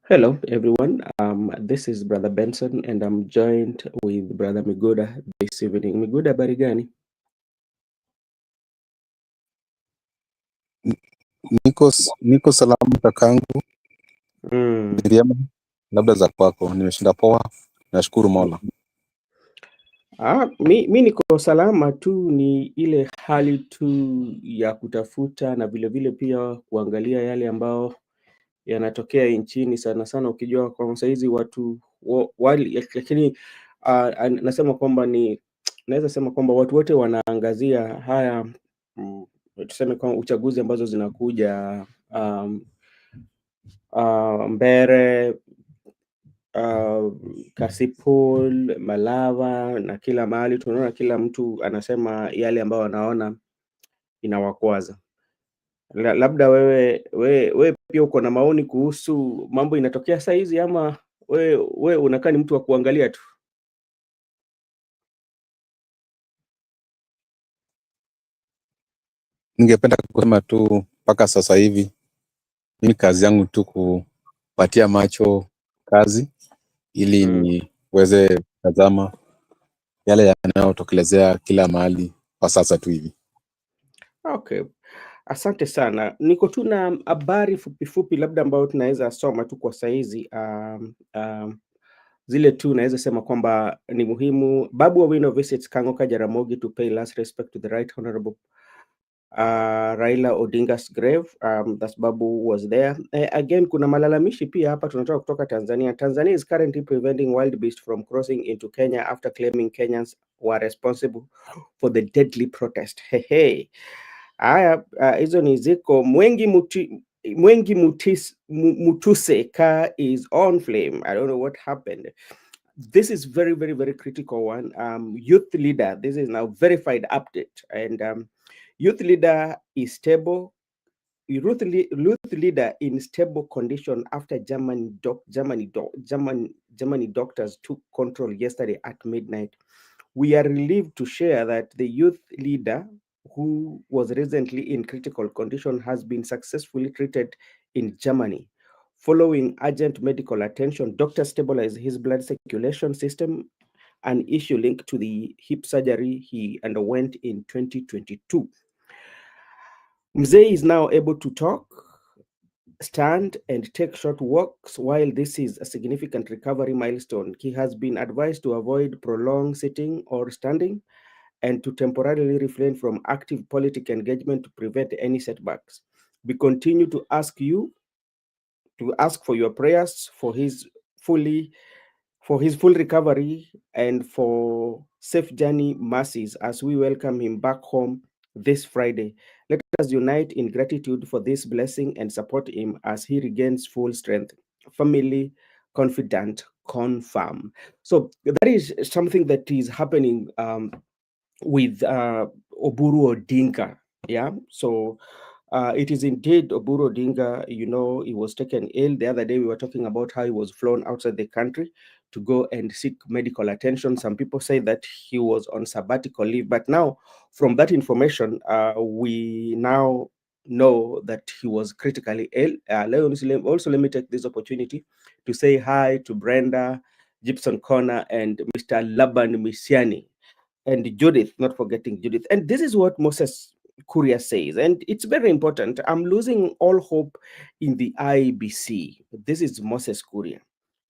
Hello, everyone. This is Brother Benson, and I'm joined with Brother Miguda this evening. Miguda, habari gani? Niko salama kakangu, Mm. Miriam, labda za kwako. Nimeshinda poa, nashukuru Mola. Mi niko salama tu, ni ile hali tu ya kutafuta na vilevile pia kuangalia yale ambao yanatokea nchini, sana sana ukijua kwa saizi watu lakini nasema kwamba naweza sema kwamba watu wote wanaangazia haya, tuseme kwa uchaguzi ambazo zinakuja, um, Mbere, Kasipul, Malava na kila mahali tunaona kila mtu anasema yale ambayo anaona inawakwaza. Labda wewe pia uko na maoni kuhusu mambo inatokea saa hizi, ama wewe unakaa ni mtu wa kuangalia tu? Ningependa kusema tu mpaka sasa hivi mimi kazi yangu tu kupatia macho kazi ili niweze kutazama yale yanayotokelezea kila mahali kwa sasa tu hivi. Okay. Asante sana. Niko tu na habari fupi labda ambayo tunaweza soma tu kwa saizi. Zile tu naweza sema kwamba ni muhimu. Babu Owino visits Kang'oka Jaramogi to pay last respect to the Right Honorable Raila Odinga's grave. That's Babu was there. Again, kuna malalamishi pia hapa tunatoka kutoka Tanzania. Tanzania is currently preventing wild beasts from crossing into Kenya after claiming Kenyans were responsible for the deadly protest. Hey. Haya, hizo ni ziko Mwengi Mutuse car is on flame. I don't know what happened. This is very critical one. Youth leader, this is now verified update, and youth leader is stable. Youth leader in stable condition after Germany doctors took control yesterday at midnight. We are relieved to share that the youth leader, who was recently in critical condition, has been successfully treated in Germany. Following urgent medical attention, doctors stabilized his blood circulation system, an issue linked to the hip surgery he underwent in 2022. Mzee is now able to talk, stand, and take short walks. While this is a significant recovery milestone, he has been advised to avoid prolonged sitting or standing and to temporarily refrain from active political engagement to prevent any setbacks. We continue to ask for your prayers for his full recovery and for safe journey mercies as we welcome him back home this Friday. Let us unite in gratitude for this blessing and support him as he regains full strength. Family confident, confirm. So that is something that is happening with Oburu Odinga. Yeah. So it is indeed Oburu Odinga. You know, he was taken ill. The other day we were talking about how he was flown outside the country to go and seek medical attention. Some people say that he was on sabbatical leave. But now, from that information, we now know that he was critically ill. Also, let me take this opportunity to say hi to Brenda, Gibson Connor, and Mr. Laban Misiani, and Judith, not forgetting Judith. And this is what Moses Kuria says, and it's very important. I'm losing all hope in the IBC. This is Moses Kuria.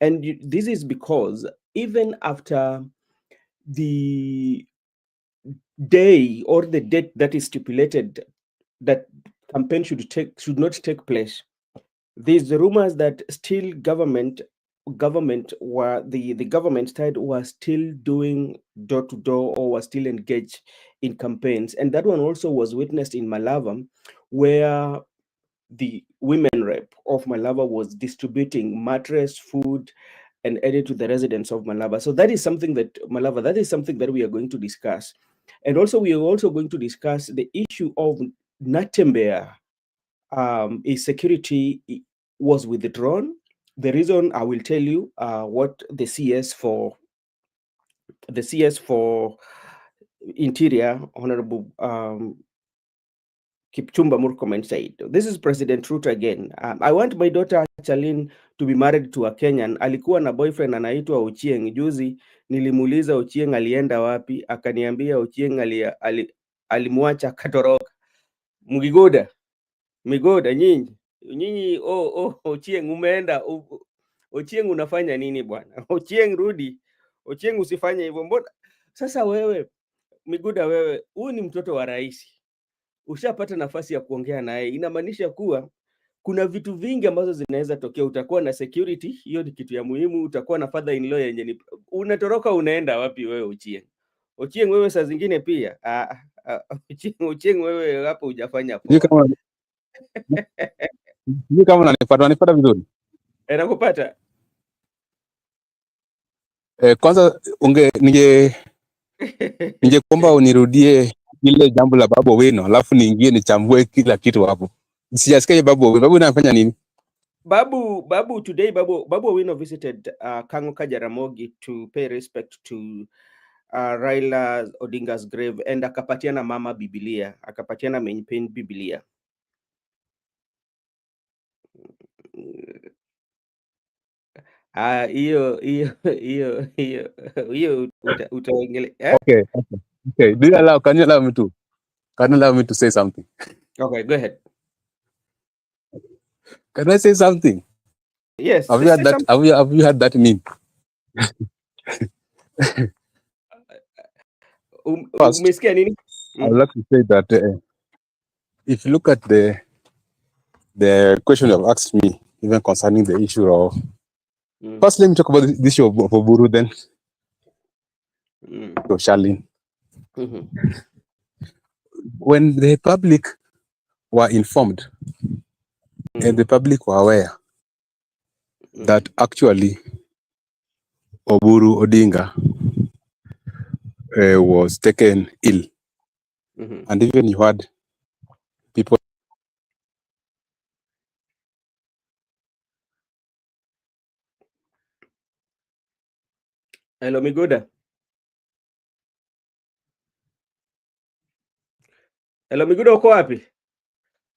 And this is because even after the day or the date that is stipulated that campaign should not take place, there's the rumors that still government the government side was still doing door to door or was still engaged in campaigns, and that one also was witnessed in Malava, where the women rep of Malava was distributing mattress, food, and added to the residents of Malava. So that is something that we are going to discuss, and also we are also going to discuss the issue of Natembeya. Is security was withdrawn. The reason I will tell you what the CS for Interior, Honorable Kipchumba Murkomen said, this is President Ruto again. I want my daughter Charlene to be married to a Kenyan. Alikuwa na boyfriend anaitwa Ochieng. Juzi nilimuuliza Ochieng alienda wapi, akaniambia Ochieng alimwacha akatoroka. Migoda nyinyi Ochieng umeenda Ochieng unafanya nini bwana? Ochieng rudi. Ochieng usifanye hivyo. Mbona sasa wewe Migoda, wewe huyu ni mtoto wa rais, ushapata nafasi ya kuongea naye, inamaanisha kuwa kuna vitu vingi ambazo zinaweza tokea. Utakuwa na security, hiyo ni kitu ya muhimu. Utakuwa na father in law yenye ni unatoroka, unaenda wapi wewe Ochieng? Ochieng wewe saa zingine pia Ochieng wewe hapo hujafanya poa. Sijui kama unanipata vizuri. Nakupata. Kwanza ningekuomba unirudie ile jambo la Babu Owino, alafu niingie nichambue kila kitu hapo. Sijasikia Babu Owino. Babu anafanya nini? Today Babu Owino visited Kangoka Jaramogi to pay respect to Raila Odinga's grave, and akapatiana mama Biblia, akapatiana main Biblia. Hiyo utaongele. Okay. Can you allow me to say something? Okay, go ahead. Can I say something? Yes. Have you heard that? Have you heard that meme? Umesikia nini? I would like to say that if you look at the question you have asked me, even concerning the issue of first, let me talk about the issue of Oburu, then to Charlene. When the public were informed and the public were aware that actually Oburu Odinga was taken ill, and even you had people. Hello, Migoda. Hello, Migoda, uko wapi?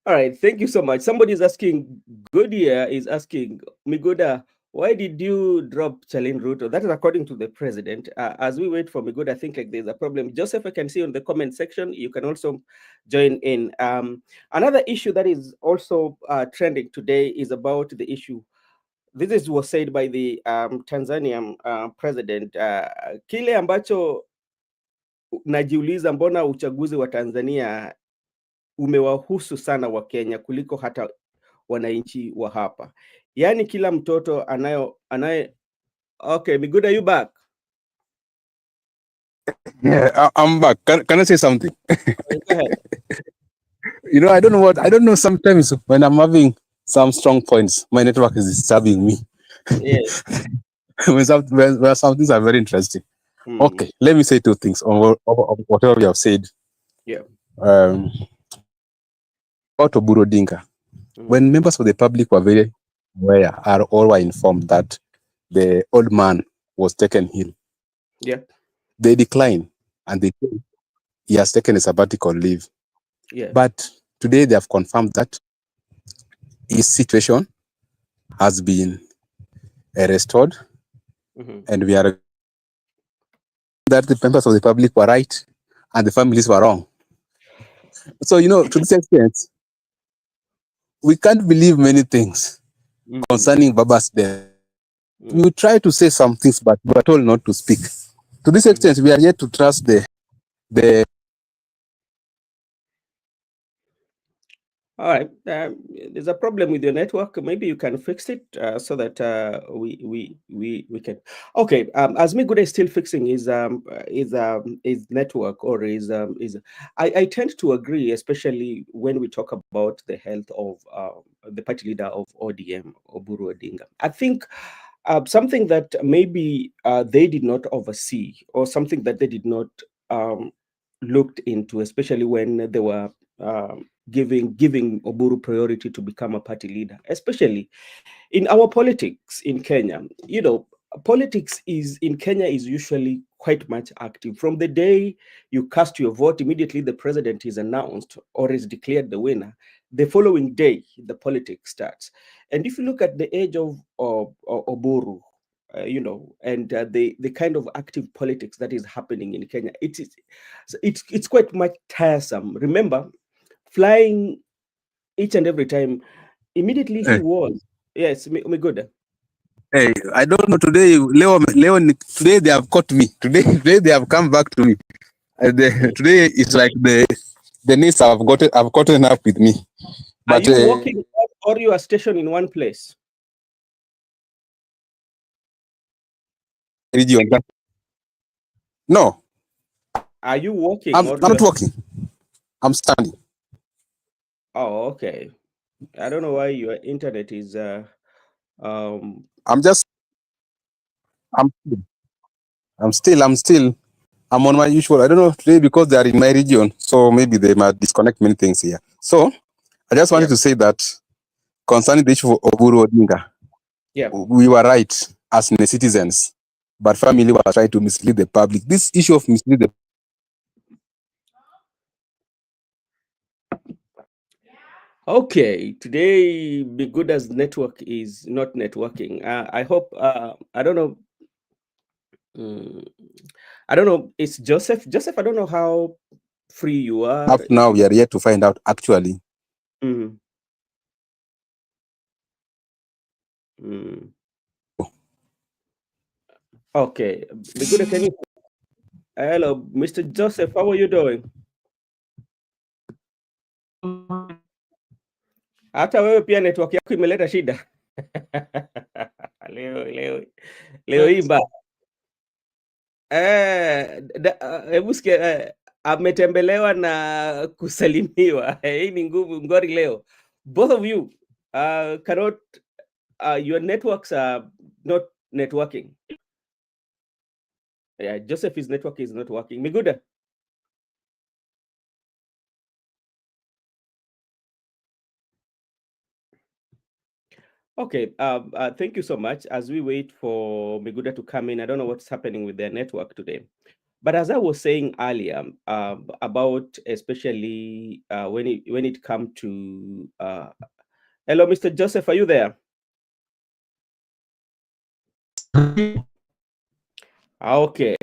All right, thank you so much. Somebody is asking, Goodyear is asking, Migoda, why did you drop Charlene Ruto? That is according to the president. As we wait for Migoda, I think like there's a problem. Joseph, I can see on the comment section. You can also join in. Another issue that is also trending today is about the issue. This was said by the Tanzanian president. Kile ambacho najiuliza, mbona uchaguzi wa Tanzania umewahusu sana wa Kenya kuliko hata wananchi wa hapa. Yaani kila mtoto anaye. Okay, Migoda, you back? Yeah, I'm back. Can I say something? Go ahead. I don't know. Sometimes when I'm having some strong points, my network is disturbing me. Yes. Where some things are very interesting. Okay, let me say two things on whatever you have said. Yeah. About Oburu Odinga. When members of the public were very aware or were informed that the old man was taken ill, yeah, they declined and they said he has taken a sabbatical leave. Yeah. But today they have confirmed that his situation has been restored, and we are that the members of the public were right and the families were wrong. So, to this extent, we can't believe many things concerning Baba's death. We try to say some things, but we are told not to speak. To this extent, we are yet to trust the. All right. There's a problem with your network. Maybe you can fix it so that we can. Okay. As Miguda is still fixing his network or his. I tend to agree, especially when we talk about the health of the party leader of ODM, Oburu Odinga. I think something that maybe they did not oversee, or something that they did not looked into, especially when they were giving Oburu priority to become a party leader, especially in our politics in Kenya. politics is in Kenya is usually quite much active. From the day you cast your vote, immediately the president is announced or is declared the winner. The following day, the politics starts. And if you look at the age of Oburu, and the kind of active politics that is happening in Kenya, it's quite much tiresome. Remember, flying each and every time. Immediately he Hey, was, yes, me good. hey, I don't know today. Today they have caught me. Today they have come back to me. Today it's like the needs have gotten up with me. Are But you working or you are stationed in one place? region. No, Are you working I'm or I'm you not are? working. I'm standing. Oh, okay. I don't know why your internet is um I'm just. I'm. I'm still. I'm on my usual. I don't know today because they are in my region, so maybe they might disconnect many things here. So I just wanted yeah, to say that concerning the issue of Oburu Odinga, yeah. we were right as citizens, but family was trying to mislead the public. This issue of mislead the Okay, today Be Good as network is not networking. I hope I don't know. mm, I don't know. It's Joseph. Joseph, I don't know how free you are. up now, we are yet to find out actually. Mm, mm. Okay, Be Good. Can you? Hello, Mr. Joseph. How are you doing? Hata wewe pia network yako imeleta shida. leo hii mbaya. Hebu sikia, ametembelewa na kusalimiwa. Hii ni nguvu ngori leo. Both of you cannot, your networks are not networking. Yeah, Joseph's network is not working. Miguda. Okay, thank you so much. As we wait for Miguda to come in, I don't know what's happening with their network today. But as I was saying earlier, about especially when it comes to hello, Mr. Joseph, are you there? Okay.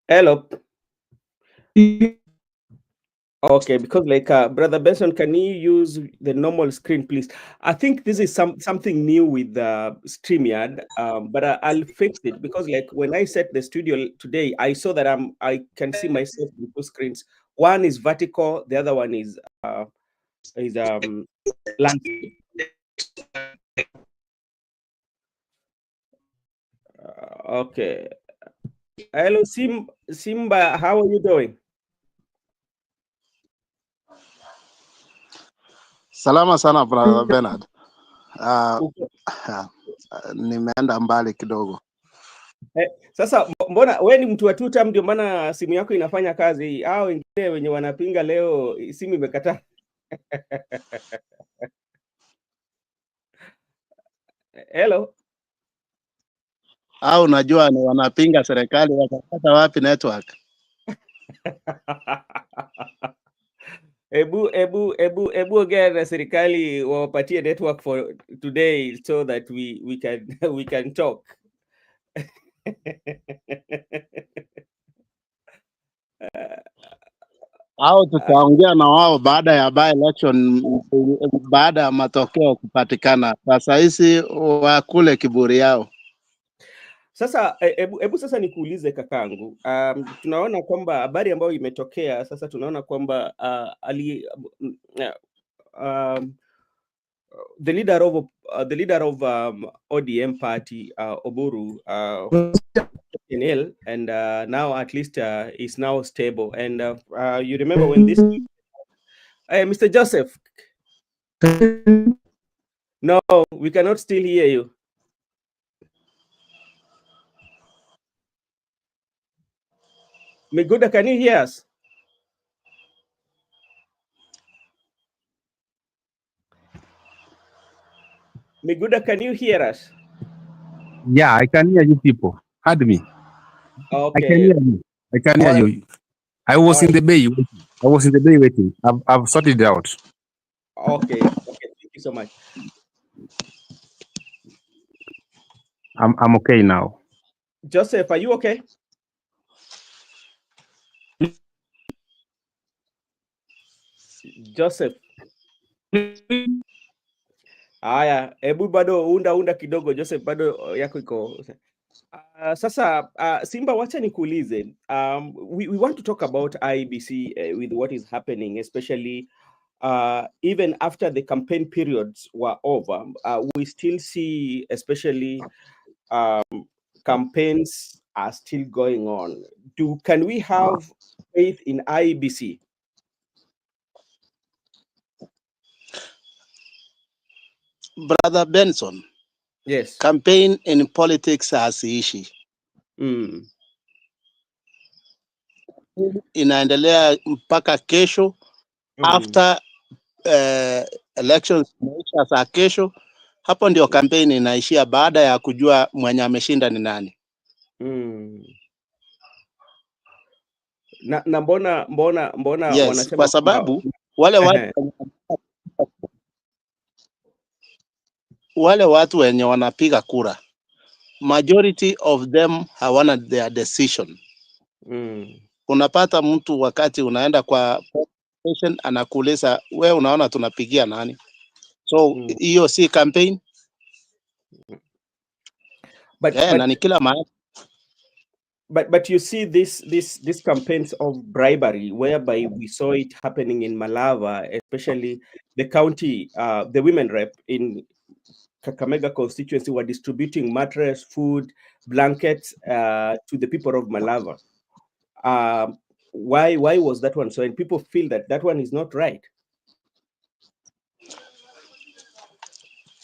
Hello. Okay, because like Brother Benson, can you use the normal screen, please? I think this is something new with StreamYard, but I'll fix it because like when I set the studio today, I saw that I can see myself in two screens. One is vertical, the other one is landscape. Okay. Hello, Simba. How are you doing? Salama sana brother Bernard. Okay. Nimeenda mbali kidogo. Sasa mbona we ni mtu wa tutam, ndio maana simu yako inafanya kazi, au wengine wenye wanapinga leo simu imekataa? Hello. Au unajua ni wanapinga serikali watapata wapi network? Ebu ongea na serikali wawapatie network for today so that we can we can talk. Au tutaongea na wao baada ya by election, baada ya matokeo kupatikana. Sasa hizi wakule kiburi yao. Sasa hebu sasa nikuulize kakangu, tunaona kwamba habari ambayo imetokea sasa, tunaona kwamba um, the leader of ODM party, Oburu, NL, and now at least is now stable. And you remember when this, Mr. Joseph? No, we cannot still hear you. Miguda, can you hear us? Miguda, can you hear us? Yeah, I can hear you people. Heard me. I can Okay. hear you. I can All hear right. you. I was All in right. the bay waiting. I was in the bay waiting. I've sorted it out. Okay. Okay. Thank you so much. I'm okay now. Joseph, are you okay? Joseph. Haya, hebu bado unda kidogo Joseph, bado yako iko. Sasa Simba, wacha nikuulize. We want to talk about IEBC with what is happening, especially even after the campaign periods were over. We still see, especially campaigns are still going on. Can we have faith in IEBC? Brother Benson, Yes. campaign in politics haziishi, inaendelea mpaka kesho. After elections inaisha saa kesho, hapo ndio campaign inaishia, baada ya kujua mwenye ameshinda ni nani. Na mbona Yes, wanasema kwa sababu wale watu wenye wanapiga kura, majority of them hawana their decision. Unapata mtu wakati unaenda kwa station anakuuliza we unaona tunapigia nani? So hiyo si campaign. Na ni kila mahali. But you see these campaigns of bribery, whereby we saw it happening in Malava, especially the county, the women rep in Kakamega constituency were distributing mattress, food, blankets to the people of Malava. Why was that one so? And people feel that one is not right.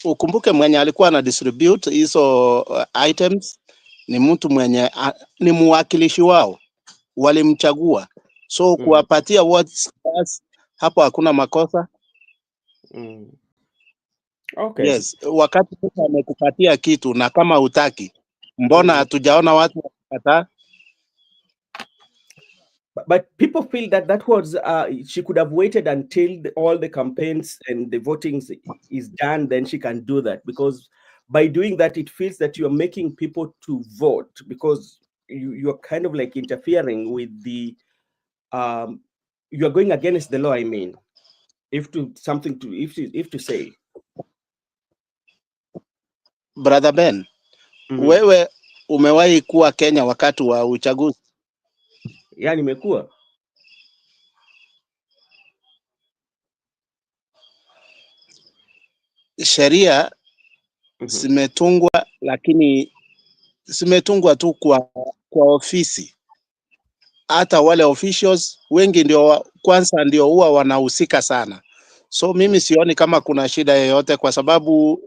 Ukumbuke mwenye alikuwa ana distribute hizo items ni mtu mwenye ni mwakilishi wao, walimchagua. So kuwapatia what's hapo hakuna makosa. Okay. Yes, wakati mtu amekupatia kitu na kama hutaki, mbona hatujaona watu wakikataa? But people feel that was she could have waited until all the campaigns and the voting is done, then she can do that, because by doing that it feels that you're making people to vote, because you're kind of like interfering with the you're going against the law. I mean, if to say. Brother Ben, wewe umewahi kuwa Kenya wakati wa uchaguzi? Yeah, nimekuwa. Sheria zimetungwa, lakini zimetungwa tu kwa ofisi. Hata wale officials wengi ndio kwanza ndio huwa wanahusika sana. So mimi sioni kama kuna shida yoyote, kwa sababu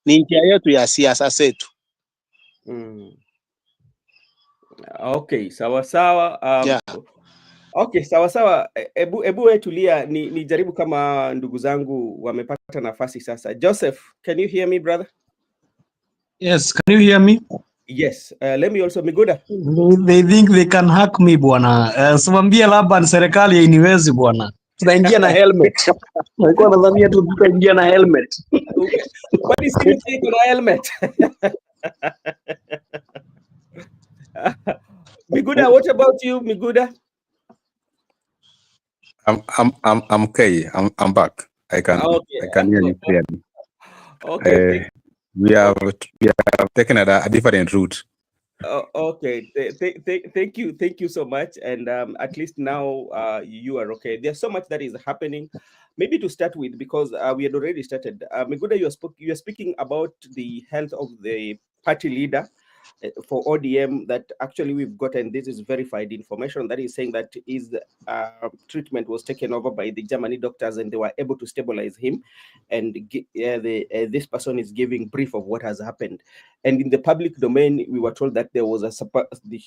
ni njia yetu ya siasa zetu. Okay, sawa. Yeah. Okay, sawa. Ebu wewe tulia, ni jaribu kama ndugu zangu wamepata nafasi sasa. Joseph, can you hear me, brother? Yes, can you hear me? Yes. Let me also Miguda. They think they can hack me bwana. Simwambie labda ni serikali hainiwezi bwana. Tunaingia na helmet. Walikuwa nadhania tu tutaingia na helmet. What is he iko na helmet? Miguda, what about you, Miguda? I'm okay. I'm back. I can hear you clearly. Okay. We have taken a different route. Okay. Thank you so much. And at least now you are okay. There's so much that is happening. Maybe to start with, because we had already started. Miguda, you are speaking about the health of the party leader for ODM, that actually we've gotten, this is verified information, that is saying that his treatment was taken over by the Germany doctors and they were able to stabilize him, and this person is giving brief of what has happened. And in the public domain, we were told that there was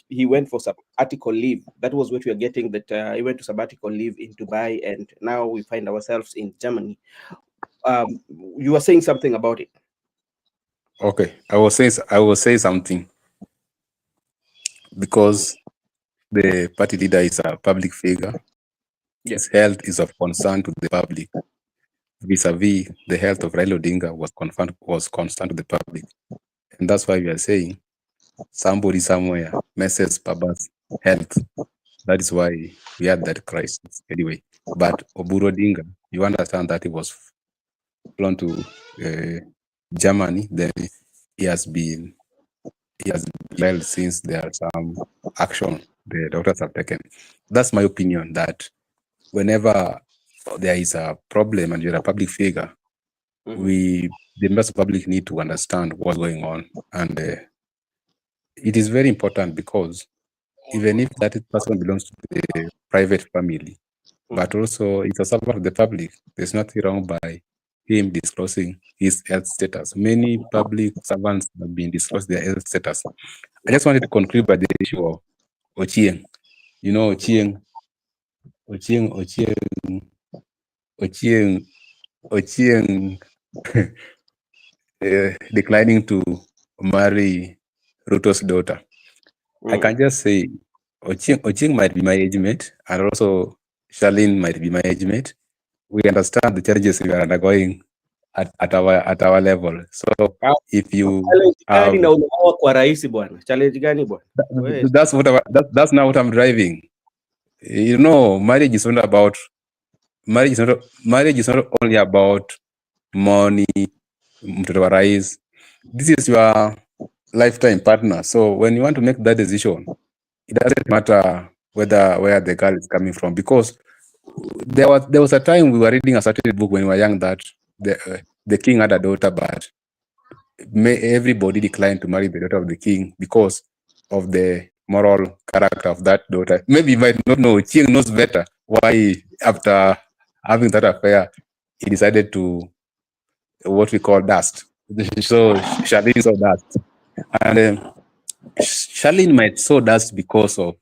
he went for sabbatical leave. That was what we are getting, that he went to sabbatical leave in Dubai, and now we find ourselves in Germany. You were saying something about it. Okay, I will say something because the party leader is a public figure. Yeah. His health is of concern to the public. Vis-a-vis the health of Raila Odinga was concerned to the public, and that's why we are saying somebody somewhere messes Baba's health. That is why we had that crisis anyway. But Oburu Odinga, you understand that he was flown to Germany. Then he has been well since there are some action the doctors have taken. That's my opinion. That whenever there is a problem and you're a public figure, the members of the public need to understand what's going on, and it is very important because even if that person belongs to the private family, but also it's a servant of the public, there's nothing wrong by him disclosing his health status. Many public servants have been disclosed their health status. I just wanted to conclude by the issue of Ochieng. You know, Ochieng, Ochieng declining to marry Ruto's daughter. I can just say Ochieng might be my age mate, and also Charlene might be my age mate. We understand the challenges we are undergoing at our level. So if you Challenge have gani na unaoa kwa rais bwana? Challenge gani bwana? that's not what I'm driving. You know, marriage is not only about money, mtoto wa rais. This is your lifetime partner. So when you want to make that decision, it doesn't matter where the girl is coming from, because there was a time we were reading a certain book when we were young that the king had a daughter, but everybody declined to marry the daughter of the king because of the moral character of that daughter. Maybe you might not know. King knows better why, after having that affair, he decided to what we call dust. So Charlene saw dust, and Charlene might saw dust because of.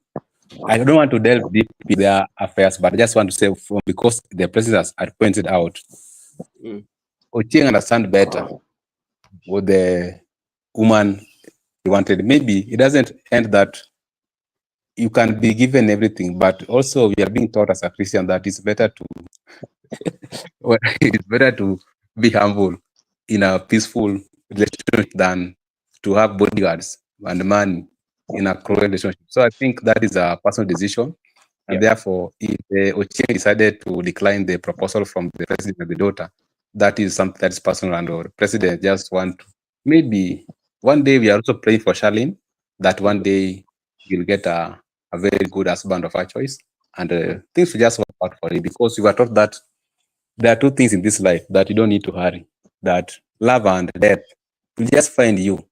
I don't want to delve deep in their affairs, but I just want to say, because the president has pointed out, Ochieng understand better what the woman he wanted. Maybe it doesn't end that you can be given everything, but also we are being taught as a Christian that it's better to it's better to be humble in a peaceful relationship than to have bodyguards and money in a cruel relationship. So I think that is a personal decision. And therefore, if Ochieng decided to decline the proposal from the president and the daughter, that is something that is personal, and the president just want to, maybe one day we are also praying for Charlene, that one day you'll get a very good husband of our choice, and things will just work out for you, because you were taught that there are two things in this life that you don't need to hurry, that love and death will just find you.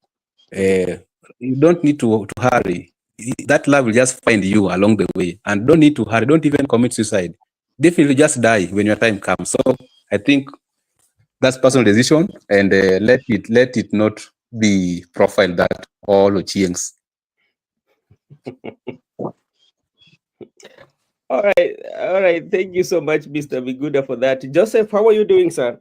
You don't need to hurry. That love will just find you along the way, and don't need to hurry. Don't even commit suicide. Definitely just die when your time comes. So I think that's personal decision, and let it not be profiled that all Ochiengs. All right. Thank you so much, Mr. Biguda, for that. Joseph, how are you doing, sir?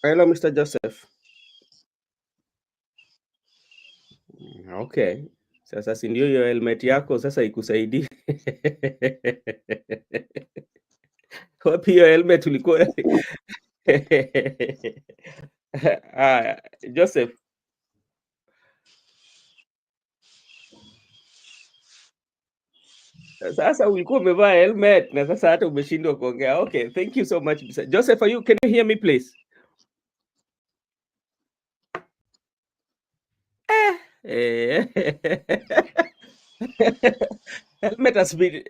Hello, Mr. Joseph. Okay. Sasa si ndio hiyo helmet yako sasa ikusaidie. Wapi hiyo helmet ulikuwa? Joseph. Sasa ulikuwa umevaa helmet na sasa hata umeshindwa kuongea. Okay, thank you so much. Joseph, can you hear me please? Helmet has been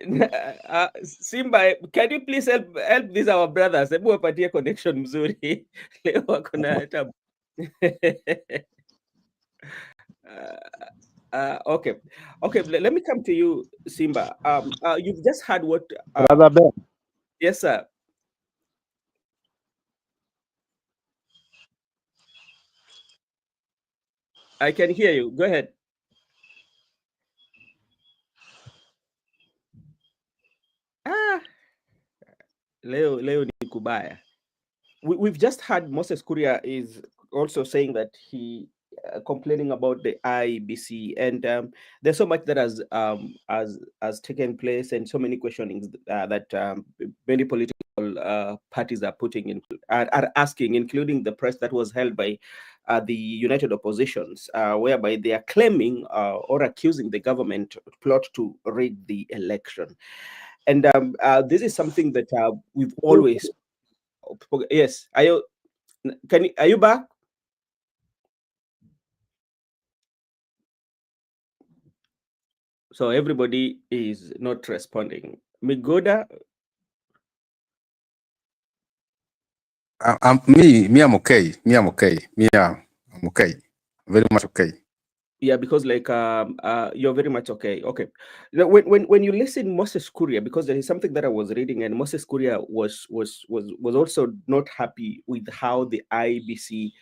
Simba, can you please help these our brothers? Hebu wapatie connection mzuri. Leo wako na hata okay. Let me come to you, Simba. You've just had what? Brother Ben, Yes, sir. I can hear you. Go ahead. leo ni kubaya. We've just heard Moses Kuria is also saying that he complaining about the IBC, and there's so much that has taken place, and so many questionings that many political parties are putting in are asking, including the press that was held by the United Oppositions, whereby they are claiming or accusing the government plot to rig the election. And this is something that we've always. Yes, are you back? So everybody is not responding. Migoda. I'm okay. I'm okay. I'm okay. Very much okay. Yeah, because like you're very much okay. Okay. When you listen Moses Kuria, because there is something that I was reading, and Moses Kuria was also not happy with how the IBC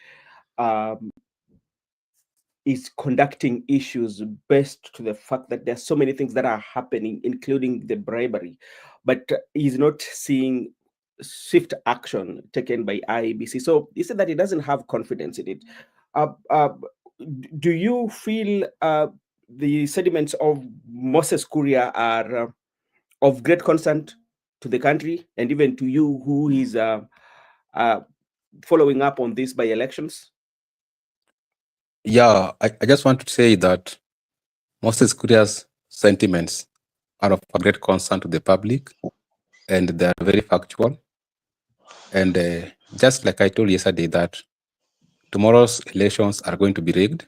is conducting issues based to the fact that there's so many things that are happening, including the bribery, but he's not seeing swift action taken by IEBC. So he said that he doesn't have confidence in it. Do you feel the sentiments of Moses Kuria are of great concern to the country and even to you, who is following up on this by elections? Yeah, I just want to say that Moses Kuria's sentiments are of a great concern to the public, and they are very factual. And just like I told yesterday, that tomorrow's elections are going to be rigged,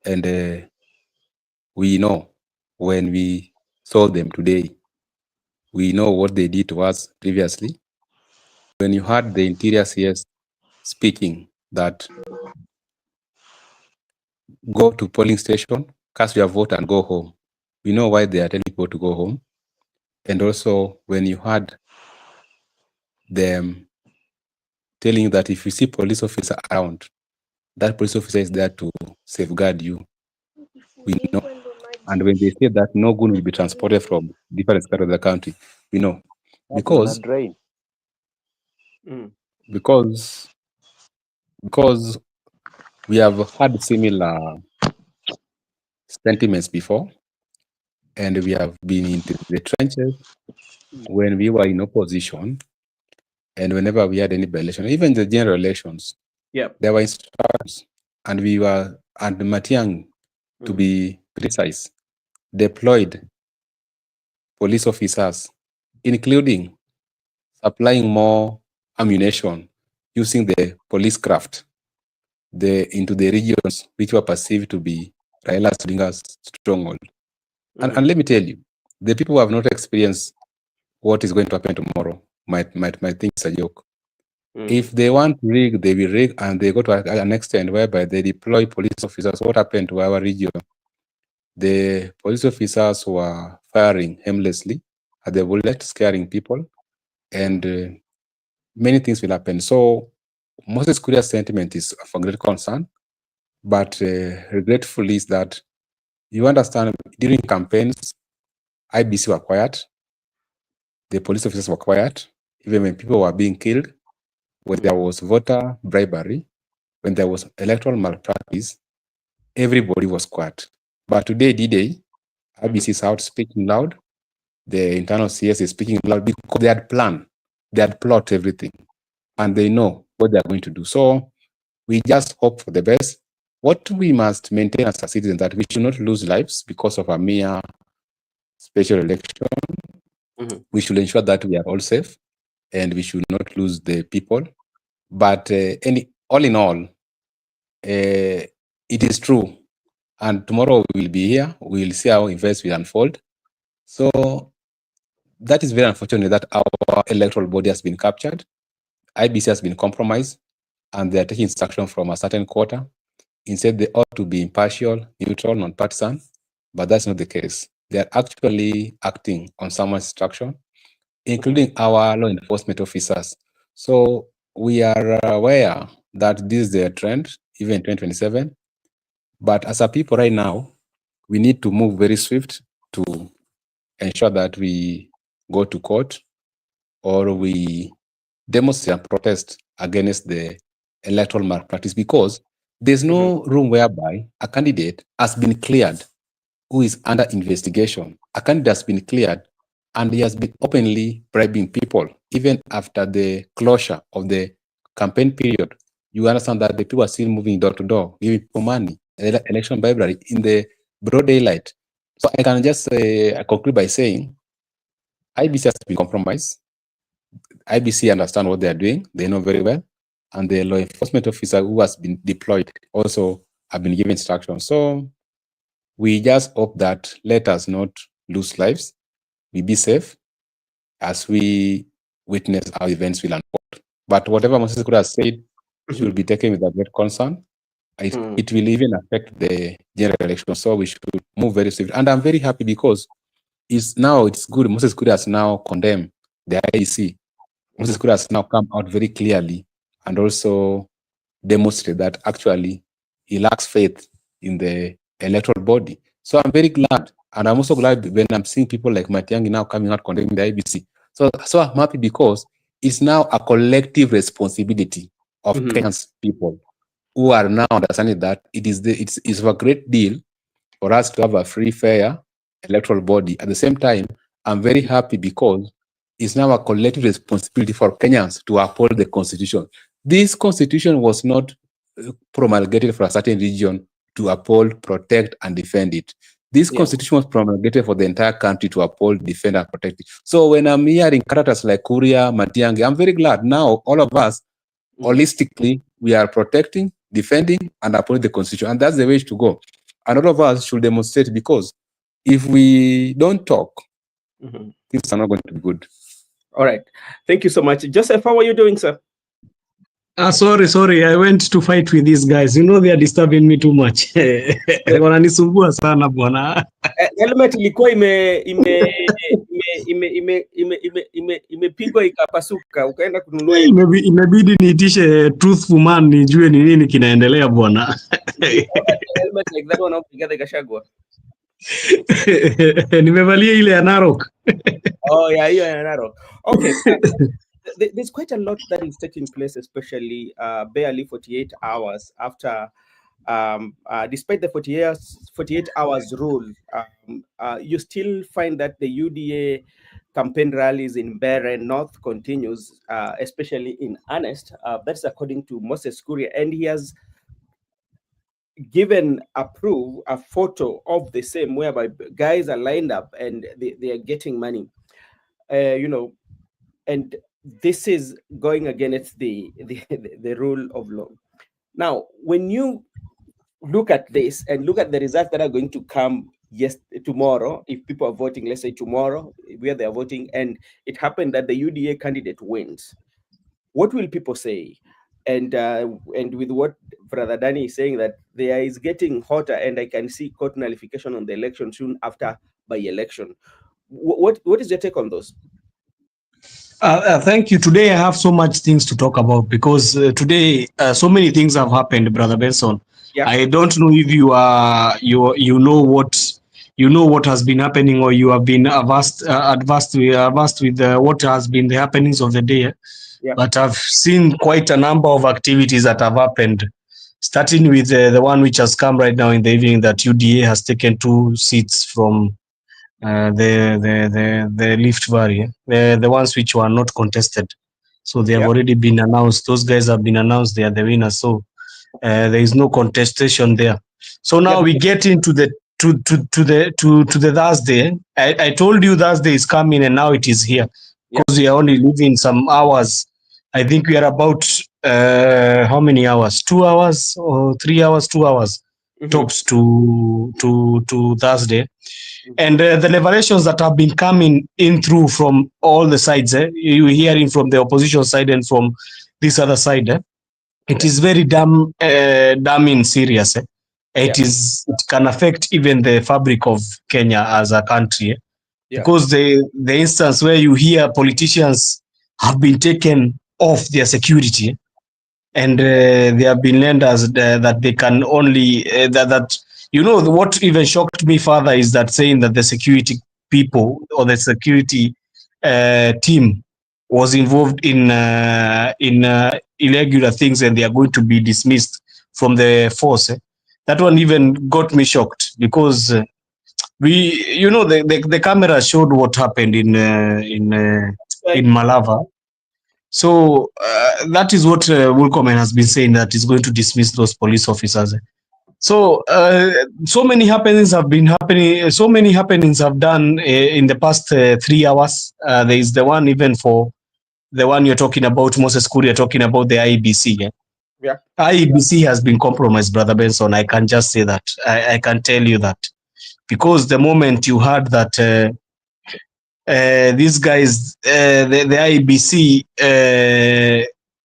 and we know when we saw them today, we know what they did to us previously. When you heard the Interior CS speaking that go to polling station, cast your vote and go home, we know why they are telling people to go home. And also when you heard them telling that if you see police officer around, that police officer is there to safeguard you, we know. And when they say that no gun will be transported from different parts of the country, we know. Because we have had similar sentiments before, and we have been into the trenches when we were in opposition, and whenever we had any election, even the general elections, there were instructions, and Matiang, to be precise, deployed police officers, including supplying more ammunition using the police craft into the regions which were perceived to be Raila Odinga's stronghold. And let me tell you, the people who have not experienced what is going to happen tomorrow might think it's a joke. If they want to rig, they will rig, and they go to an extent whereby they deploy police officers. What happened to our region? The police officers were firing aimlessly at the bullet, scaring people, and many things will happen. So Moses Kuria's sentiment is of a great concern, but regretfully is that you understand during campaigns, IBC were quiet, the police officers were quiet, even when people were being killed, when there was voter bribery, when there was electoral malpractice, everybody was quiet. But today, D-Day, IBC is out speaking loud, the internal CS is speaking loud because they had planned, they had plotted everything, and they know what they are going to do. So we just hope for the best. What we must maintain as a citizen that we should not lose lives because of a mere special election. We should ensure that we are all safe and we should not lose the people. But all in all, it is true. And tomorrow we will be here. We will see how events will unfold. So that is very unfortunate that our electoral body has been captured. IBC has been compromised, and they are taking instruction from a certain quarter. Instead, they ought to be impartial, neutral, non-partisan, but that's not the case. They are actually acting on someone's instruction, including our law enforcement officers. So we are aware that this is a trend, even in 2027. But as a people right now, we need to move very swift to ensure that we go to court or we demonstrate and protest against the electoral malpractice, because there's no room whereby a candidate has been cleared who is under investigation. A candidate has been cleared and he has been openly bribing people, even after the closure of the campaign period. You understand that the people are still moving door to door, giving people money, election bribery in the broad daylight. So I can just conclude by saying IBC has been compromised. IBC understand what they are doing. They know very well. And the law enforcement officer who has been deployed also have been given instructions. So we just hope that let us not lose lives. We be safe as we witness how events will unfold. But whatever Moses could have said should be taken with a great concern. It will even affect the general election. So we should move very swiftly. And I'm very happy because it's good. Moses Kuria has now condemned the IEC. Moses Kuria has now come out very clearly and also demonstrate that actually he lacks faith in the electoral body. So I'm very glad. And I'm also glad when I'm seeing people like Matiang'i now coming out condemning the IBC. So I'm happy because it's now a collective responsibility of Kenyan people who are now understanding that it's a great deal for us to have a free, fair electoral body. At the same time, I'm very happy because it's now a collective responsibility for Kenyans to uphold the constitution. This constitution was not promulgated for a certain region to uphold, protect, and defend it. This constitution was promulgated for the entire country to uphold, defend, and protect it. So when I'm hearing characters like Kuria, Matiang'i, I'm very glad now all of us, holistically, we are protecting, defending, and upholding the constitution. And that's the way to go. And all of us should demonstrate, because if we don't talk, things are not going to be good. All right. Thank you so much. Joseph, how are you doing, sir? Sorry. I went to fight with these guys. You know they are disturbing me too much. Wananisumbua sana bwana. Helmet ilikuwa imepigwa ikapasuka, ukaenda kununua. Imebidi niitishe truthful man nijue ni nini kinaendelea bwana. Helmet like that one ukipiga ikashagwa. Nimevalia ile ya Narok. Oh yeah, hiyo ya Narok. Okay. There's quite a lot that is taking place, especially barely 48 hours after, despite the 48 hours rule, you still find that the UDA campaign rallies in Bere North continues, especially in earnest. That's according to Moses Kuria, and he has given a photo of the same, whereby guys are lined up and they are getting money, and this is going against the rule of law. Now, when you look at this and look at the results that are going to come tomorrow, if people are voting, let's say tomorrow, where they are voting, and it happened that the UDA candidate wins, what will people say? And with what Brother Danny is saying, that there is getting hotter, and I can see court nullification on the election soon after by election. What is your take on those? Thank you. Today I have so much things to talk about, because today so many things have happened, Brother Benson. Yeah. I don't know if you know what has been happening, or you have been advanced with what has been the happenings of the day. Yeah. But I've seen quite a number of activities that have happened, starting with the one which has come right now in the evening, that UDA has taken 2 seats from the Rift Valley, the ones which were not contested. So they have already been announced. Those guys have been announced. They are the winners. So there is no contestation there. So now we get into the to the Thursday. I told you Thursday is coming, and now it is here, because we are only leaving some hours. I think we are about how many hours? 2 hours or 3 hours? 2 hours tops to Thursday. And the revelations that have been coming in through from all the sides, you're hearing from the opposition side and from this other side, it is very damning serious. It can affect even the fabric of Kenya as a country, because the instance where you hear politicians have been taken off their security, and they have been lenders that they can only what even shocked me further is that saying that the security people or the security team was involved in irregular things and they are going to be dismissed from the force. That one even got me shocked because the camera showed what happened in Malava. So that is what Wilcomen has been saying, that he's going to dismiss those police officers. So so many happenings have been happening. So many happenings have done in the past 3 hours. There is the one even for the one you're talking about, Moses Kuri, you're talking about the IEBC. Yeah. IEBC has been compromised, Brother Benson. I can just say that. I can tell you that. Because the moment you heard that these guys, the IEBC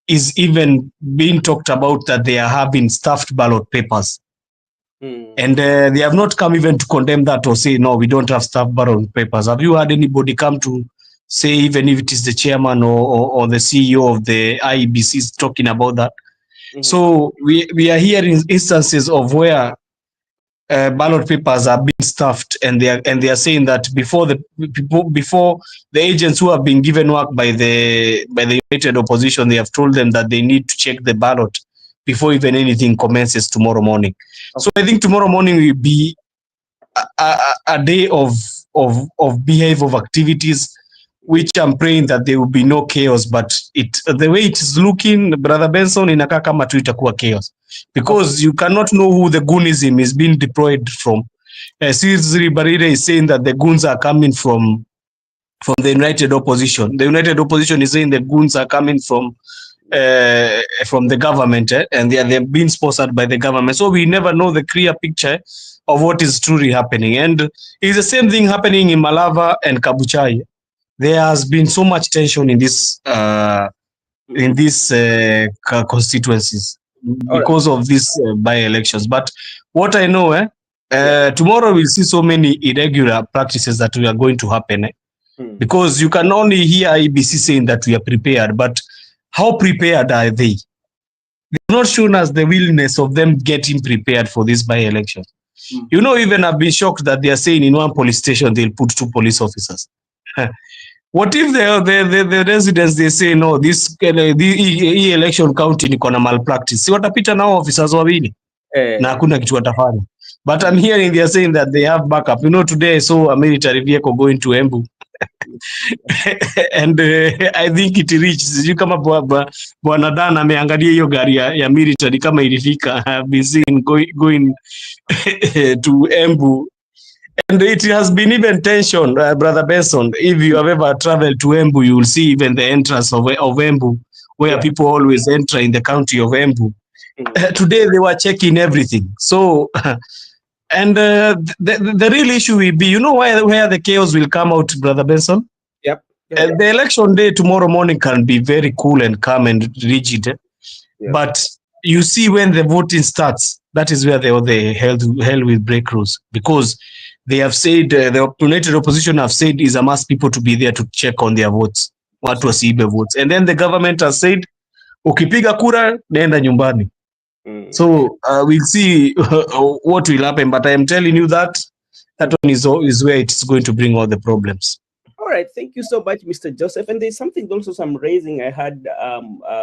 is even being talked about that they are having stuffed ballot papers. And they have not come even to condemn that or say, no, we don't have stuffed ballot papers. Have you had anybody come to say, even if it is the chairman or the CEO of the IEBC talking about that? So we are hearing instances of where ballot papers are being stuffed, and they are saying that before the agents who have been given work by the United Opposition, they have told them that they need to check the ballot before even anything commences tomorrow morning. Okay. So I think tomorrow morning will be a day of behavior of activities, which I'm praying that there will be no chaos, but the way it is looking, Brother Benson, inakaa kama tu itakuwa chaos, because you cannot know who the goonism is being deployed from. Siri Barire is saying that the goons are coming from the United Opposition. The United Opposition is saying the goons are coming from the government, and they're being sponsored by the government. So we never know the clear picture of what is truly happening. And it's the same thing happening in Malava and Kabuchai. There has been so much tension in this constituencies because of these by-elections. But what I know, tomorrow we'll see so many irregular practices that we are going to happen. Because you can only hear IBC saying that we are prepared, but how prepared are they? They've not shown us the willingness of them getting prepared for this by-election. You know, even I've been shocked that they are saying in one police station they'll put 2 police officers. What if the residents, they say no, this election county ni kona malpractice? Si watapita nao officers wawili na hakuna kitu watafanya. But I'm hearing they are saying that they have backup. You know, today I saw a military vehicle going to Embu. And I think it reached, sijui kama Bwana Dan ameangalia hiyo gari ya military kama ilifika. I've been seeing going to Embu. And it has been even tension, Brother Benson. If you have ever traveled to Embu, you will see even the entrance of Embu, where people always enter in the county of Embu. Today they were checking everything. So, and the real issue will be, you know, where the chaos will come out, Brother Benson? Yep. The election day tomorrow morning can be very cool and calm and rigid. Yep. But you see, when the voting starts, that is where the hell will break loose, because they have said, the United Opposition have said is a must people to be there to check on their votes, watu wasiibe votes. And then the government has said, ukipiga kura, nenda nyumbani. So we'll see what will happen. But I am telling you that one is where it is going to bring all the problems. All right, thank you so much, Mr. Joseph. And there's something also I'm raising. I heard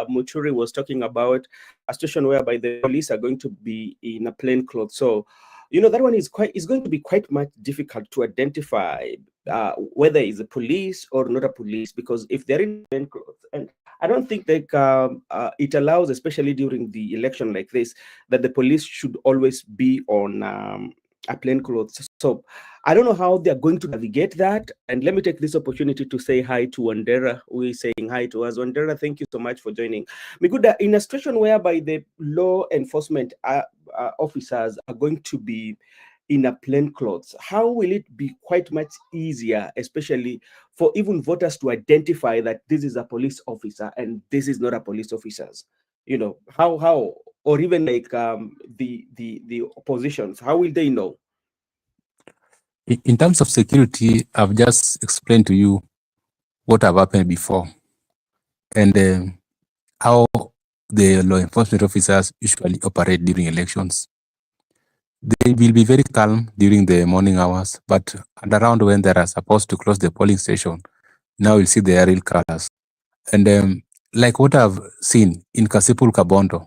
Muchuri was talking about a situation whereby the police are going to be in a plain clothes. So, you know, that one is going to be quite much difficult to identify whether it's a police or not a police, because if they're in plain clothes, and I don't think that it allows, especially during the election like this, that the police should always be on a plain clothes. So I don't know how they're going to navigate that. And let me take this opportunity to say hi to Wandera, who is saying hi to us. Wandera, thank you so much for joining. Miguda, in a situation whereby the law enforcement officers are going to be in a plain clothes, how will it be quite much easier, especially for even voters to identify that this is a police officer and this is not a police officer? You know, how or even like the oppositions, how will they know? In terms of security, I've just explained to you what have happened before, and how the law enforcement officers usually operate during elections. They will be very calm during the morning hours, but at around when they are supposed to close the polling station, now we'll see their real colors. And like what I've seen in Kasipul Kabondo,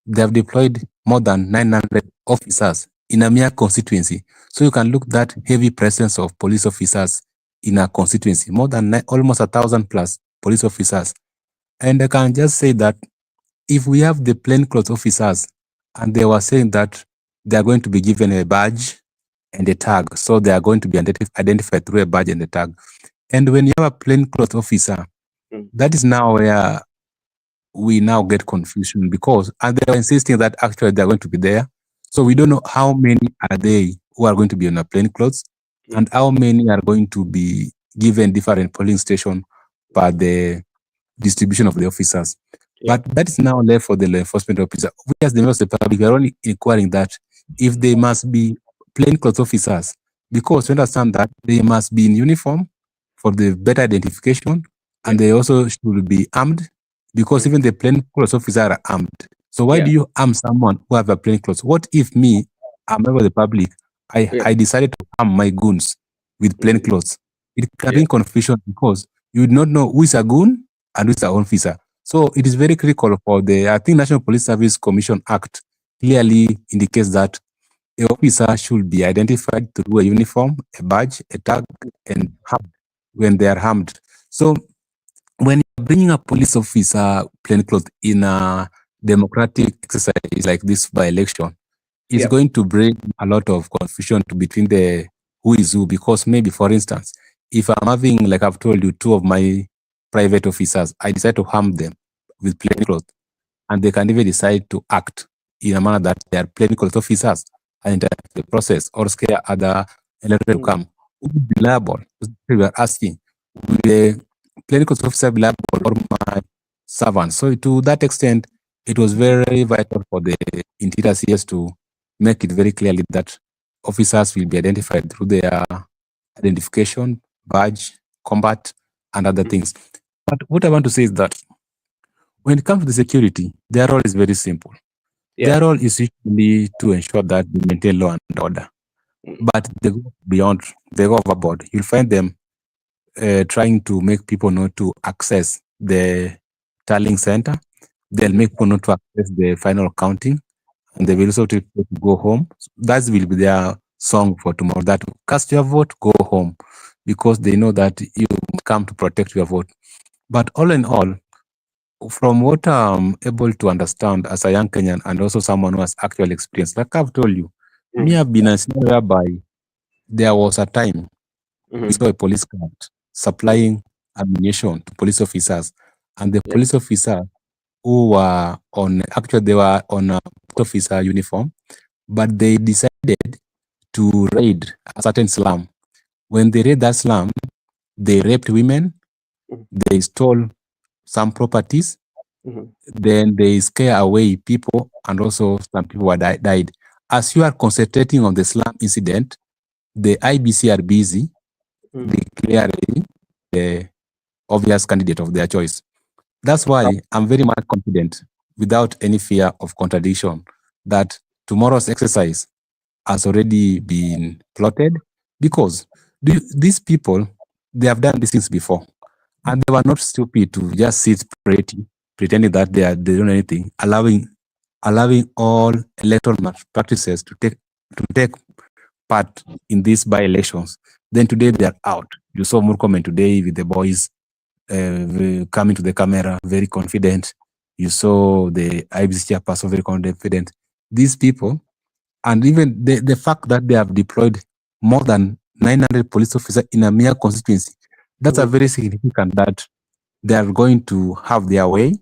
they have deployed more than 900 officers in a mere constituency. So you can look that heavy presence of police officers in a constituency, more than almost 1,000 plus police officers. And I can just say that if we have the plainclothes officers and they were saying that they are going to be given a badge and a tag, so they are going to be identified through a badge and a tag. And when you have a plainclothes officer, that is now where we now get confusion, because and they are insisting that actually they are going to be there. So we don't know how many are they who are going to be on a plainclothes and how many are going to be given different polling station by the distribution of the officers. But that is now left for the law enforcement officer. We as the members of the public, we are only inquiring that if they must be plainclothes officers, because we understand that they must be in uniform for the better identification, and they also should be armed, because even the plainclothes officers are armed. So why do you arm someone who have a plainclothes? What if me, I'm a member of the public, I decided to arm my goons with plainclothes? It can bring confusion, because you would not know who is a goon and who is an officer. So it is very critical for I think National Police Service Commission Act clearly indicates that a officer should be identified through a uniform, a badge, a tag, and armed when they are armed. So when you're bringing a police officer plainclothes in a democratic exercise like this by election, it's going to bring a lot of confusion between the who is who, because maybe, for instance, if I'm having, like I've told you, two of my private officers, I decide to harm them with plainclothes, and they can even decide to act in a manner that they are plainclothes officers and interrupt the process or scare other electorate to come. Who will be liable? We are asking, will the plainclothes officer be liable or my servant? So to that extent, it was very vital for the interior CS to make it very clearly that officers will be identified through their identification, badge, combat, and other things. But what I want to say is that when it comes to the security, their role is very simple. Their role is usually to ensure that they maintain law and order. But they go beyond, they go overboard. You'll find them trying to make people not to access the tallying center. They'll make people not to access the final counting, and they will also tell people to go home. That will be their song for tomorrow, that cast your vote, go home, because they know that you come to protect your vote. But all in all, from what I'm able to understand as a young Kenyan and also someone who has actual experience, like I've told you, me have been in a scenario whereby there was a time we saw a police cart supplying ammunition to police officers, and the police officers who were on, actually they were on a police officer uniform, but they decided to raid a certain slum. When they raid that slum, they raped women, they stole some properties, then they scare away people, and also some people died. As you are concentrating on the slum incident, the IBC are busy declaring the obvious candidate of their choice. That's why I'm very much confident, without any fear of contradiction, that tomorrow's exercise has already been plotted, because these people, they have done these things before, and they were not stupid to just sit pretty, pretending that they don't know anything, allowing all electoral practices to take part in these by-elections. Then today they are out. You saw Murkomen today with the boys coming to the camera, very confident. You saw the IBC chairperson very confident. These people, and even the fact that they have deployed more than 900 police officers in a mere constituency, that's a very significant that they are going to have their way.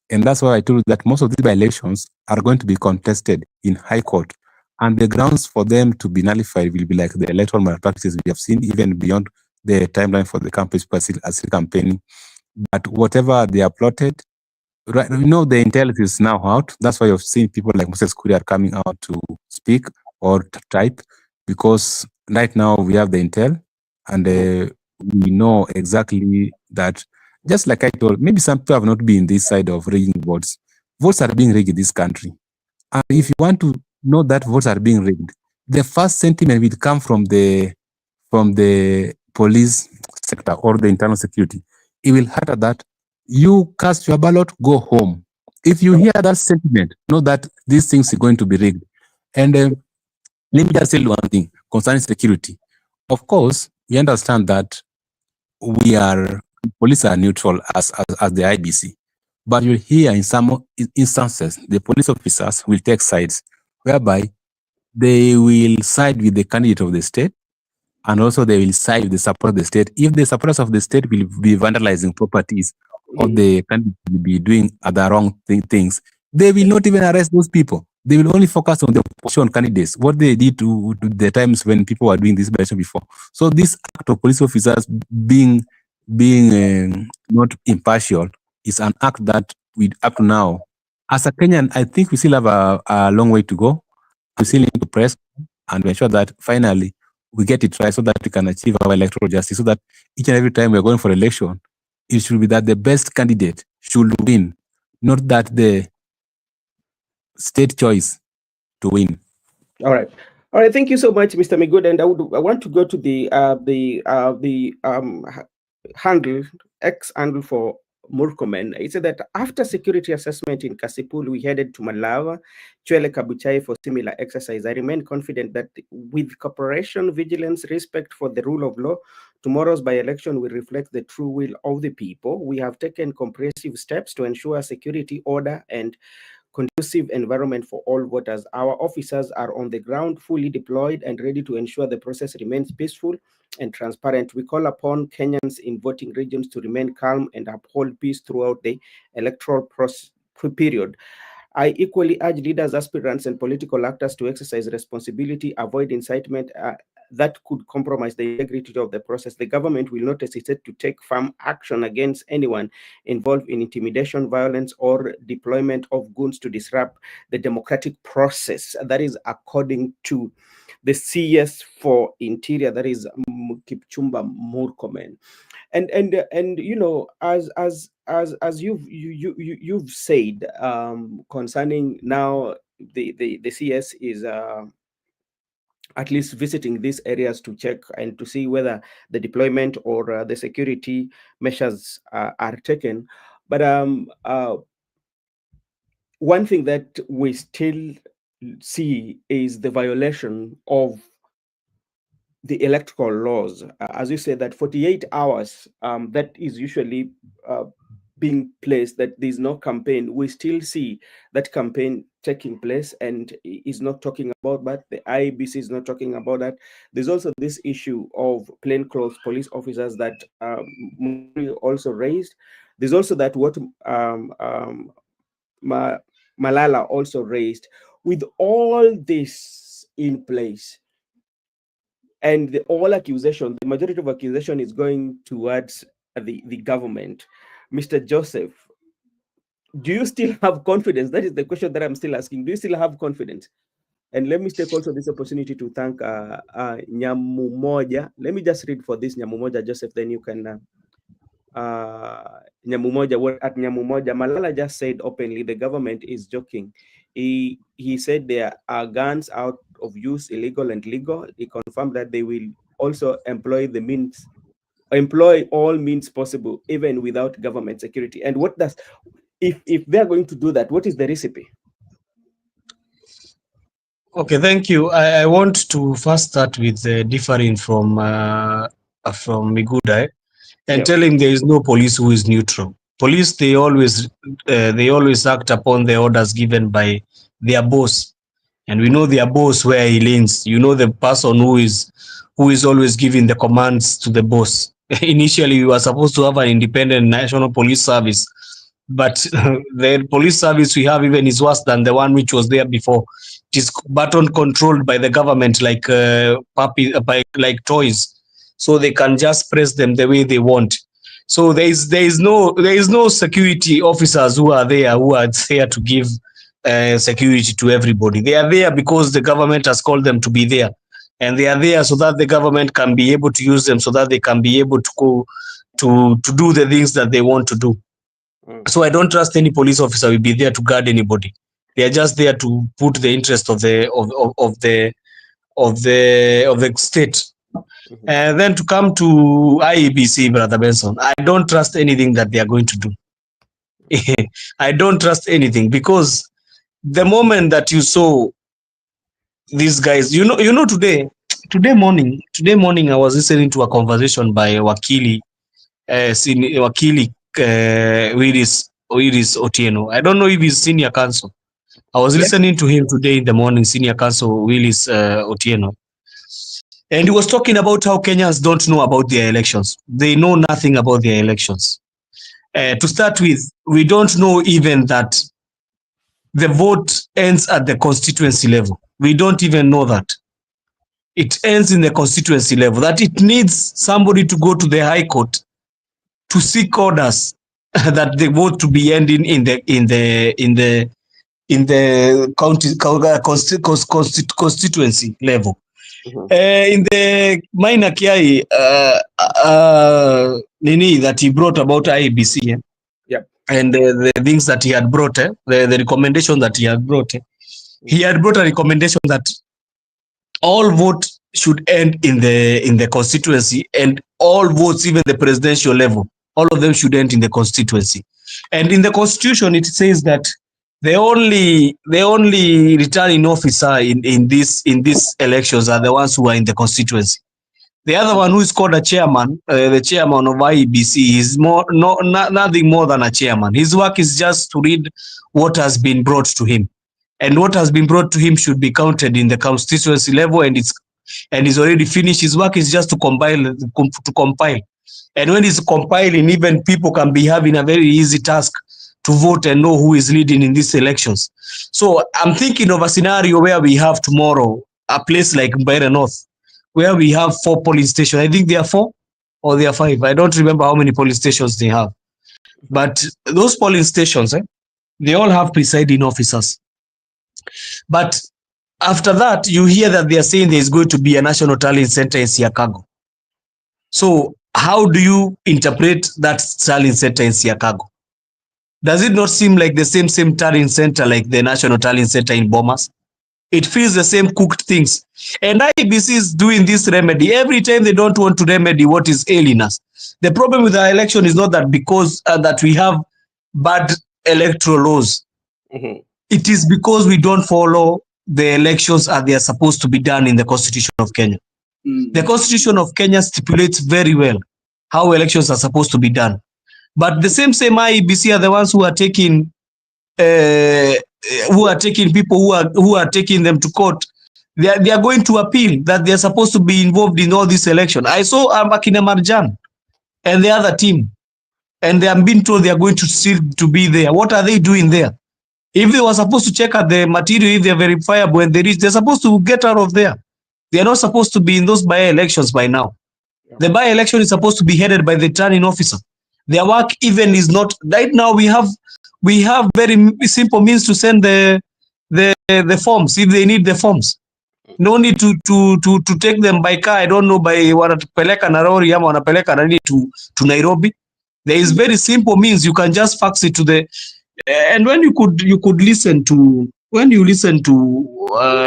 And that's why I told you that most of these by-elections are going to be contested in High Court. And the grounds for them to be nullified will be like the electoral malpractices we have seen, even beyond the timeline for the campaign, as campaigning. But whatever they are plotted, right, the intelligence is now out. That's why you've seen people like Moses Kuri are coming out to speak or to type, because right now we have the intel, and we know exactly that. Just like I told, maybe some people have not been this side of rigging votes. Votes are being rigged in this country. And if you want to know that votes are being rigged, the first sentiment will come from the police sector or the internal security. It will hurt that You cast your ballot, go home. If you hear that sentiment, know that these things are going to be rigged. And let me just tell you one thing concerning security. Of course, we understand that police are neutral as the IBC. But you hear in some instances, the police officers will take sides, whereby they will side with the candidate of the state, and also they will side with the support of the state. If the supporters of the state will be vandalizing properties, or the candidate will be doing other wrong things, they will not even arrest those people. They will only focus on the opposition candidates, what they did to the times when people were doing this election before. So this act of police officers being not impartial is an act that we up to now, as a Kenyan, I think we still have a long way to go. We still need to press and ensure that finally we get it right, so that we can achieve our electoral justice, so that each and every time we're going for election, it should be that the best candidate should win, not that the state choice to win. All right. All right. Thank you so much, Mr. Migud. And I want to go to the handle, X handle for Murkomen. He said that after security assessment in Kasipul, we headed to Malawa, Chwele Kabuchai for similar exercise. I remain confident that with cooperation, vigilance, respect for the rule of law, tomorrow's by-election will reflect the true will of the people. We have taken comprehensive steps to ensure security, order, and conducive environment for all voters. Our officers are on the ground, fully deployed and ready to ensure the process remains peaceful and transparent. We call upon Kenyans in voting regions to remain calm and uphold peace throughout the electoral period. I equally urge leaders, aspirants, and political actors to exercise responsibility, avoid incitement that could compromise the integrity of the process. The government will not hesitate to take firm action against anyone involved in intimidation, violence, or deployment of goons to disrupt the democratic process. That is according to the CS for Interior, that is Kipchumba Murkomen. And you know, as you've said, concerning now the CS is at least visiting these areas to check and to see whether the deployment or the security measures are taken. But one thing that we still see is the violation of the electoral laws. As you said, that 48 hours, that is usually being placed, that there's no campaign. We still see that campaign taking place and is not talking about that. The IBC is not talking about that. There's also this issue of plainclothes police officers that also raised. There's also that what Malala also raised. With all this in place, and the majority of accusation is going towards the government. Mr. Joseph, do you still have confidence? That is the question that I'm still asking. Do you still have confidence? And let me take also this opportunity to thank Nyamumoja. Let me just read for this Nyamumoja, Joseph, then you can Nyamumoja, what at Nyamumoja, Malala just said openly the government is joking. He said there are guns out of use, illegal and legal. He confirmed that they will also employ all means possible, even without government security. And what does, if they're going to do that, what is the recipe? Okay, thank you. I want to first start with differing from Migudai and telling there is no police who is neutral. Police, they always act upon the orders given by their boss, and we know their boss where he leans. You know, the person who is always giving the commands to the boss. Initially, we were supposed to have an independent national police service, but the police service we have even is worse than the one which was there before. It is button controlled by the government, like like toys, so they can just press them the way they want. So there is no security officers who are there to give security to everybody. They are there because the government has called them to be there, and they are there so that the government can be able to use them, so that they can be able to go to do the things that they want to do. So I don't trust any police officer will be there to guard anybody. They are just there to put the interest of the state. And then to come to IEBC, Brother Benson, I don't trust anything that they are going to do. I don't trust anything, because the moment that you saw these guys, today morning I was listening to a conversation by Wakili Willis Otieno. I don't know if he's senior counsel. I was listening to him today in the morning, senior counsel Willis Otieno. And he was talking about how Kenyans don't know about their elections. They know nothing about their elections. To start with, we don't know even that the vote ends at the constituency level. We don't even know that. It ends in the constituency level, that it needs somebody to go to the High Court to seek orders that the vote to be ending in the county constituency level. In the minor Kiai Nini that he brought about IEBC, and the things that he had brought, the recommendation that he had brought, he had brought a recommendation that all vote should end in the constituency, and all votes, even the presidential level, all of them should end in the constituency. And in the constitution, it says that the only returning officer in these elections are the ones who are in the constituency. The other one, who is called a chairman, the chairman of IEBC, is nothing more than a chairman. His work is just to read what has been brought to him, and what has been brought to him should be counted in the constituency level, and he's already finished. His work is just to compile. And when he's compiling, even people can be having a very easy task to vote and know who is leading in these elections. So I'm thinking of a scenario where we have tomorrow a place like Mbeere North, where we have 4 polling stations. I think there are 4 or there are 5. I don't remember how many polling stations they have. But those polling stations, they all have presiding officers. But after that, you hear that they are saying there is going to be a national tallying center in Siakago. So how do you interpret that tallying center in Siakago? Does it not seem like the same tallying center like the national tallying center in Bomas? It feels the same cooked things. And IEBC is doing this remedy. Every time they don't want to remedy what is ailing us. The problem with our election is not that because that we have bad electoral laws. It is because we don't follow the elections as they are supposed to be done in the Constitution of Kenya. The Constitution of Kenya stipulates very well how elections are supposed to be done. But the same IEBC are the ones who are taking people who are taking them to court. They are going to appeal that they are supposed to be involved in all this election. I saw Akina Marjan and the other team, and they have been told they are going to still to be there. What are they doing there? If they were supposed to check out the material, if they are verifiable and they reach, they're supposed to get out of there. They are not supposed to be in those by-elections by now. The by-election is supposed to be headed by the returning officer. Their work even is not right now. We have very simple means to send the forms if they need the forms. No need to take them by car. I don't know, by wanapeleka na lori ama wanapeleka nani to Nairobi. There is very simple means. You can just fax it to the and when you could listen to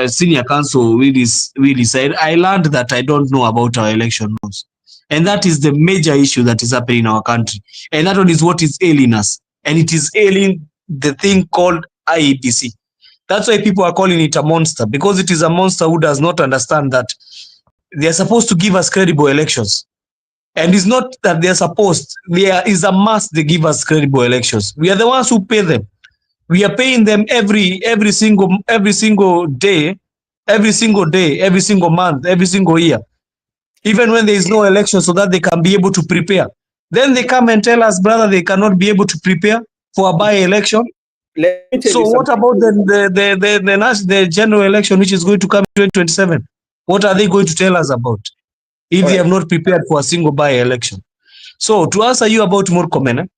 senior counsel Willis, I learned that I don't know about our election laws. And that is the major issue that is happening in our country. And that one is what is ailing us. And it is ailing the thing called IEBC. That's why people are calling it a monster, because it is a monster who does not understand that they are supposed to give us credible elections. And it's not that they are supposed, there is a must they give us credible elections. We are the ones who pay them. We are paying them every single day, every single month, every single year. Even when there is no election, so that they can be able to prepare. Then they come and tell us, brother, they cannot be able to prepare for a by-election. So what about the general election, which is going to come in 2027? What are they going to tell us about if they have not prepared for a single by-election? So to answer you about Murkomen,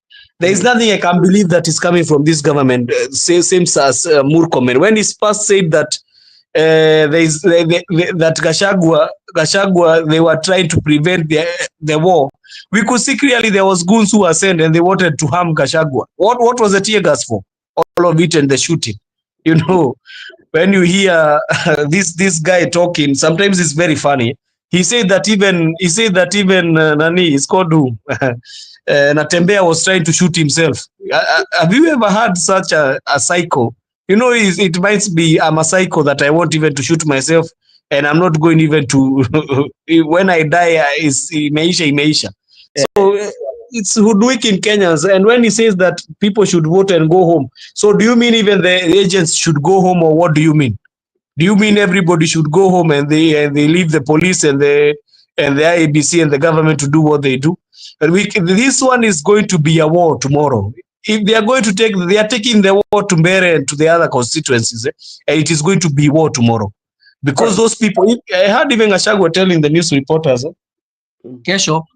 there is nothing I can believe that is coming from this government, same as Murkomen. When he first said that that Gachagua, they were trying to prevent the war, we could see clearly there was goons who were sent and they wanted to harm Gachagua. What was the tear gas for? All of it and the shooting. When you hear this guy talking, sometimes it's very funny. He said that even Nani is called who? Natembeya was trying to shoot himself. Have you ever had such a psycho? You know, it might be I'm a psycho that I want even to shoot myself, and I'm not going even to. When I die, is imeisha. So it's hoodwinking Kenyans. And when he says that people should vote and go home, so do you mean even the agents should go home, or what do you mean? Do you mean everybody should go home and they leave the police and the IABC and the government to do what they do? And this one is going to be a war tomorrow. If they are going to they are taking the war to Mbere and to the other constituencies, and it is going to be war tomorrow. Because those people, I heard even Gachagua telling the news reporters, kesho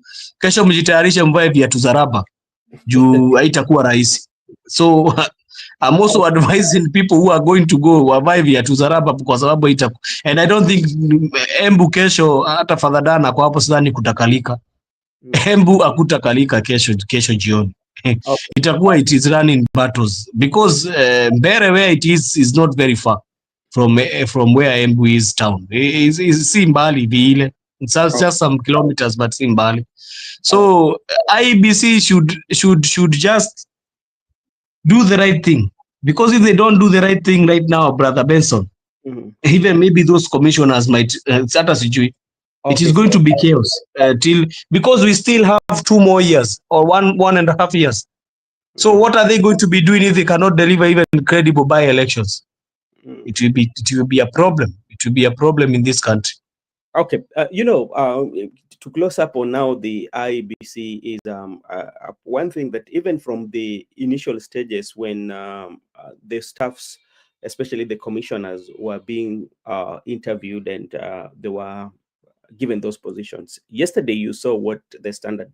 mjitayarishe mvae viatu za raba juu haitakuwa rahisi. So I'm also advising people who are going to go wavae viatu za raba kwa sababu and I don't think Embu kesho hata Fadhadana kwa hapo sidhani kutakalika. Embu akutakalika kesho jioni. Itakuwa it is running battles because Mbere where it is not very far from where Embu is town. Is si mbali vile. It's just some kilometers but si mbali. So IEBC should just do the right thing, because if they don't do the right thing right now, brother Benson, even maybe those commissioners might it is going to be chaos because we still have 2 more years or 1.5 years. So what are they going to be doing if they cannot deliver even credible by-elections? It will be a problem. It will be a problem in this country. Okay, to close up on now the IEBC is one thing that even from the initial stages when the staffs, especially the commissioners, were being interviewed and they were given those positions. Yesterday, you saw what the Standard,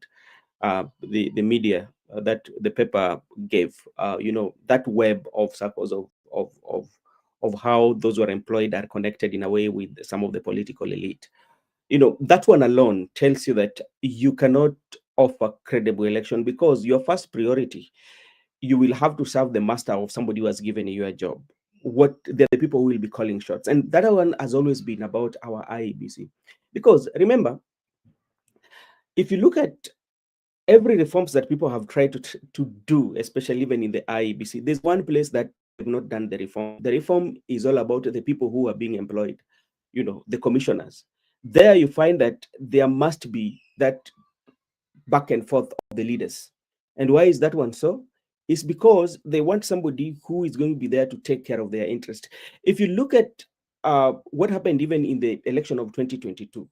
the media, that the paper gave. That web of circles of how those who are employed are connected in a way with some of the political elite. That one alone tells you that you cannot offer credible election, because your first priority, you will have to serve the master of somebody who has given you a job. They're the people who will be calling shots. And that one has always been about our IEBC. Because remember, if you look at every reforms that people have tried to do, especially even in the IEBC, there's one place that they've not done the reform. The reform is all about the people who are being employed, the commissioners. There you find that there must be that back and forth of the leaders. And why is that one so? It's because they want somebody who is going to be there to take care of their interest. If you look at what happened even in the election of 2022,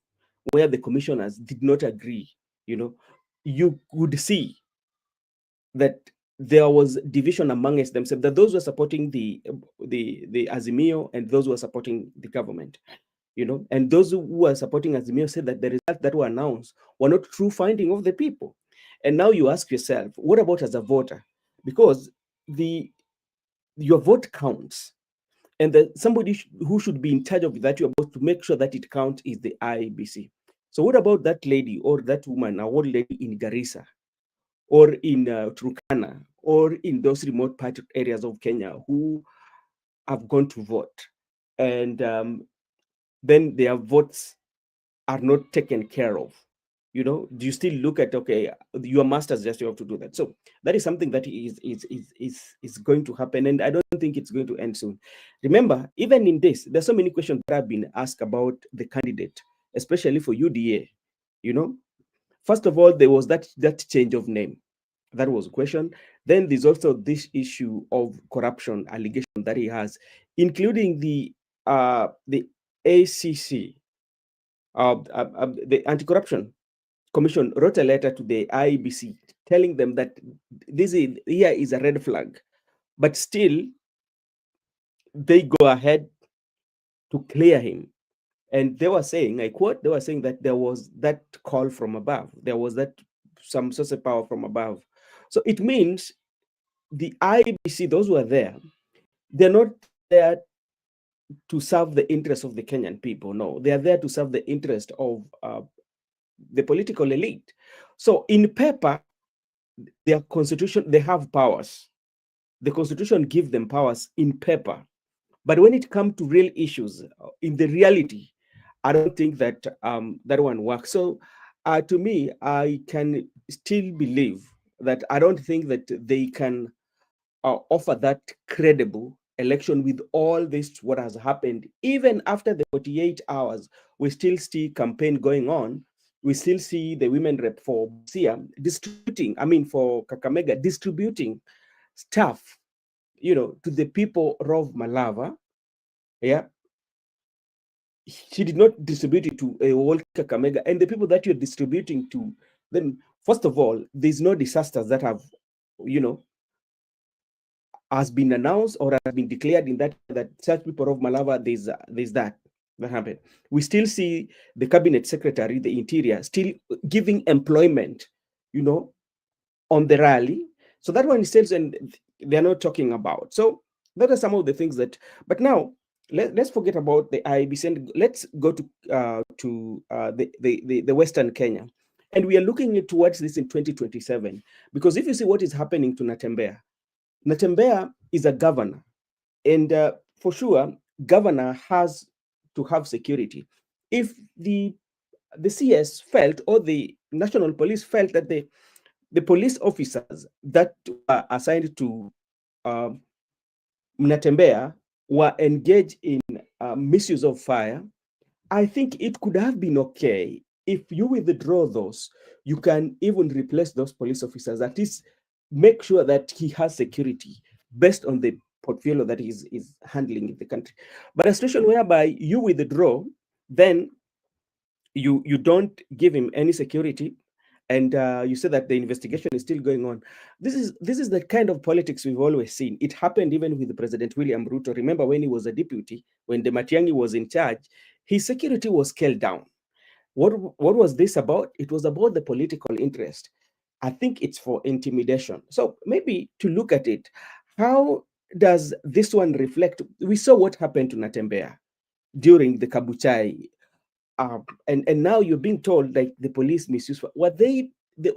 where the commissioners did not agree, you could see that there was division amongst themselves, that those who are supporting the Azimio and those who are supporting the government. And those who are supporting Azimio said that the results that were announced were not true finding of the people. And now you ask yourself, what about as a voter? Because your vote counts, and somebody who should be in charge of that, you're about to make sure that it counts, is the IEBC. So what about that lady or that woman, or old lady in Garissa, or in Turkana, or in those remote part areas of Kenya who have gone to vote, and then their votes are not taken care of? Do you still look at, okay, your masters just, you have to do that? So that is something that is going to happen, and I don't think it's going to end soon. Remember, even in this, there's so many questions that have been asked about the candidate, especially for UDA. First of all, there was that change of name. That was a question. Then there's also this issue of corruption allegation that he has, including the ACC, the Anti-Corruption Commission wrote a letter to the IEBC telling them that here is a red flag, but still they go ahead to clear him. And they were saying, I quote, they were saying that there was that call from above. There was some source of power from above. So it means the IEBC, those who are there, they're not there to serve the interest of the Kenyan people. No, they are there to serve the interest of the political elite. So in paper, their constitution, they have powers. The constitution gives them powers in paper. But when it comes to real issues, in the reality, I don't think that that one works. So to me, I can still believe that I don't think that they can offer that credible election with all this what has happened. Even after the 48 hours, we still see campaign going on. We still see the women rep for Busia distributing, I mean for Kakamega, distributing stuff, to the people of Malava. Yeah, she did not distribute it to a whole Kakamega. And the people that you're distributing to, then first of all, there's no disasters that have, you know, has been announced or has been declared in that such people of Malava, there's that happened. We still see the cabinet secretary, the interior, still giving employment, on the rally. So that one still, and they're not talking about. So that are some of the things that. But now let's forget about the IBC and let's go to the Western Kenya, and we are looking towards this in 2027, because if you see what is happening to Natembeya is a governor, and for sure, governor has to have security. If the CS felt, or the national police felt, that the police officers that were assigned to Natembeya were engaged in misuse of fire, I think it could have been okay if you withdraw those. You can even replace those police officers. At least make sure that he has security based on the portfolio that is handling in the country. But a situation whereby you withdraw, then you don't give him any security, and you say that the investigation is still going on. This is the kind of politics we've always seen. It happened even with President William Ruto. Remember when he was a deputy, when the Matiang'i was in charge, his security was scaled down. What was this about? It was about the political interest. I think it's for intimidation. So maybe to look at it, how does this one reflect? We saw what happened to Natembeya during the Kabuchai, and now you're being told like the police misuse. Were they the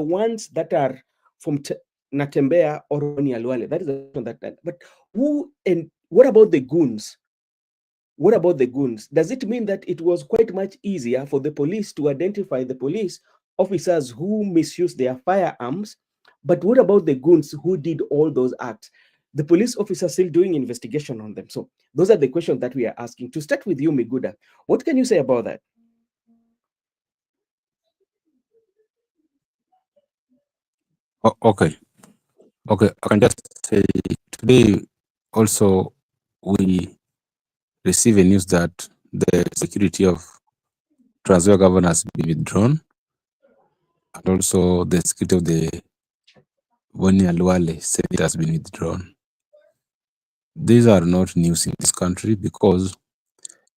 ones that are from Natembeya or Alwale? That is the question that. But who, and what about the goons? What about the goons? Does it mean that it was quite much easier for the police to identify the police officers who misused their firearms? But what about the goons who did all those acts? The police officers still doing investigation on them. So those are the questions that we are asking. To start with you, Miguda, what can you say about that? Okay. I can just say today also we receive a news that the security of Trans Nzoia governor has been withdrawn, and also the security of the Boni Alwale Senate has been withdrawn. These are not news in this country, because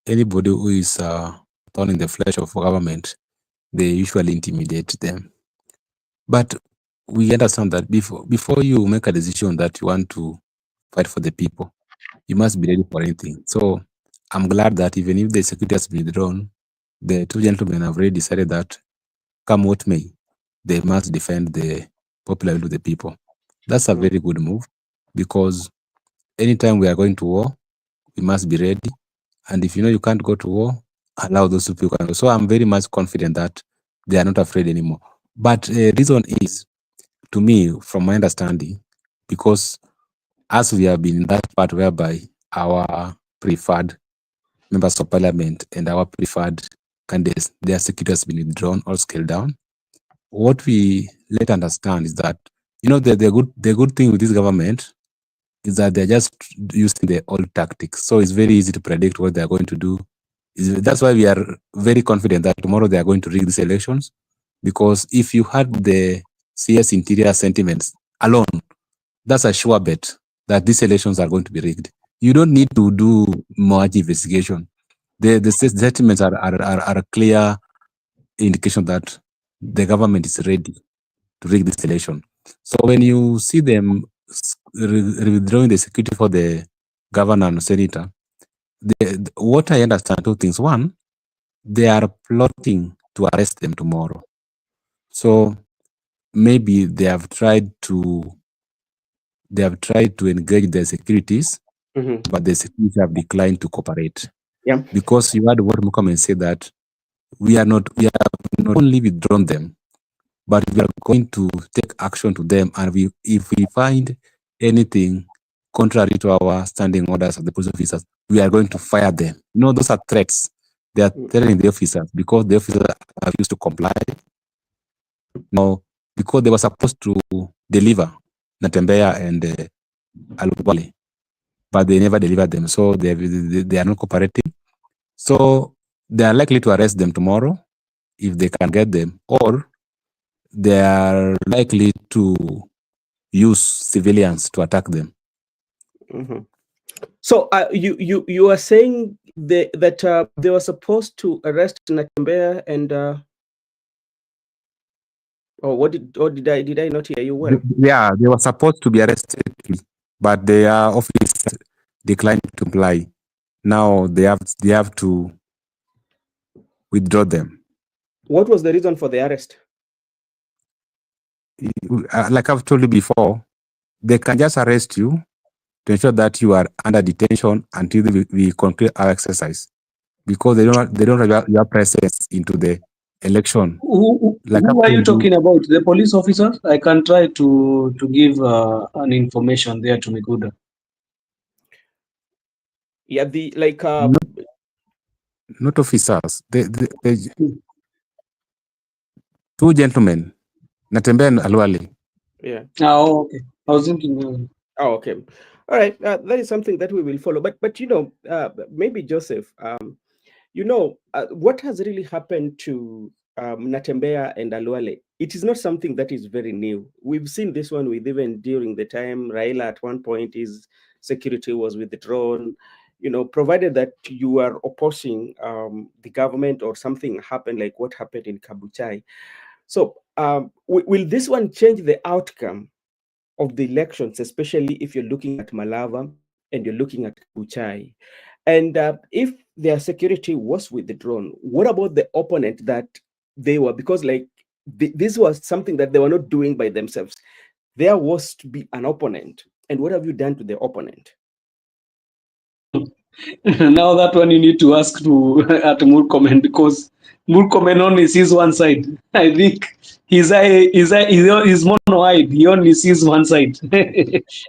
anybody who is thorn in the flesh of government, they usually intimidate them. But we understand that before you make a decision that you want to fight for the people, you must be ready for anything. So I'm glad that even if the security has been withdrawn, the two gentlemen have already decided that come what may, they must defend the popular will of the people. That's a very good move, because anytime we are going to war, we must be ready. And if you know you can't go to war, allow those people to go. So I'm very much confident that they are not afraid anymore. But the reason is, to me, from my understanding, because as we have been in that part whereby our preferred members of parliament and our preferred candidates, their security has been withdrawn or scaled down, what we later understand is that, the good thing with this government is that they're just using the old tactics. So it's very easy to predict what they're going to do. That's why we are very confident that tomorrow they are going to rig these elections, because if you had the CS interior sentiments alone, that's a sure bet that these elections are going to be rigged. You don't need to do much investigation. The sentiments are a clear indication that the government is ready to rig this election. So when you see them withdrawing the security for the governor and senator, what I understand, two things. One, they are plotting to arrest them tomorrow. So maybe they have tried to engage the securities, but the securities have declined to cooperate. Yeah. because you had what Mukame said that we have not only withdrawn them, but we are going to take action to them, and if we find anything contrary to our standing orders of the police officers, we are going to fire them. Those are threats. They are telling the officers because the officers are used to comply. Now, because they were supposed to deliver Natembeya and Alubale, but they never delivered them, so they are not cooperating. So they are likely to arrest them tomorrow if they can get them, or they are likely to use civilians to attack them. So you are saying that they were supposed to arrest Natembeya and did I not hear you well? Yeah, they were supposed to be arrested, but their officers declined to comply. Now they have to withdraw them. What was the reason for the arrest? Like I've told you before, they can just arrest you to ensure that you are under detention until we conclude our exercise, because they don't have your presence into the election. Who are you talking about? The police officers? I can try to give an information there to Miguda. Yeah, not officers. Two gentlemen, Natembeya and Alwali. Yeah. Oh, okay. I was thinking. Oh, okay. All right. That is something that we will follow. But maybe Joseph, what has really happened to Natembeya and Alwale? It is not something that is very new. We've seen this one with even during the time Raila at one point his security was withdrawn. Provided that you are opposing the government or something happened like what happened in Kabuchai. So will this one change the outcome of the elections, especially if you're looking at Malava and you're looking at Kabuchai? And if their security was withdrawn, what about the opponent that they were? Because this was something that they were not doing by themselves. There was to be an opponent. And what have you done to the opponent? Now that one you need to ask to at Murkomen, because Murkomen only sees one side. I think his mono-eyed. He only sees one side.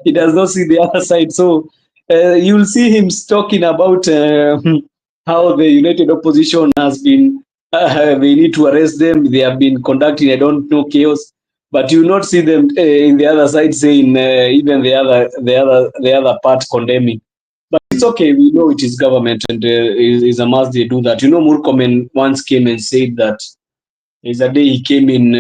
He does not see the other side. So you'll see him talking about how the United Opposition has been. They need to arrest them. They have been conducting, I don't know, chaos. But you will not see them in the other side saying even the other part condemning. But it's okay. We know it is government, and is a must they do that. Murkomen once came and said that there's a day he came in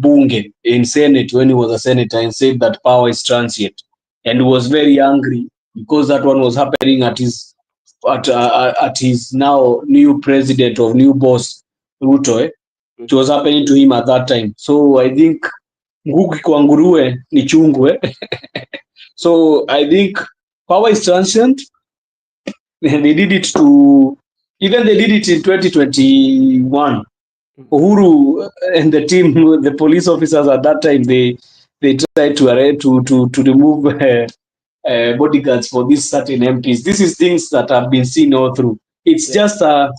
Bunge, in Senate, when he was a senator, and said that power is transient, and was very angry because that one was happening at his now new president of new boss Ruto. It was happening to him at that time. So I think nguki kwa nguruwe ni chungu. So I think power is transient. They did it they did it in 2021. Uhuru and the team, the police officers at that time, they tried to remove bodyguards for these certain MPs. This is things that have been seen all through. It's just a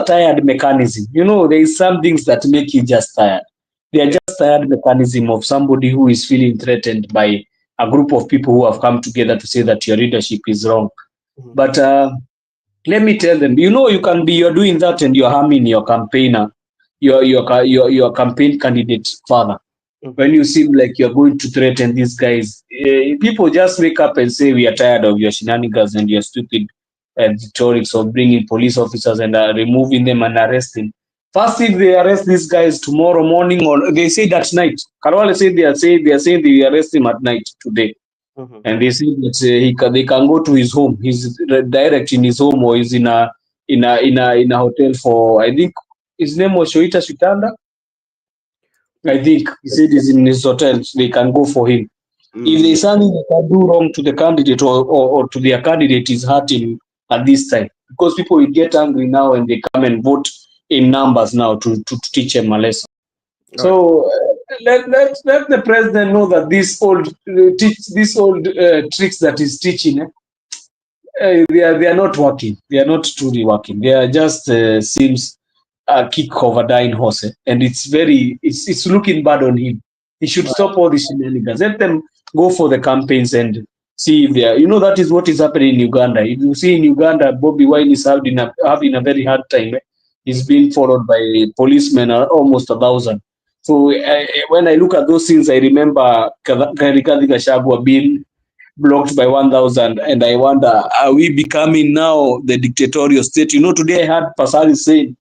tired mechanism. There is some things that make you just tired. They are just tired mechanism of somebody who is feeling threatened by a group of people who have come together to say that your leadership is wrong. But let me tell them, you're doing that and you're harming your campaigner, your campaign candidate further. When you seem like you're going to threaten these guys, people just wake up and say, we are tired of your shenanigans and your stupid rhetorics of bringing police officers and removing them and arresting. First, if they arrest these guys tomorrow morning, or they say that night, Karwale said they are saying they arrest him at night today. And they say that they can go to his home. He's direct in his home, or he's in a hotel for, I think his name was Shoita Shitanda. I think he said he's in his hotel, so they can go for him. If there's something they can do wrong to the candidate or to their candidate, is hurting at this time, because people will get angry now and they come and vote in numbers now to teach them a lesson. So let the president know that these old tricks that he's teaching, they are not working. They are not truly working. They are just seems a kick of a dying horse, and it's looking bad on him. He should stop all these shenanigans. Let them go for the campaigns and see if they are. That is what is happening in Uganda. If you see in Uganda, Bobby Wine is having a very hard time. He's being followed by policemen, almost 1,000. So when I look at those things, I remember Rigathi Gachagua being blocked by 1,000, and I wonder, are we becoming now the dictatorial state? Today I heard Pasali saying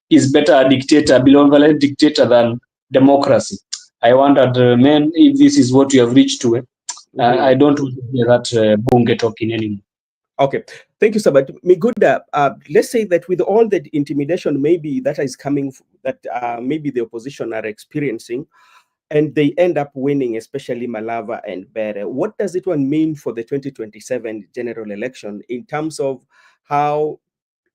is better a dictator, benevolent dictator than democracy. I wondered, man, if this is what you have reached to. I don't want to hear that bunge talking anymore. Okay, thank you so much. Miguda, let's say that with all that intimidation maybe that is coming, that maybe the opposition are experiencing, and they end up winning, especially Malava and Bere. What does it one mean for the 2027 general election in terms of how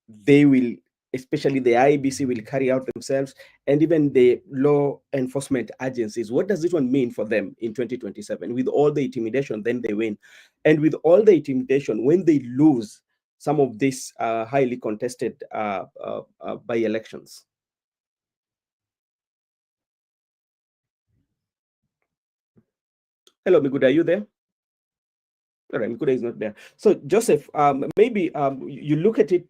they will, especially the IEBC, will carry out themselves, and even the law enforcement agencies? What does it one mean for them in 2027? With all the intimidation, then they win. And with all the intimidation, when they lose some of these highly contested by-elections? Hello, Miguda, are you there? All right, Mikuda is not there. So, Joseph, maybe you look at it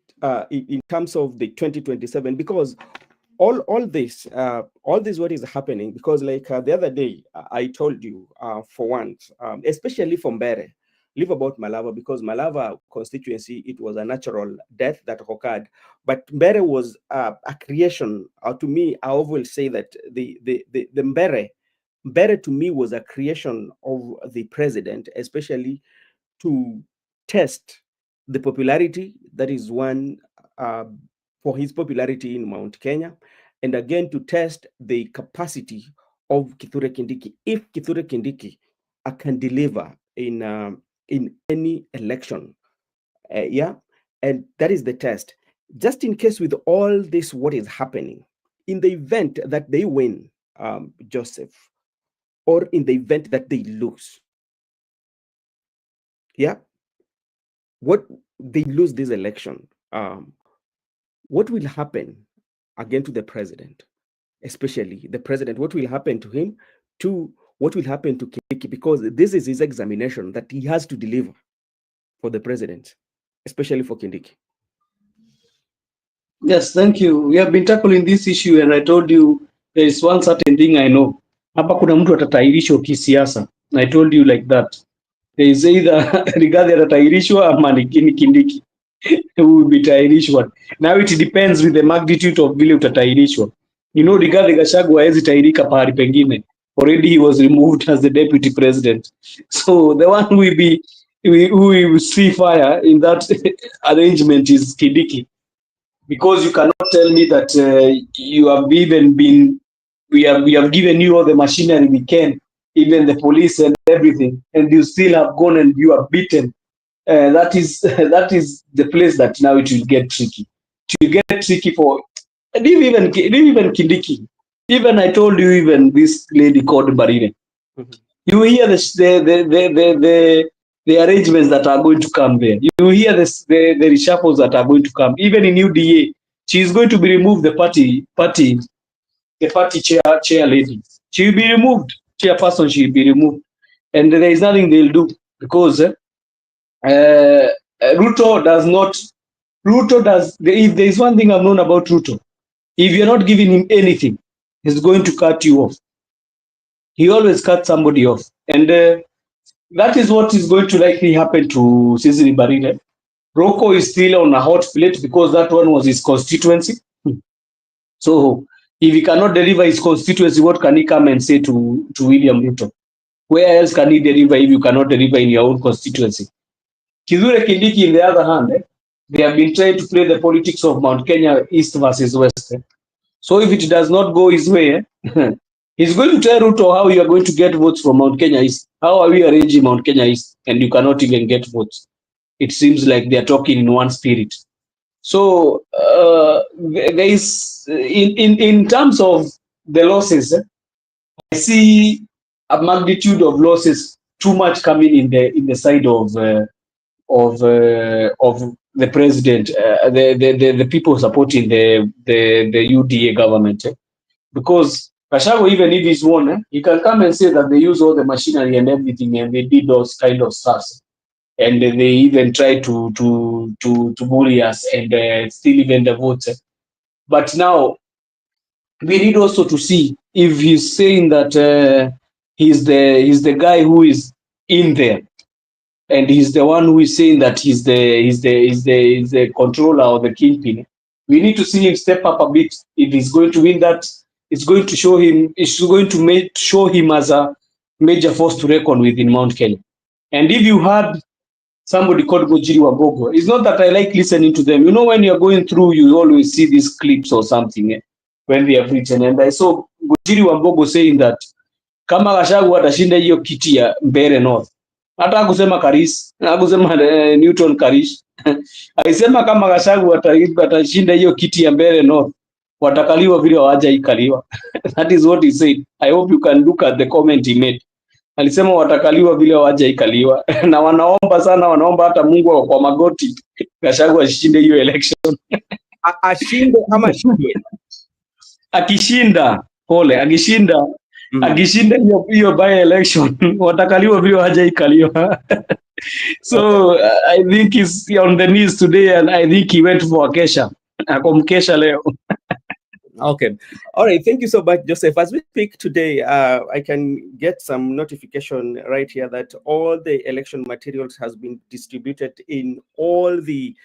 in terms of the 2027, because all this what is happening, because like the other day, I told you for once, especially from Bere, leave about Malava, because Malava constituency, it was a natural death that occurred, but Bere was a creation. To me, I will say that the Bere to me was a creation of the president, especially to test the popularity, that is one, for his popularity in Mount Kenya, and again to test the capacity of Kithure Kindiki, if Kithure Kindiki can deliver in any election. Yeah, and that is the test. Just in case with all this, what is happening, in the event that they win, Joseph, or in the event that they lose, yeah, what they lose this election, what will happen again to the president, especially the president? What will happen to him? To what will happen to Kindiki? Because this is his examination that he has to deliver for the president, especially for Kindiki. Yes, thank you. We have been tackling this issue, and I told you there is one certain thing I know. Hapa kuna mtu atatairishwa kisiasa. I told you like that. There is either Rigathi atatairishwa ama ni Kindiki who will be tairishwa. Now it depends with the magnitude of vile utatairishwa. Rigathi Gachagua hawezi tairika pahali pengine. Already he was removed as the deputy president. So the one who will see fire in that arrangement is Kindiki. Because you cannot tell me that you have even been, we have given you all the machinery we can, even the police and everything, and you still have gone and you are beaten. That is the place that now it will get tricky. It will get tricky for even Kindiki. Even I told you, even this lady called Barine. Mm-hmm. You hear the arrangements that are going to come there. You hear the reshuffles that are going to come. Even in UDA, she is going to be removed. The party chair lady. She will be removed. Chairperson, she will be removed, and there is nothing they'll do because Ruto does not. Ruto does. If there is one thing I've known about Ruto, if you're not giving him anything, he's going to cut you off. He always cuts somebody off, and that is what is going to likely happen to Cecily Barine. Rocco is still on a hot plate because that one was his constituency. So if he cannot deliver his constituency, what can he come and say to William Ruto? Where else can he deliver if you cannot deliver in your own constituency? Kithure Kindiki, in the other hand, they have been trying to play the politics of Mount Kenya East versus West. So if it does not go his way, he's going to tell Ruto how you are going to get votes from Mount Kenya East. How are we arranging Mount Kenya East and you cannot even get votes? It seems like they are talking in one spirit. So there is, in terms of the losses, I see a magnitude of losses too much coming in the side of of the president, the people supporting the UDA government. Because Kashago, even if he's won, he can come and say that they use all the machinery and everything, and they did those kind of stuff, and they even try to bully us and steal even the votes. But now we need also to see if he's saying that he's the guy who is in there, and he's the one who is saying that he's the controller or the kingpin. We need to see him step up a bit. If he's going to win that, it's going to show him. It's going to show him as a major force to reckon with in Mount Kenya. And if you had somebody called Gojiri Wagogo, it's not that I like listening to them. You know, when you're going through, you always see these clips or something when they have written. And I saw Gojiri Wagogo saying that kama Gachagua atashinda hiyo kiti ya Mbeere North, hata kusema Karis, na kusema Newton Karish alisema kama Gachagua atashinda hiyo kiti ya Mbeere North, watakaliwa vile hawajaikaliwa. That is what he said. I hope you can look at the comment he made. Alisema watakaliwa vile hawajaikaliwa na wanaomba hata Mungu kwa magoti Gachagua ashinde hiyo election. Ashinde ama ashinde? Akishinda, pole, akishinda akishinda hiyo by election watakaliwa vile hawajaikaliwa. So I think he's on the knees today, and I think he went for a kesha. Akomkesha leo. Okay. All right. Thank you so much, Joseph. As we speak today, I can get some notification right here that all the election materials has been distributed in all the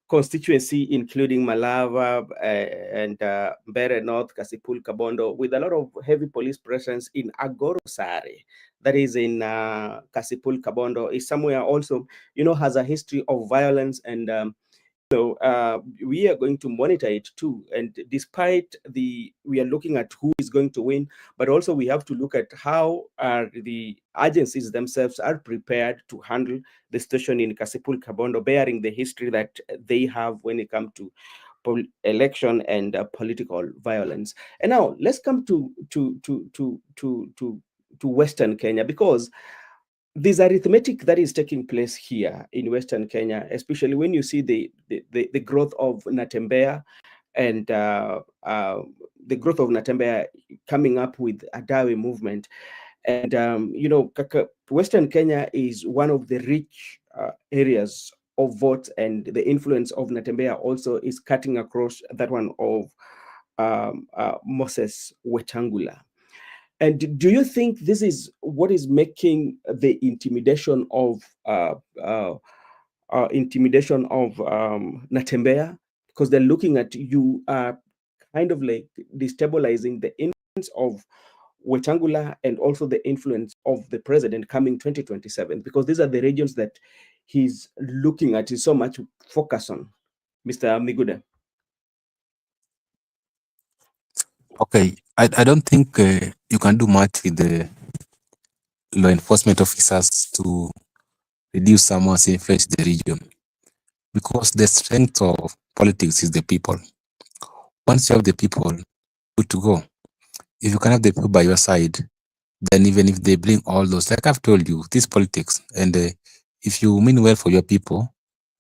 constituency, including Malava and Mbeere North, Kasipul, Kabondo, with a lot of heavy police presence in Agorosare, that is in Kasipul, Kabondo, is somewhere also, has a history of violence. And so we are going to monitor it too. And despite we are looking at who is going to win, but also we have to look at how the agencies themselves are prepared to handle the situation in Kasipul Kabondo, bearing the history that they have when it comes to election and political violence. And now let's come to Western Kenya, because there's arithmetic that is taking place here in Western Kenya, especially when you see the growth of Natembeya and the growth of Natembeya coming up with a Dawe movement. And, Western Kenya is one of the rich areas of votes, and the influence of Natembeya also is cutting across that one of Moses Wetangula. And do you think this is what is making the intimidation of Natembeya? Because they're looking at you kind of like destabilizing the influence of Wetangula and also the influence of the president coming 2027, because these are the regions that he's looking at, is so much focus on. Mr. Miguda. Okay, I don't think you can do much with the law enforcement officers to reduce someone's influence in the region, because the strength of politics is the people. Once you have the people, good to go. If you can have the people by your side, then even if they bring all those, like I've told you, this politics, and if you mean well for your people,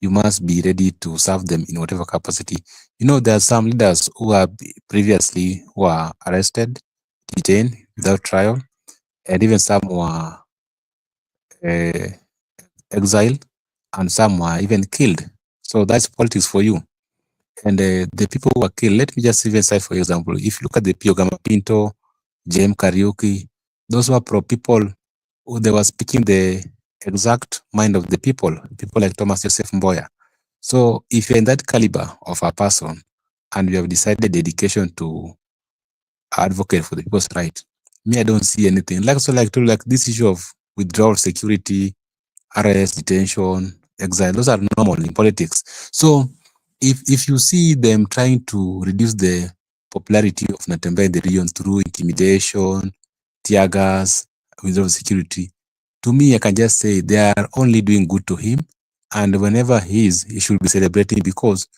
you must be ready to serve them in whatever capacity. There are some leaders who are previously were arrested, detained without trial, and even some were exiled, and some were even killed. So that's politics for you. And the people who were killed, let me just even cite for example, if you look at the Piogama Pinto, Jem Karaoke, those were people who they were speaking the exact mind of the people like Thomas Joseph Mboya. So if you're in that caliber of a person and you have decided dedication to advocate for the people's right, me, I don't see anything. Like this issue of withdrawal security, arrest, detention, exile, those are normal in politics. So if you see them trying to reduce the popularity of Natembeya in the region through intimidation, tear gas, withdrawal security, to me, I can just say they are only doing good to him. And whenever he should be celebrating, because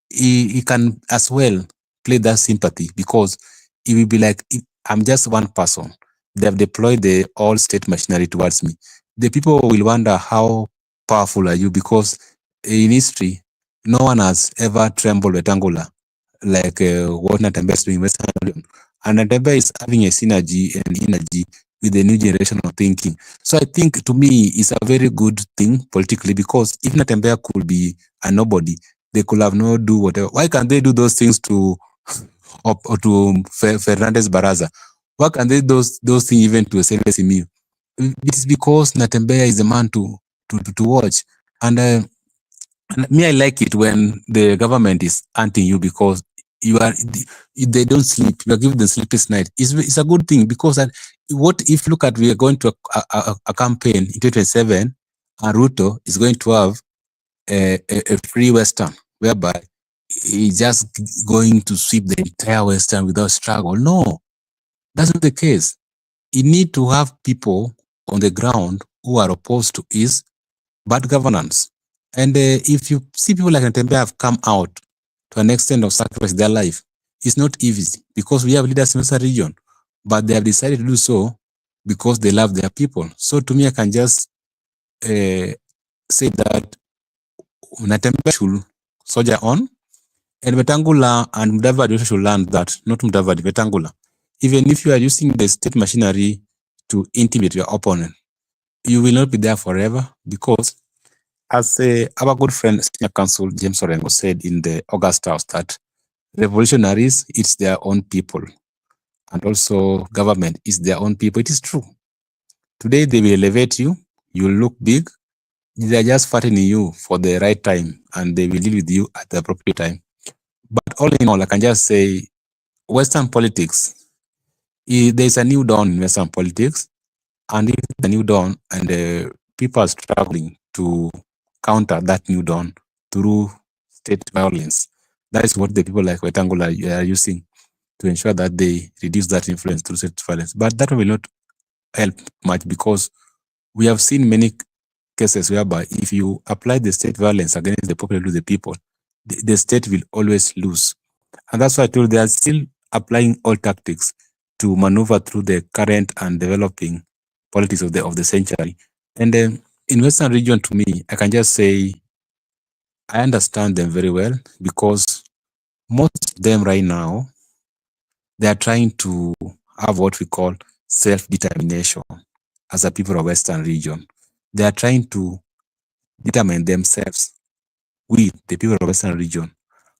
he can as well play that sympathy, because it will be like, I'm just one person. They have deployed the all state machinery towards me. The people will wonder how powerful are you? Because in history, no one has ever trembled Wetangula like what Natembeya is doing in Western region. And Natembeya is having a synergy and energy with the new generation of thinking. So I think, to me, it's a very good thing politically, because if Natembeya could be a nobody, they could have not do whatever. Why can't they do those things to or to Fernandez Baraza? Why can't they do those things even to a Service Emu? It is because Natembeya is the man to watch. And me, I like it when the government is hunting you, because they don't sleep. You are giving them sleepless night. It's a good thing, because what if, look at, we are going to a campaign in 2027, and Ruto is going to have a free Western, whereby he's just going to sweep the entire Western without struggle. No, that's not the case. You need to have people on the ground who are opposed to his bad governance. And if you see people like Natembeya have come out to an extent of sacrifice their life, it's not easy, because we have leaders in the region, but they have decided to do so because they love their people. So to me, I can just say that Natembeya should soldier on, and Wetangula and Mudavadi also should learn that, not Mudavadi, Wetangula. Even if you are using the state machinery to intimidate your opponent, you will not be there forever, because as our good friend, Senior Counsel James Orengo said in the August House, that revolutionaries, it's their own people, and also government is their own people. It is true. Today they will elevate you, you look big, they are just fattening you for the right time, and they will deal with you at the appropriate time. But all in all, I can just say, Western politics, there's a new dawn in Western politics, and it's a new dawn, and people are struggling to counter that new dawn through state violence. That is what the people like Wetangula are using to ensure that they reduce that influence through state violence. But that will not help much, because we have seen many cases whereby if you apply the state violence against the popular to the people, the state will always lose. And that's why I told they are still applying all tactics to maneuver through the current and developing politics of the century. And in Western region, to me, I can just say I understand them very well, because most of them right now, they are trying to have what we call self-determination as a people of Western region. They are trying to determine themselves, we, the people of Western region,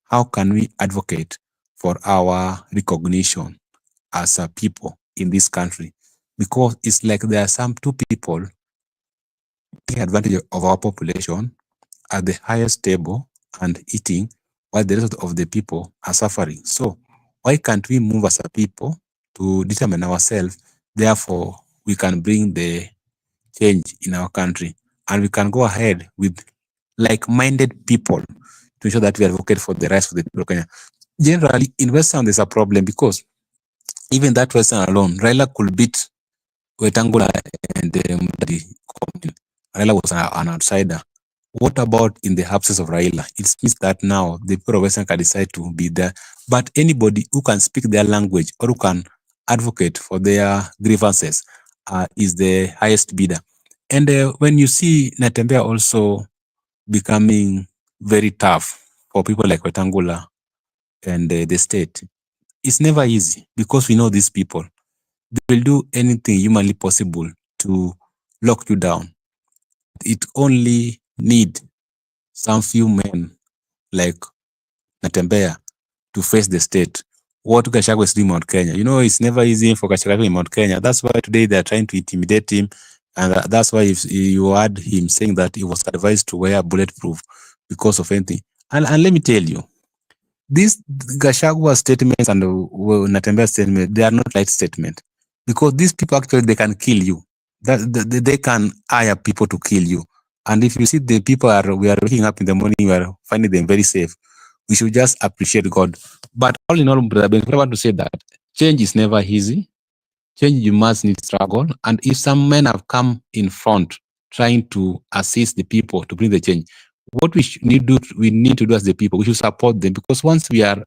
how can we advocate for our recognition as a people in this country? Because it's like there are some two people taking advantage of our population at the highest table and eating, while the rest of the people are suffering. So why can't we move as a people to determine ourselves? Therefore, we can bring the change in our country, and we can go ahead with like-minded people to ensure that we advocate for the rights of the people of Kenya. Generally, in Western, there's a problem, because even that Western alone, Raila could beat Wetangula and Mudavadi. Raila was an outsider. What about in the absence of Raila? It means that now the people of Western can decide to be there. But anybody who can speak their language or who can advocate for their grievances is the highest bidder. And when you see Natembeya also becoming very tough for people like Wetangula and the state, it's never easy, because we know these people. They will do anything humanly possible to lock you down. It only need some few men like Natembeya to face the state. What Gachagua is doing in Mount Kenya. You know, it's never easy for Gachagua in Mount Kenya. That's why today they're trying to intimidate him. And that's why if you heard him saying that he was advised to wear bulletproof because of anything. And let me tell you, these Gachagua statements and Natembeya statements, they are not light statements. Because these people actually, they can kill you. They can hire people to kill you. And if you see the people we are waking up in the morning, we are finding them very safe. We should just appreciate God. But all in all, Brother Ben, I want to say that change is never easy. Change, you must need struggle. And if some men have come in front trying to assist the people to bring the change, what we need to do as the people, we should support them, because once we are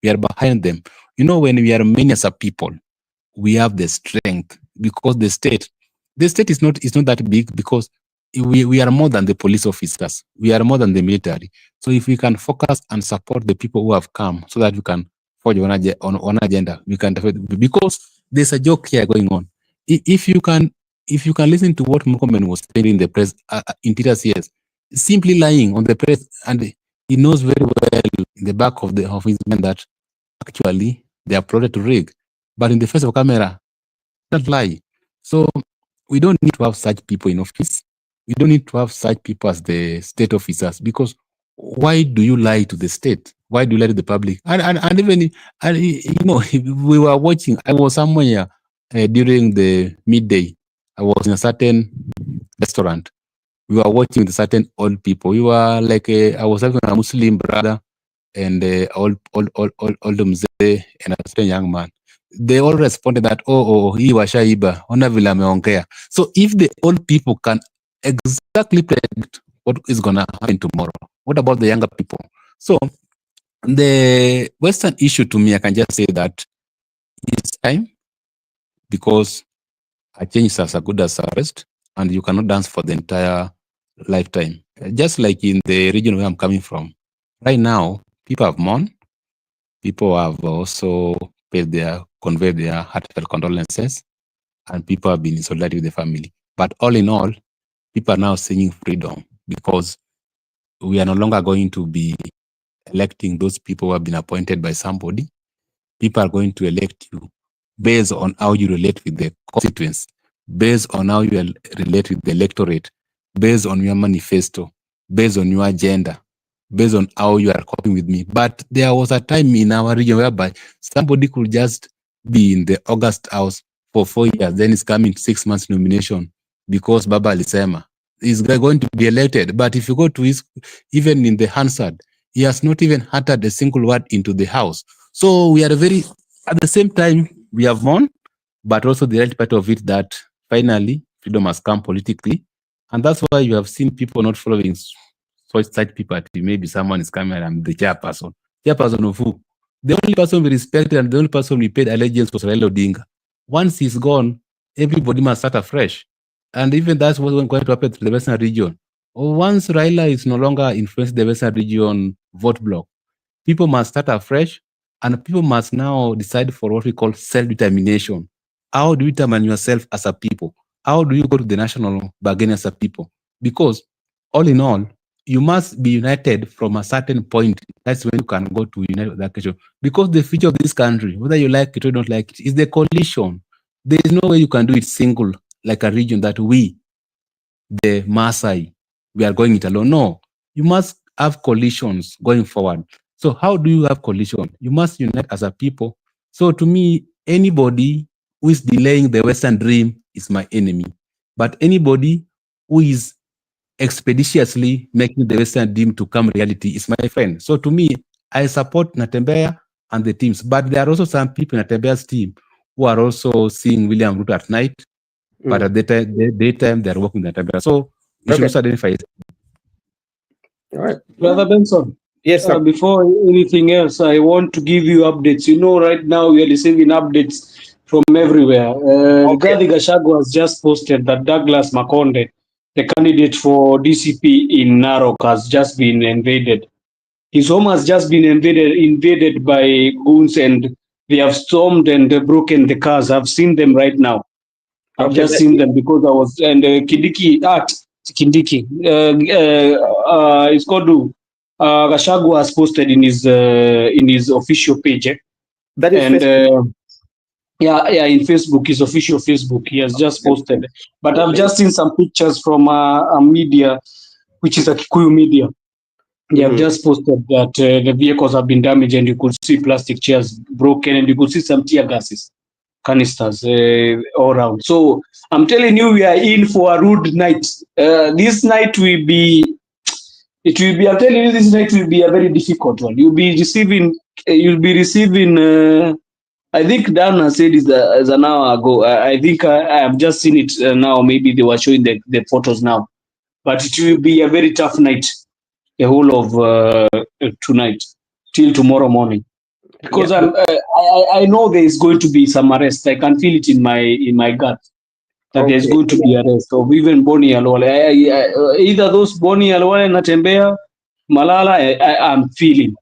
behind them. You know, when we are many as a people, we have the strength, because the state is not that big, because we are more than the police officers. We are more than the military. So if we can focus and support the people who have come so that we can forge on agenda, we can definitely, because there's a joke here going on. If you can listen to what Murkomen was saying in the press in previous years, simply lying on the press, and he knows very well in the back of his mind that actually they are plotted to rig, but in the face of camera, that lie. So we don't need to have such people in office. We don't need to have such people as the state officers, because why do you lie to the state? Why do you lie to the public? And even, and we were watching. I was somewhere during the midday. I was in a certain restaurant. We were watching the certain old people. We were like, I was having a Muslim brother and old mzee and a certain young man. They all responded that, hii washaiba, ona vile ameongea. So if the old people can exactly predict what is going to happen tomorrow, what about the younger people? So the Western issue, to me, I can just say that it's time, because a change is as good as a rest, and you cannot dance for the entire lifetime. Just like in the region where I'm coming from, right now, people have mourned. People have also conveyed their heartfelt condolences, and people have been in solidarity with the family. But all in all, people are now seeing freedom, because we are no longer going to be electing those people who have been appointed by somebody. People are going to elect you based on how you relate with the constituents, based on how you relate with the electorate, based on your manifesto, based on your agenda, based on how you are coping with me. But there was a time in our region whereby somebody could just be in the August House for 4 years, then is coming 6 months nomination because Baba Alisema is going to be elected. But if you go to his, even in the Hansard, he has not even uttered a single word into the house. So we are at the same time, we have won, but also the right part of it that finally freedom has come politically. And that's why you have seen people not following such people. Maybe someone is coming and I'm the chairperson. Chairperson of who? The only person we respected and the only person we paid allegiance was Raila Odinga. Once he's gone, everybody must start afresh. And even that's what's going to happen to the Western region. Once Raila is no longer influencing the Western region vote block, people must start afresh, and people must now decide for what we call self-determination. How do you determine yourself as a people? How do you go to the national bargain as a people? Because all in all, you must be united from a certain point. That's when you can go to unite with that nation. Because the future of this country, whether you like it or don't like it, is the coalition. There is no way you can do it single, like a region that we, the Maasai, we are going it alone. No, you must have coalitions going forward. So how do you have coalition? You must unite as a people. So to me, anybody who is delaying the Western dream is my enemy. But anybody who is expeditiously making the Western dream to come reality is my friend. So to me, I support Natembeya and the teams. But there are also some people in Natembeya's team who are also seeing William Ruto at night, but at the daytime they're working with Natembeya. So you should also identify it. All right. Brother Benson. Yes, sir. Before anything else, I want to give you updates. You know, right now we are receiving updates from everywhere. Rigathi Gachagua has just posted that Douglas Makonde, the candidate for DCP in Narok, has just been invaded. His home has just been invaded by goons, and they have stormed and broken the cars. I've seen them right now. I've just seen them because I was, and Kindiki, it's called Gachagua has posted in his official page. That is and Facebook. in Facebook, his official Facebook, he has just posted. But I've just seen some pictures from a media, which is a Kikuyu media. They have just posted that the vehicles have been damaged, and you could see plastic chairs broken, and you could see some tear gases, canisters all around. So I'm telling you, we are in for a rude night. This night will be, I'm telling you, this night will be a very difficult one. You'll be receiving, I think Dana said is an hour ago. I think I have just seen it now. Maybe they were showing the photos now. But it will be a very tough night, the whole of tonight till tomorrow morning. Because I know there is going to be some arrest. I can feel it in my gut. that there's Okay. going to be arrest of even Boni Alwale. Either those Boni Alwale, Natembeya, Malala, I'm feeling.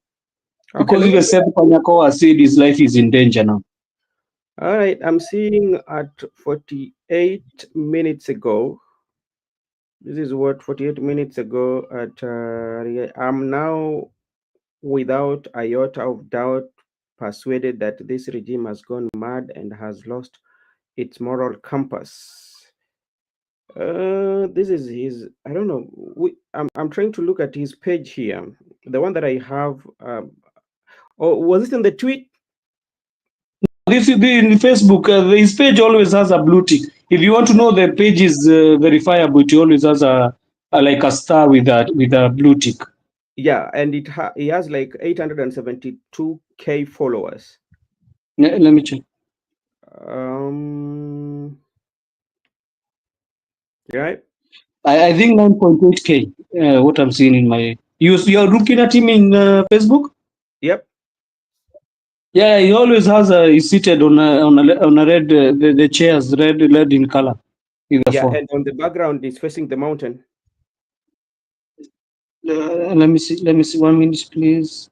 Okay, Because let me. even Seth Panyako has said his life is in danger now. All right, I'm seeing at 48 minutes ago. This is what 48 minutes ago at I'm now without a iota of doubt persuaded that this regime has gone mad and has lost its moral compass. This is his. I don't know. I'm trying to look at his page here. The one that I have. Oh, was it in the tweet? This is in Facebook. His page always has a blue tick. If you want to know the page is verifiable, it always has a like a star with a blue tick. Yeah, and he has like 872K followers. Let me check. Right. I think 9.8K. What I'm seeing in my you're looking at him in Facebook. Yep. Yeah, he always has he's seated on a red the chairs red in color. Yeah, and on the background is facing the mountain. Let me see. 1 minute, please.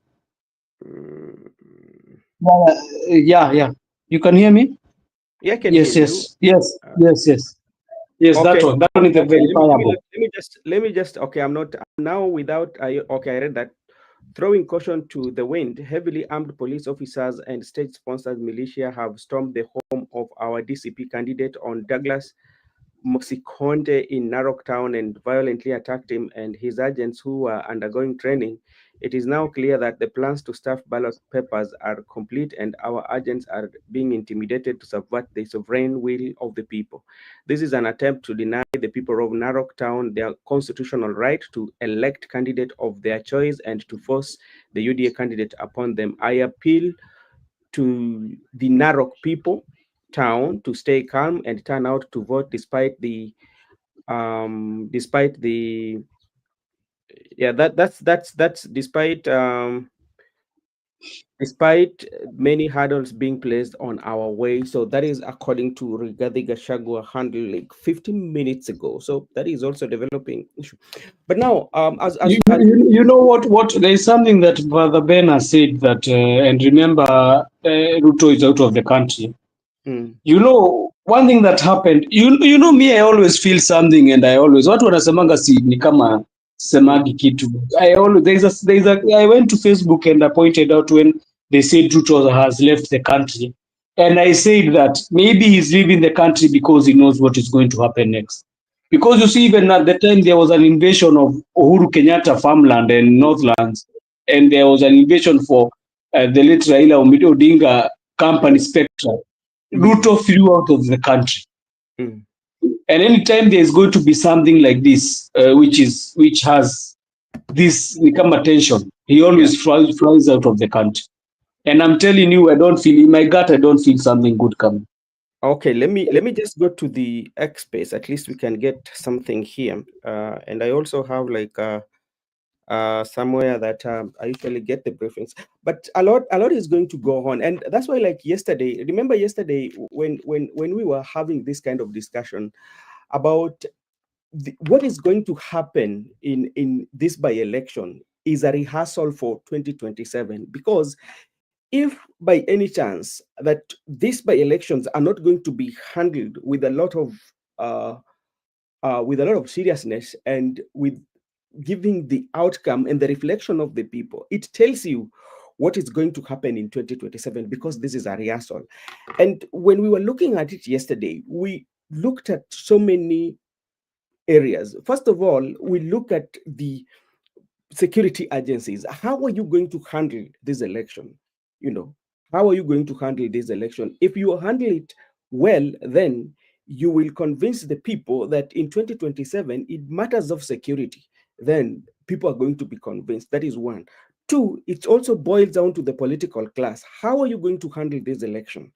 Yeah. You can hear me? Yeah, I can Yes, hear you. yes. Yes, Okay. that one is the verifiable. Let me just. Okay, I'm now without. Okay, I read that. Throwing caution to the wind, heavily armed police officers and state-sponsored militia have stormed the home of our DCP candidate on Douglas Moxikonde in Narok Town and violently attacked him and his agents who were undergoing training. It is now clear that the plans to stuff ballot papers are complete and our agents are being intimidated to subvert the sovereign will of the people. This is an attempt to deny the people of Narok Town their constitutional right to elect candidate of their choice and to force the UDA candidate upon them. I appeal to the Narok people town to stay calm and turn out to vote despite the yeah that's despite many hurdles being placed on our way. So that is according to Rigathi Gachagua handle like 15 minutes ago. So that is also developing issue. But now You know what there is something that Brother Ben has said that and remember Ruto is out of the country. You know one thing that happened, you know me, I always feel something and I always watu wanasemanga si ni kama semagi kitu. I went to Facebook and I pointed out when they said Ruto has left the country, and I said that maybe he's leaving the country because he knows what is going to happen next. Because you see, even at the time there was an invasion of Uhuru Kenyatta farmland and Northlands, and there was an invasion for the late Raila Odinga company Spectra. Ruto flew out of the country. And anytime there is going to be something like this, which has this become attention, he always flies out of the country. And I'm telling you, I don't feel in my gut. I don't feel something good coming. Okay, let me just go to the X space. At least we can get something here. And I also have like somewhere that I usually get the briefings. But a lot is going to go on, and that's why like yesterday. Remember yesterday when we were having this kind of discussion about what is going to happen in this by-election is a rehearsal for 2027, because if by any chance that these by-elections are not going to be handled with a lot of seriousness and with giving the outcome and the reflection of the people, it tells you what is going to happen in 2027, because this is a rehearsal. And when we were looking at it yesterday, we looked at so many areas. First of all, we look at the security agencies. How are you going to handle this election? How are you going to handle this election? If you handle it well, then you will convince the people that in 2027 it matters of security. Then people are going to be convinced. That is one. Two, it also boils down to the political class. How are you going to handle this election?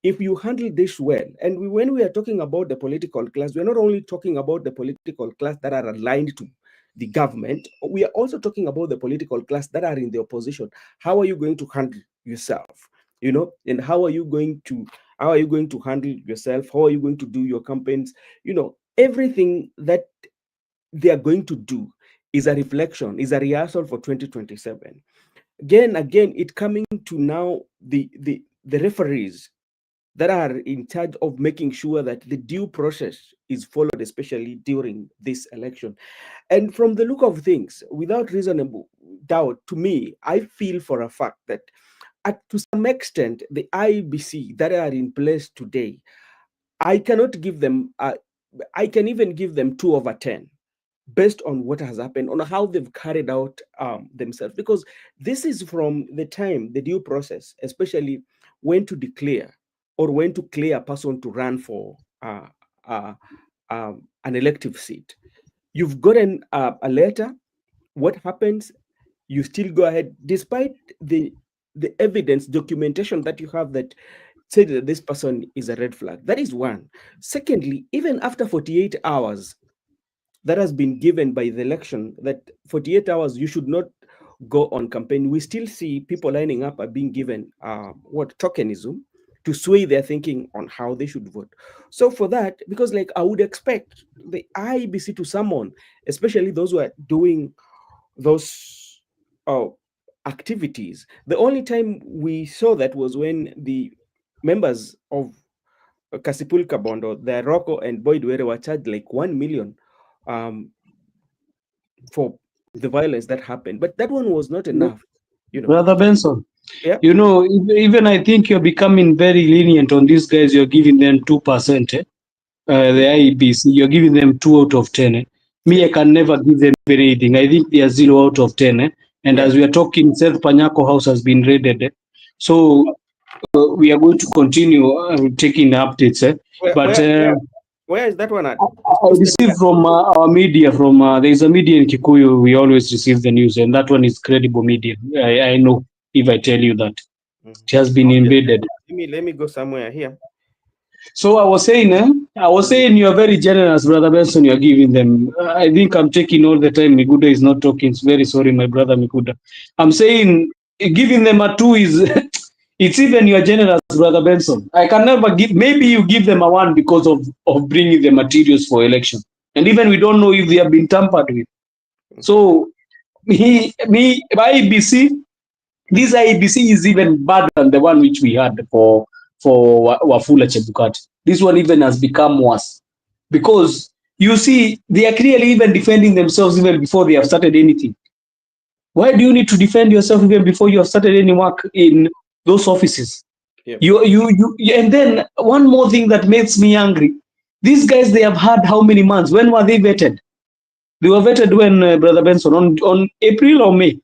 If you handle this well, and when we are talking about the political class, we're not only talking about the political class that are aligned to the government, we are also talking about the political class that are in the opposition. How are you going to handle yourself? you know, and how are you going to handle yourself, how are you going to do your campaigns, you know, everything that they are going to do is a reflection, is a rehearsal for 2027. Again, it coming to now the referees that are in charge of making sure that the due process is followed, especially during this election. And from the look of things, without reasonable doubt, to me, I feel for a fact that to some extent, the IBC that are in place today, I cannot give them, I can even give them 2/10 based on what has happened, on how they've carried out themselves. Because this is from the time, the due process, especially when to declare or when to clear a person to run for uh, an elective seat. You've gotten a letter. What happens? You still go ahead, despite the evidence, documentation that you have that say that this person is a red flag. That is one. Secondly, even after 48 hours that has been given by the election, that 48 hours you should not go on campaign, we still see people lining up are being given what tokenism to sway their thinking on how they should vote. So for that, because like I would expect the IBC to summon, especially those who are doing those activities. The only time we saw that was when the members of Kasipul Kabondo, the Rocco and Boyd Were were charged like 1 million um, for the violence that happened. But that one was not enough, you know. Brother Benson, Yeah. you know, even I think you're becoming very lenient on these guys. You're giving them 2%. The IEBC, you're giving them 2/10. Me, Yeah. I can never give them anything. I think they are 0/10. And Yeah. as we are talking, Seth Panyako house has been raided. So we are going to continue taking updates. Where, But where, where, where is that one at? I Posted received where? from our media, there is a media in Kikuyu, we always receive the news, and that one is credible media. I know if I tell you that. Mhm. It has been Okay, invaded. let me go somewhere here. So I was saying, you are very generous, Brother Benson. You are giving them. I think I'm taking all the time. Miguda is not talking. Very sorry, my brother Miguda. I'm saying giving them a 2 is, it's even you are generous, Brother Benson. I can never give. Maybe you give them a 1 because of bringing the materials for election, and even we don't know if they have been tampered with. So IEBC, this IEBC is even bad than the one which we had for Wafula Chebukati. This one even has become worse because you see they are clearly even defending themselves even before they have started anything. Why do you need to defend yourself even before you have started any work in those offices? Yep. And then one more thing that makes me angry. These guys, they have had how many months? When were they vetted? They were vetted when, Brother Benson, on April or May?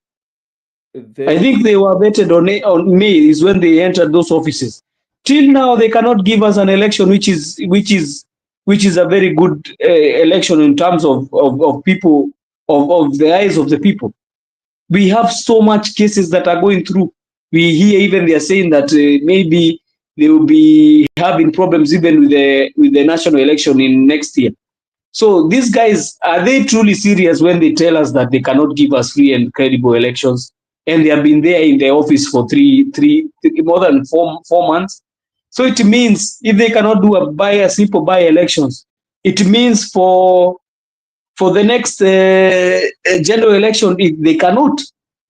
I think they were vetted on May is when they entered those offices. Till now, they cannot give us an election which is a very good election in terms of people of the eyes of the people. We have so much cases that are going through. We hear even they are saying that maybe they will be having problems even with the national election in next year. So these guys, are they truly serious when they tell us that they cannot give us free and credible elections? And they have been there in the office for more than four months. So it means if they cannot do a simple by elections, it means for the next general election, they cannot,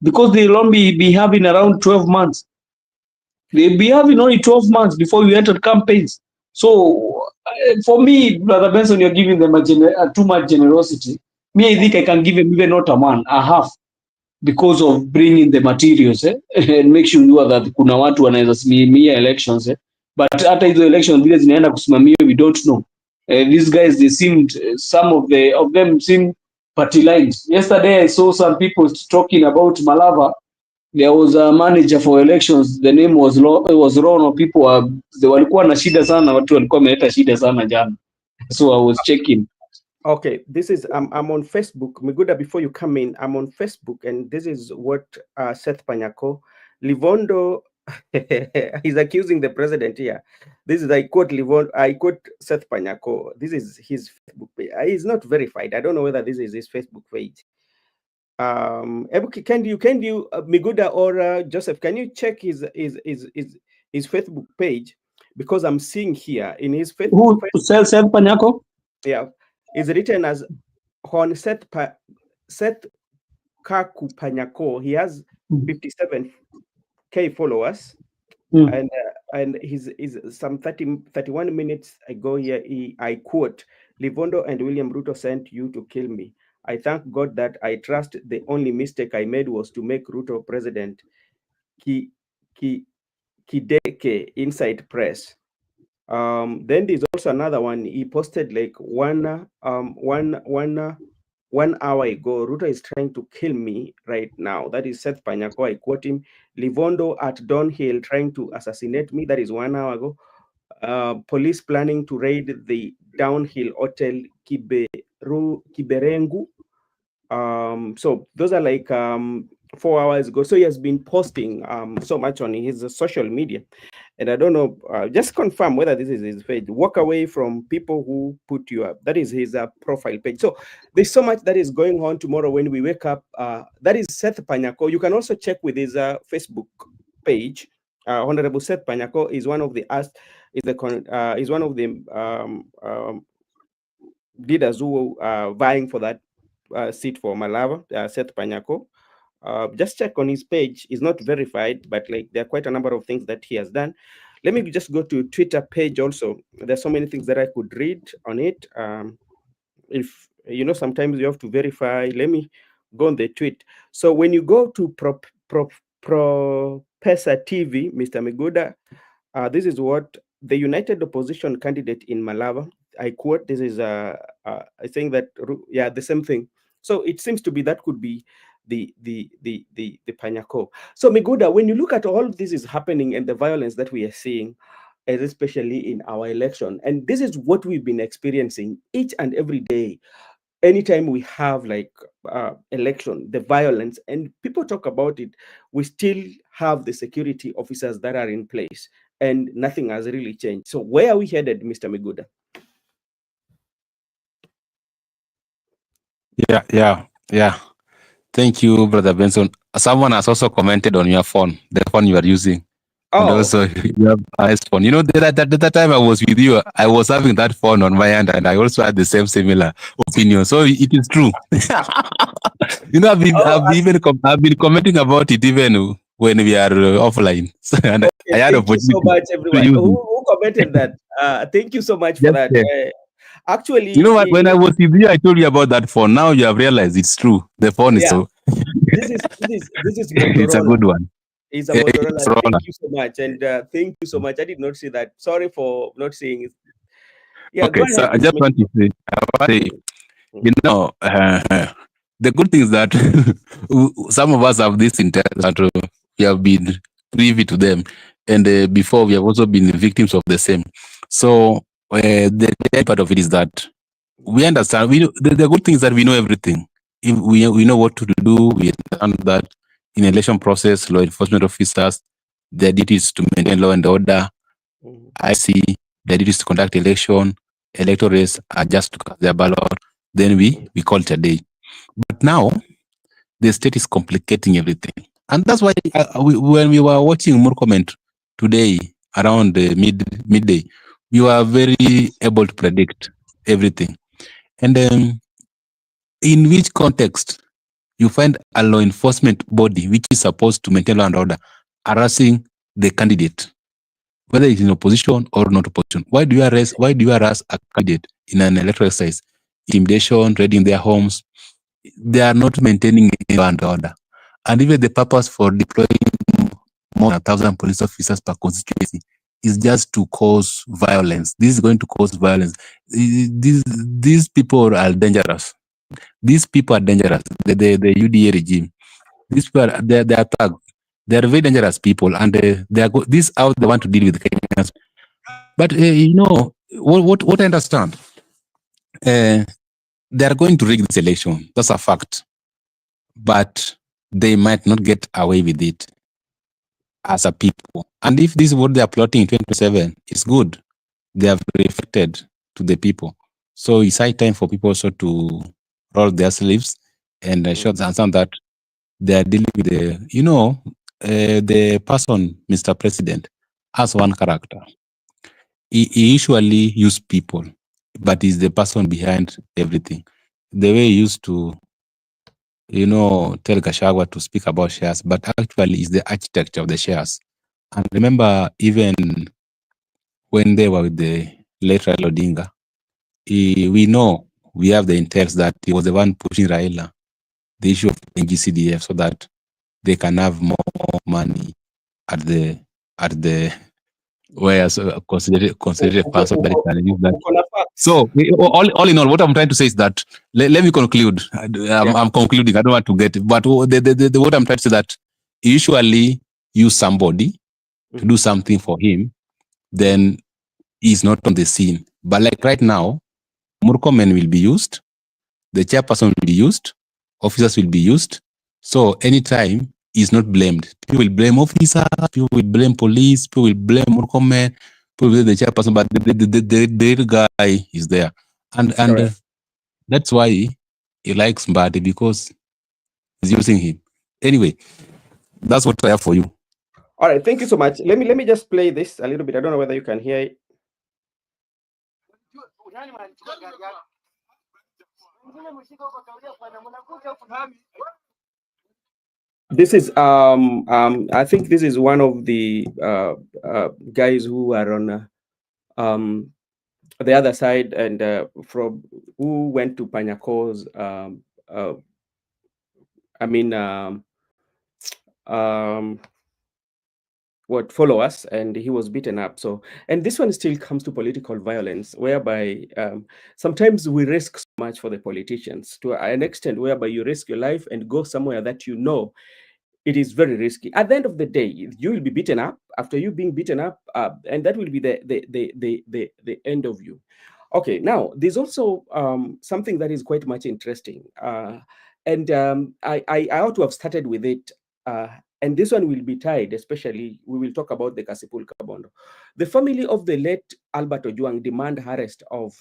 because they'll only be having around 12 months. They'll be having only 12 months before you enter campaigns. So for me, Brother Benson, you're giving them too much generosity. Me, I think I can give them even not a 1, a half, because of bringing the materials and make sure that kuna watu wanaweza simamia elections but hata hizo elections vile zinaenda kusimamia, we don't know. These guys, they seemed, some of them seem party lines. Yesterday I saw some people talking about Malava. There was a manager for elections, the name was Rono. People walikuwa na shida sana, watu walikuwa wameleta shida sana jana. So I was checking. Okay, this is I'm on Facebook. Miguda, before you come in, I'm on Facebook, and this is what Seth Panyako Livondo he's accusing the president here. This is, I quote Livondo, I quote Seth Panyako. This is his Facebook page. He's not verified. I don't know whether this is his Facebook page. Can you Miguda or Joseph, can you check his Facebook page, because I'm seeing here in his Who sells Panyako? yeah, is written as Hon Seth Kaku Panyako. He has 57K followers, and he's some 31 minutes ago here. I quote, "Livondo and William Ruto sent you to kill me. I thank God that I trust the only mistake I made was to make Ruto president." Ki, ki, Kideke inside press. Then there's also another one he posted like 1 hour ago. Ruto is trying to kill me right now. That is Seth Panyako. I quote him. Livondo at Donhill trying to assassinate me. That is 1 hour ago. Police planning to raid the Downhill Hotel Kiberengu. So those are like 4 hours ago. So he has been posting so much on his social media, and I don't know, just confirm whether this is his page. Walk away from people who put you up. That is his profile page. So there's so much that is going on tomorrow when we wake up. That is Seth Panyako. You can also check with his Facebook page. Honorable Seth Panyako is one of the leaders who are vying for that seat for Malava, Seth Panyako. Just check on his page. He's not verified, but like there are quite a number of things that he has done. Let me just go to Twitter page also. There's so many things that I could read on it. If sometimes you have to verify. Let me go on the tweet. So when you go to Professor TV, Mr. Miguda, this is what the United Opposition candidate in Malava, I quote, this is I think that, yeah, the same thing. So it seems to be that could be the Panyako. So Miguda, when you look at all this is happening and the violence that we are seeing, especially in our election, and this is what we've been experiencing each and every day, anytime we have like election, the violence, and people talk about it, we still have the security officers that are in place, and nothing has really changed. So where are we headed, Mr. Miguda? Yeah. Thank you, Brother Benson. Someone has also commented on your phone, the phone you are using. And also, you have a nice phone. That time I was with you, I was having that phone on my hand, and I also had the similar opinion. So it is true. I've been commenting about it even when we are offline. And I had Thank you so much, everyone. Who commented that? Thank you so much for that. Actually, you know what? When I was with you, I told you about that phone. Now you have realized it's true. The phone is so. This is Motorola. It's a good one. It's a Motorola. Thank you so much, and thank you so much. I did not see that. Sorry for not seeing it. Yeah, okay, so I just want to say, the good thing is that some of us have this intent that we have been privy to them, and before we have also been victims of the same. So the part of it is that we understand. The good thing is that we know everything. If we know what to do. We understand that in election process, law enforcement officers, their duty is to maintain law and order. I see their duty is to conduct election. Electors are just to cast their ballot. Then we call it a day. But now the state is complicating everything, and that's why when we were watching more comment today around midday, we were very able to predict everything. And in which context you find a law enforcement body which is supposed to maintain law and order harassing the candidate, whether it's in opposition or not opposition? Why do you harass a candidate in an electoral exercise? Intimidation, raiding their homes. They are not maintaining law and order. And even the purpose for deploying more than 1,000 police officers per constituency is just to cause violence. This is going to cause violence. These people are dangerous. These people are dangerous. The UDA regime. These people they are thugs. They are very dangerous people, and this is how they want to deal with Kenyans. But what I understand, they are going to rig this election. That's a fact. But they might not get away with it as a people. And if this is what they are plotting in 2027, it's good. They have reflected to the people. So it's high time for people also to roll their sleeves and shows and some that they are dealing with the person, Mr. President, as one character. He usually use people, but he's the person behind everything. The way he used to, tell Gachagua to speak about shares, but actually is the architect of the shares. And remember, even when they were with the late Raila Odinga, we have the intel that he was the one pushing Raila the issue of NGCDF so that they can have more money at the where considered person that can use that. So all in all, what I'm trying to say is that let me conclude. I'm concluding. I don't want to get it, but what I'm trying to say that he usually use somebody to do something for him, then he's not on the scene. But like right now, Murkomen will be used, the chairperson will be used, officers will be used. So anytime he's not blamed. People will blame officers, people will blame police, people will blame Murkomen, people will blame the chairperson, but the guy is there. And that's why he likes Mbadi, because he's using him. Anyway, that's what I have for you. All right, thank you so much. Let me just play this a little bit. I don't know whether you can hear it. This is I think this is one of the guys who are on the other side, and from who went to Panyako's follow us, and he was beaten up. So, and this one still comes to political violence, whereby sometimes we risk so much for the politicians to an extent whereby you risk your life and go somewhere that you know it is very risky. At the end of the day, you will be beaten up. After you being beaten up, and that will be the end of you. Okay, now there's also something that is quite much interesting, and I ought to have started with it. And this one will be tied, especially, we will talk about the Kasipul Kabondo. The family of the late Albert Ojwang demand arrest of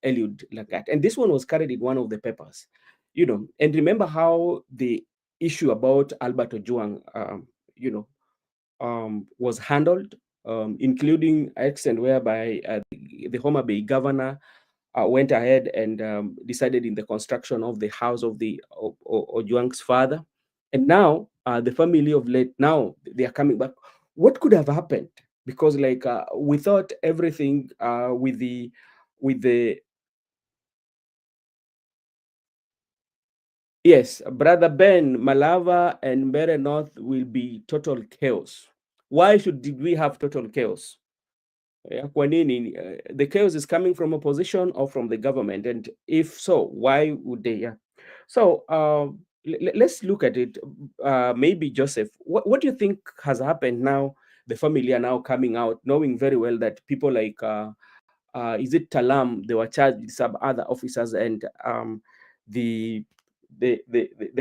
Eliud Lagat. And this one was carried in one of the papers, and remember how the issue about Albert Ojwang, was handled, including extent whereby the Homa Bay governor went ahead and decided in the construction of the house of the Ojwang's father. And now the family of late, now they are coming back. What could have happened? Because we thought everything with the yes, Brother Ben, Malava and Mbere North will be total chaos. Why did we have total chaos? The chaos is coming from opposition or from the government, and if so, why would they? So let's look at it. Maybe Joseph, what do you think has happened now? The family are now coming out, knowing very well that people like is it Talam? They were charged with some other officers, and the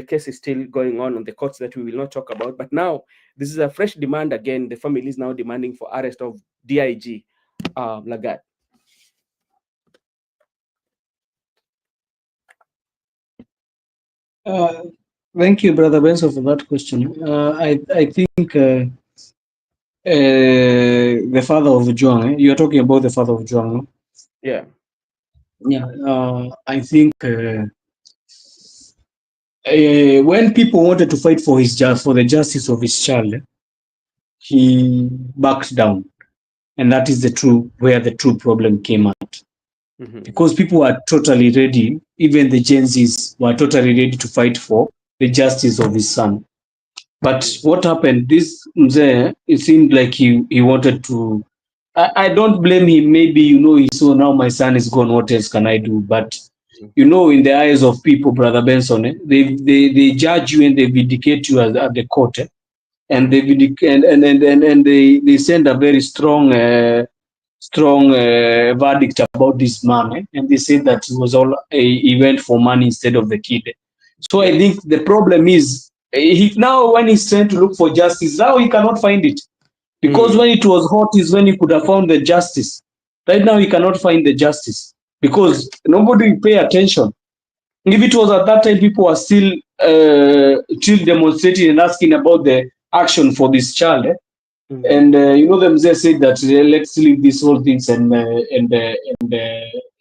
case is still going on the courts that we will not talk about. But now this is a fresh demand again. The family is now demanding for arrest of DIG Lagat. Thank you, Brother Benson, for that question. I think the father of Ojwang, you're talking about the father of Ojwang, no? Yeah. Yeah. I think when people wanted to fight for the justice of his child, he backed down, and that is where the true problem came out. Because people were totally ready, even the Gen Zs were totally ready to fight for the justice of his son. But what happened? This Mzee, it seemed like he wanted to. I don't blame him. Maybe he saw now my son is gone. What else can I do? But in the eyes of people, Brother Benson, they judge you and they vindicate you at the court, and they vindicate and they send a very strong verdict about this man, and they said that it was all he went for money instead of the kid. So I think the problem is now when he's trying to look for justice, now he cannot find it, because when it was hot is when he could have found the justice. Right now he cannot find the justice because nobody will pay attention. If it was at that time, people were still demonstrating and asking about the action for this child. And the Mzee said that let's leave these whole things and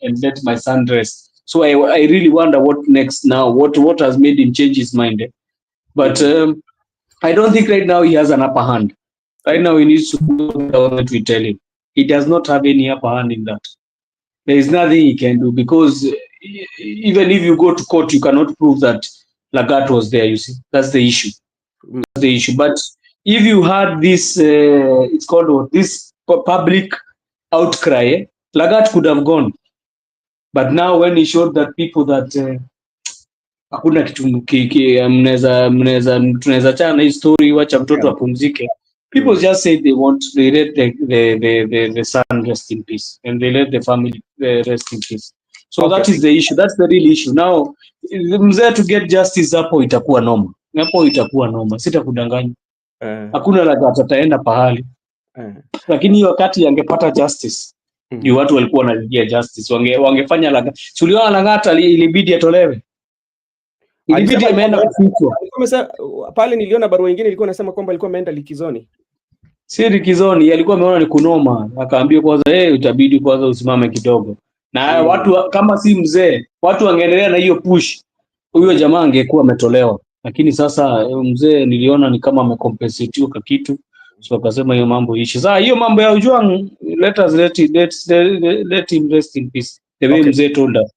let my son rest. So I really wonder what next now. What has made him change his mind? But I don't think right now he has an upper hand. Right now he needs to do what the government will tell him. He does not have any upper hand in that. There is nothing he can do because even if you go to court, you cannot prove that Lagat was there. You see, that's the issue. That's the issue. But if you had this, it's called what? This public outcry, Lagat could have gone. But now when he showed that people that hakuna kitu tunaweza chana hii story, wacha mtoto apumzike. People just say they let the son rest in peace, and they let the family rest in peace. So that is the issue. That's the real issue. Now mzee to get justice hapo itakuwa noma, sitakudanganya. Hakuna Lagat ataenda pahali. Lakini wakati angepata justice, ni watu walikuwa wanalilia justice, wangefanya Lagat. Suliona Lagat ilibidi atolewe. Ilibidi ameenda kufichwa. Pale niliona barua nyingine ilikuwa nasema kwamba alikuwa ameenda likizoni. Si likizoni, alikuwa ameona ni kunoma, akaambia kwanza utabidi kwanza usimame kidogo. Na watu kama si mzee, watu wangeendelea na hiyo push. Huyo jamaa angekuwa ametolewa. Lakini sasa mzee niliona ni kama amecompensate kwa kitu. So akasema hiyo mambo ishi. Sasa hiyo mambo ya Ojwang, let him rest in peace. The way mzee told us.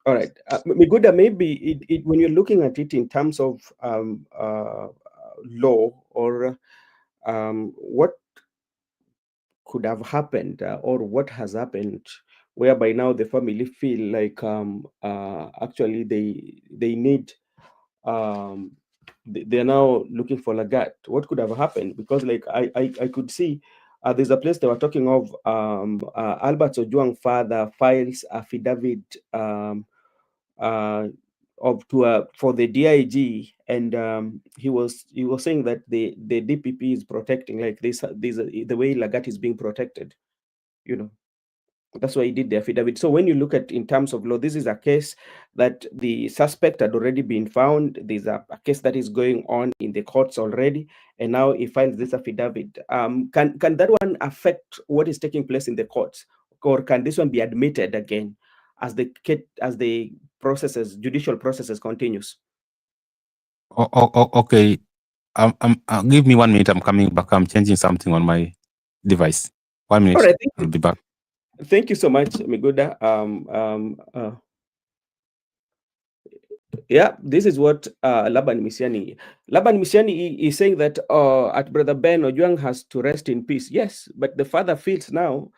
All right, Miguda, maybe when you're looking at it in terms of law or what could have happened or what has happened, whereby now the family feel like actually they need they're now looking for Lagat. What could have happened? Because like I could see there's a place they were talking of Albert Ojwang father files affidavit for the DIG, and he was saying that the DPP is protecting like this the way Lagat is being protected, that's why he did the affidavit. So when you look at in terms of law, this is a case that the suspect had already been found. There's a case that is going on in the courts already, and now he files this affidavit. Can that one affect what is taking place in the courts, or can this one be admitted again as the judicial processes continues? Okay. Give me 1 minute. I'm coming back. I'm changing something on my device. 1 minute. All right, I'll be back. Thank you so much, Miguda. Yeah, this is what Laban Misiani is saying, that at Brother Ben, Ojwang has to rest in peace. Yes, but the father feels now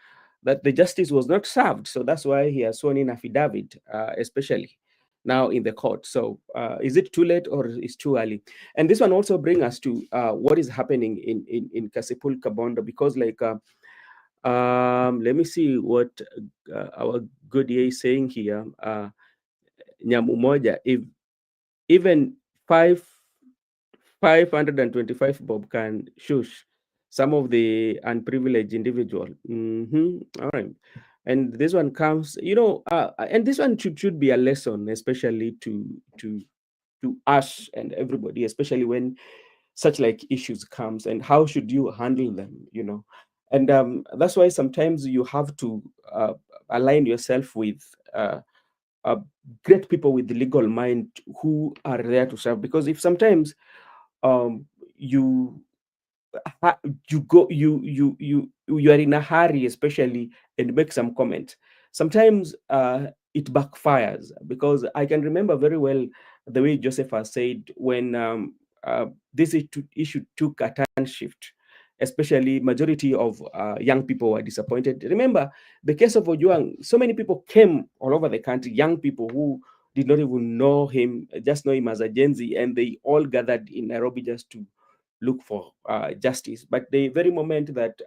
that the justice was not served, so that's why he has sworn in affidavit, especially now in the court. So is it too late or is too early? And this one also brings us to what is happening in Kasipul Kabondo, because like let me see what our good EA is saying here. Nyamumoja, if even 525 bob can shush some of the unprivileged individual. All right. And this one comes, and this one should be a lesson, especially to us and everybody, especially when such like issues comes, and how should you handle them, and that's why sometimes you have to align yourself with great people with the legal mind who are there to serve, because if sometimes you are in a hurry, especially, and make some comment, sometimes it backfires. Because I can remember very well the way Joseph has said, when this issue took a turn shift, especially majority of young people were disappointed. Remember the case of Ojwang, so many people came all over the country, young people who did not even know him, just know him as a Gen Z, and they all gathered in Nairobi just to look for justice. But the very moment that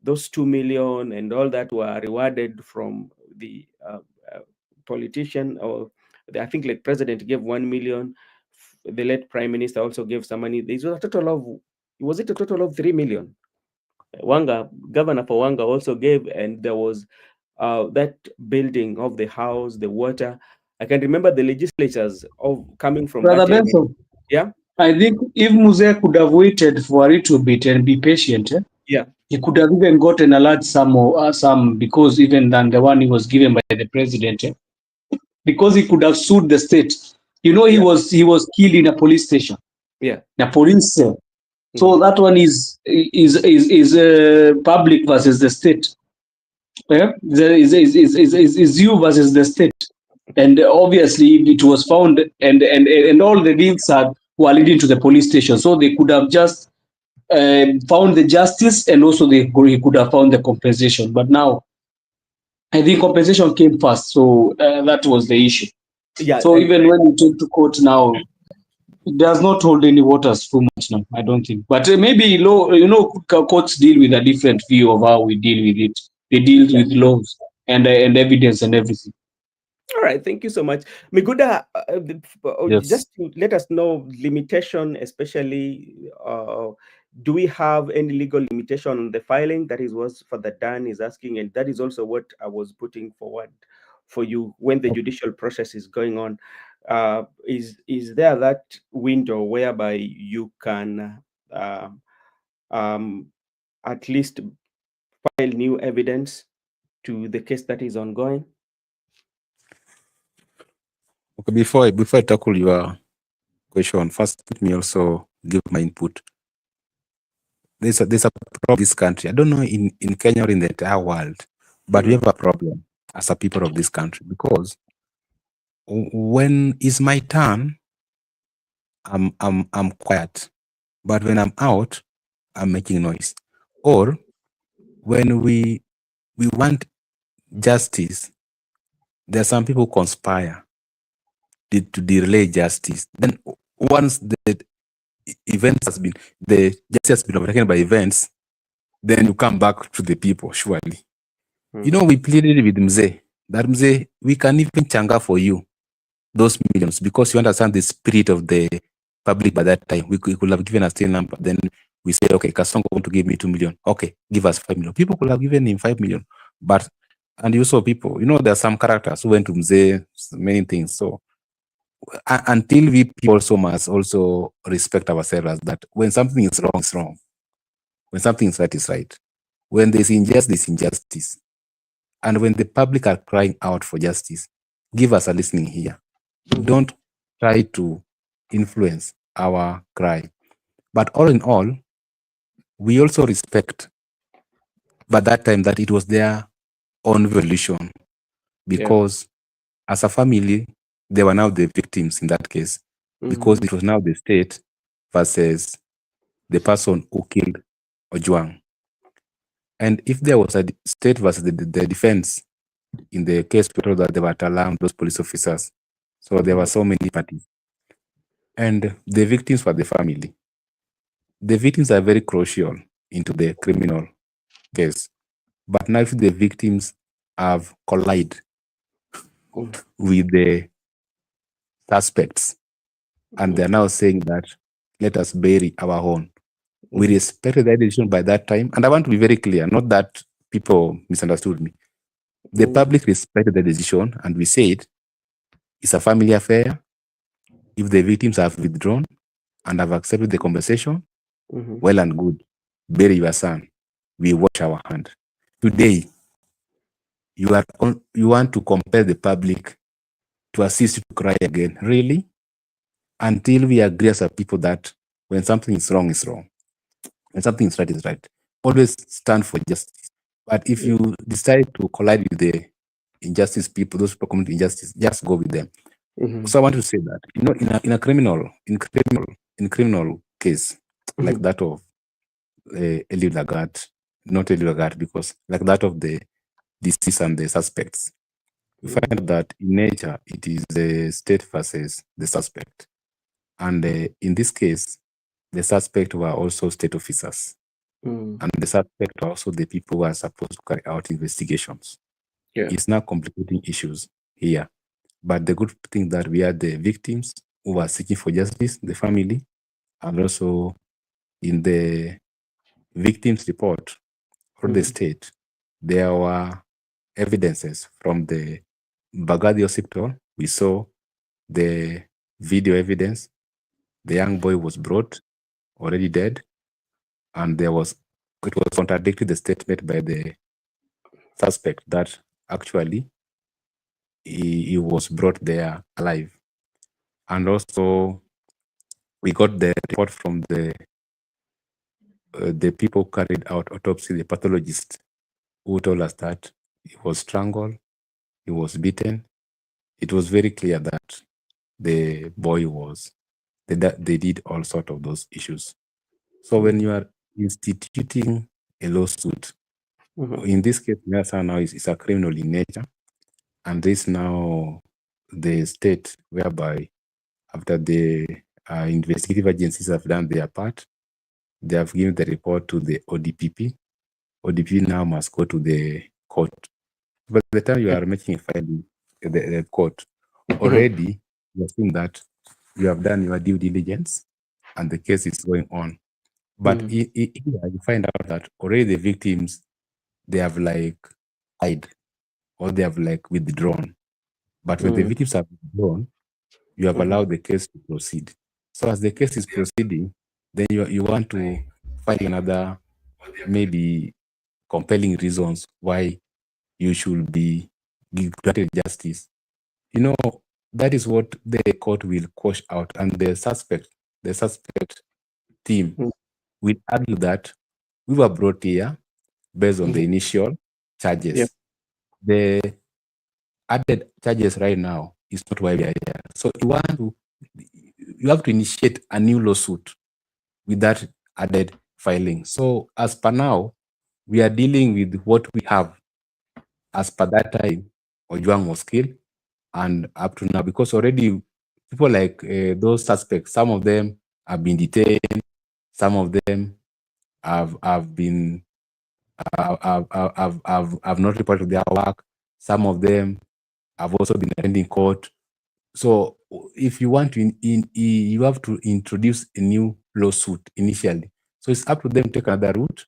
those 2 million and all that were rewarded from the politician, or I think like president gave 1 million, the late prime minister also gave some money. There was a total of 3 million. Governor for Wanga also gave, and there was that building of the house, the water. I can remember the legislatures of coming from Brother that area. Benson, Yeah, I think if Muse could have waited for a little bit and be patient, yeah, he could have even gotten a large sum or some, because even than the one he was given by the president, because he could have sued the state. You know, yeah, he was killed in a police station, yeah. in a police cell. So Mhm. that one is public versus the state. Yeah? Is you versus the state. And obviously it was found, and all the deeds were leading to the police station. So they could have just found the justice, and also he could have found the compensation. But now I think compensation came first. So that was the issue. Yeah, So and even when we take to court now, it does not hold any waters too much now, I don't think. But maybe law, courts deal with a different view of how we deal with it. They deal yeah. with laws and evidence and everything. All right, thank you so much. Miguda, Yes. just to let us know limitation, especially, do we have any legal limitation on the filing? That is what Father Dan is asking, and that is also what I was putting forward for you when the judicial process is going on. Is there that window whereby you can um, at least file new evidence to the case that is ongoing? Okay, before I tackle your question, first let me also give my input. There's a problem in this country. I don't know in Kenya or in the entire world, but we have a problem as a people of this country, because when it's my turn, I'm quiet, but when I'm out, I'm making noise. Or when we want justice, there are some people conspire to delay justice. Then once the justice has been overtaken by events, then you come back to the people, surely. You know, we pleaded with Mzee, that Mzee, we can even changa for you those millions, because you understand the spirit of the public by that time. We could have given a still number. Then we say, okay, Kasongo want to give me 2 million. Okay, give us 5 million. People could have given him 5 million. But, and you saw people, there are some characters who went to Mzee, many things. So until we people also must also respect ourselves, as that when something is wrong, it's wrong. When something is right, it's right. When there's injustice, injustice. And when the public are crying out for justice, give us a listening here. Don't try to influence our cry. But all in all, we also respect by that time that it was their own evolution, because as a family, they were now the victims in that case, because it was now the state versus the person who killed Ojwang. And if there was a state versus the defense, in the case we told that they were alarmed, those police officers. So there were so many parties. And the victims were the family. The victims are very crucial into the criminal case. But now if the victims have collided with the suspects, and they're now saying that, let us bury our own. We respected that decision by that time. And I want to be very clear, not that people misunderstood me. The public respected the decision, and we said it's a family affair. If the victims have withdrawn and have accepted the compensation, well and good. Bury your son. We wash our hand. Today, you want to compel the public to assist you to cry again. Really? Until we agree as a people that when something is wrong, it's wrong. When something is right. Always stand for justice. But if you decide to collide with the injustice people, those people commit injustice, just go with them. So I want to say that, in a criminal case like that of Eli Lagat, not Eli Lagat, because like that of the deceased and the suspects, we find that in nature it is the state versus the suspect, and in this case, the suspect were also state officers, and the suspect are also the people who are supposed to carry out investigations. It's not complicating issues here. But the good thing that we are the victims who are seeking for justice, the family, and also in the victims report for the state, there were evidences from the Bagadi hospital We saw the video evidence. The young boy was brought already dead, and it was contradicting the statement by the suspect that actually he was brought there alive. And also we got the report from the people carried out autopsy, the pathologist, who told us that he was strangled, he was beaten. It was very clear that the boy was, they did all sort of those issues. So when you are instituting a lawsuit, in this case, now is a criminal in nature, and this now the state whereby after the investigative agencies have done their part, they have given the report to the ODPP. ODPP now must go to the court. By the time you are making a filing at the court, already you have seen that you have done your due diligence and the case is going on. But you find out that already the victims, they have like hide or they have like withdrawn. But when the victims have withdrawn, you have allowed the case to proceed. So as the case is proceeding, then you want to find another maybe compelling reasons why you should be granted justice. You know, that is what the court will quash out, and the suspect team will argue that we were brought here based on the initial charges. Yeah. The added charges right now is not why we are here. So you have to initiate a new lawsuit with that added filing. So as per now, we are dealing with what we have. As per that time, Ojwang was killed, and up to now, because already people like those suspects, some of them have been detained, some of them have been have not reported their work, some of them have also been attending court. So if you want to, you have to introduce a new lawsuit initially. So it's up to them to take another route.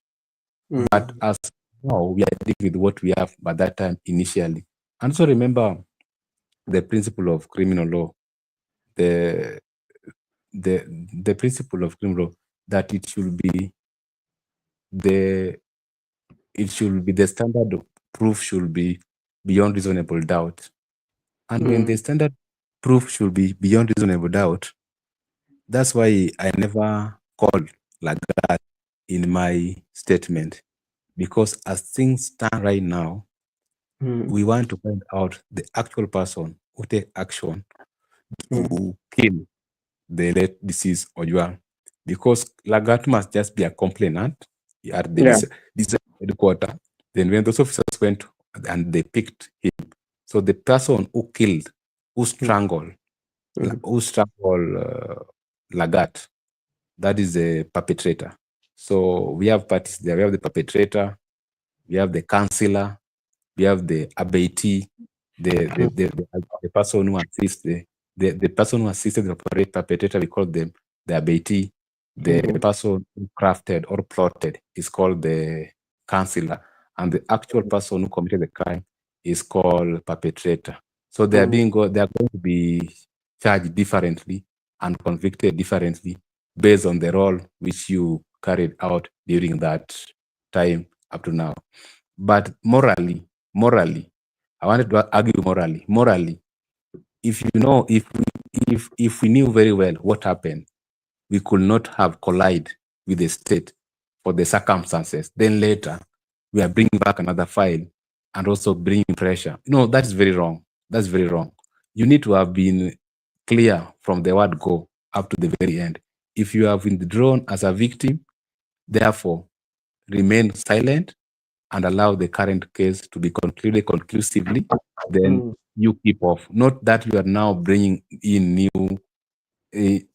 But as now, we are dealing with what we have by that time initially. And so remember the principle of criminal law, the principle of criminal law, that it should be the standard of proof should be beyond reasonable doubt. And when the standard proof should be beyond reasonable doubt, that's why I never called like that in my statement. Because as things stand right now, we want to find out the actual person who take action to kill the late deceased Ojwang. Because Lagat must just be a complainant at the headquarters. Then when those officers went and they picked him, so the person who killed, who strangled Lagat, that is the perpetrator. So we have parties there. We have the perpetrator, we have the counselor, we have the abatee, the person who assists the person who assisted the perpetrator, we call them the abatee. The person who crafted or plotted is called the counselor, and the actual person who committed the crime is called perpetrator. So they are going to be charged differently and convicted differently based on the role which you carried out during that time up to now. But morally, I wanted to argue morally, if we knew very well what happened, we could not have collided with the state for the circumstances. Then later, we are bringing back another file and also bringing pressure. No, that is very wrong. That's very wrong. You need to have been clear from the word go up to the very end. If you have withdrawn as a victim, therefore, remain silent and allow the current case to be concluded conclusively, then you keep off. Not that you are now bringing in new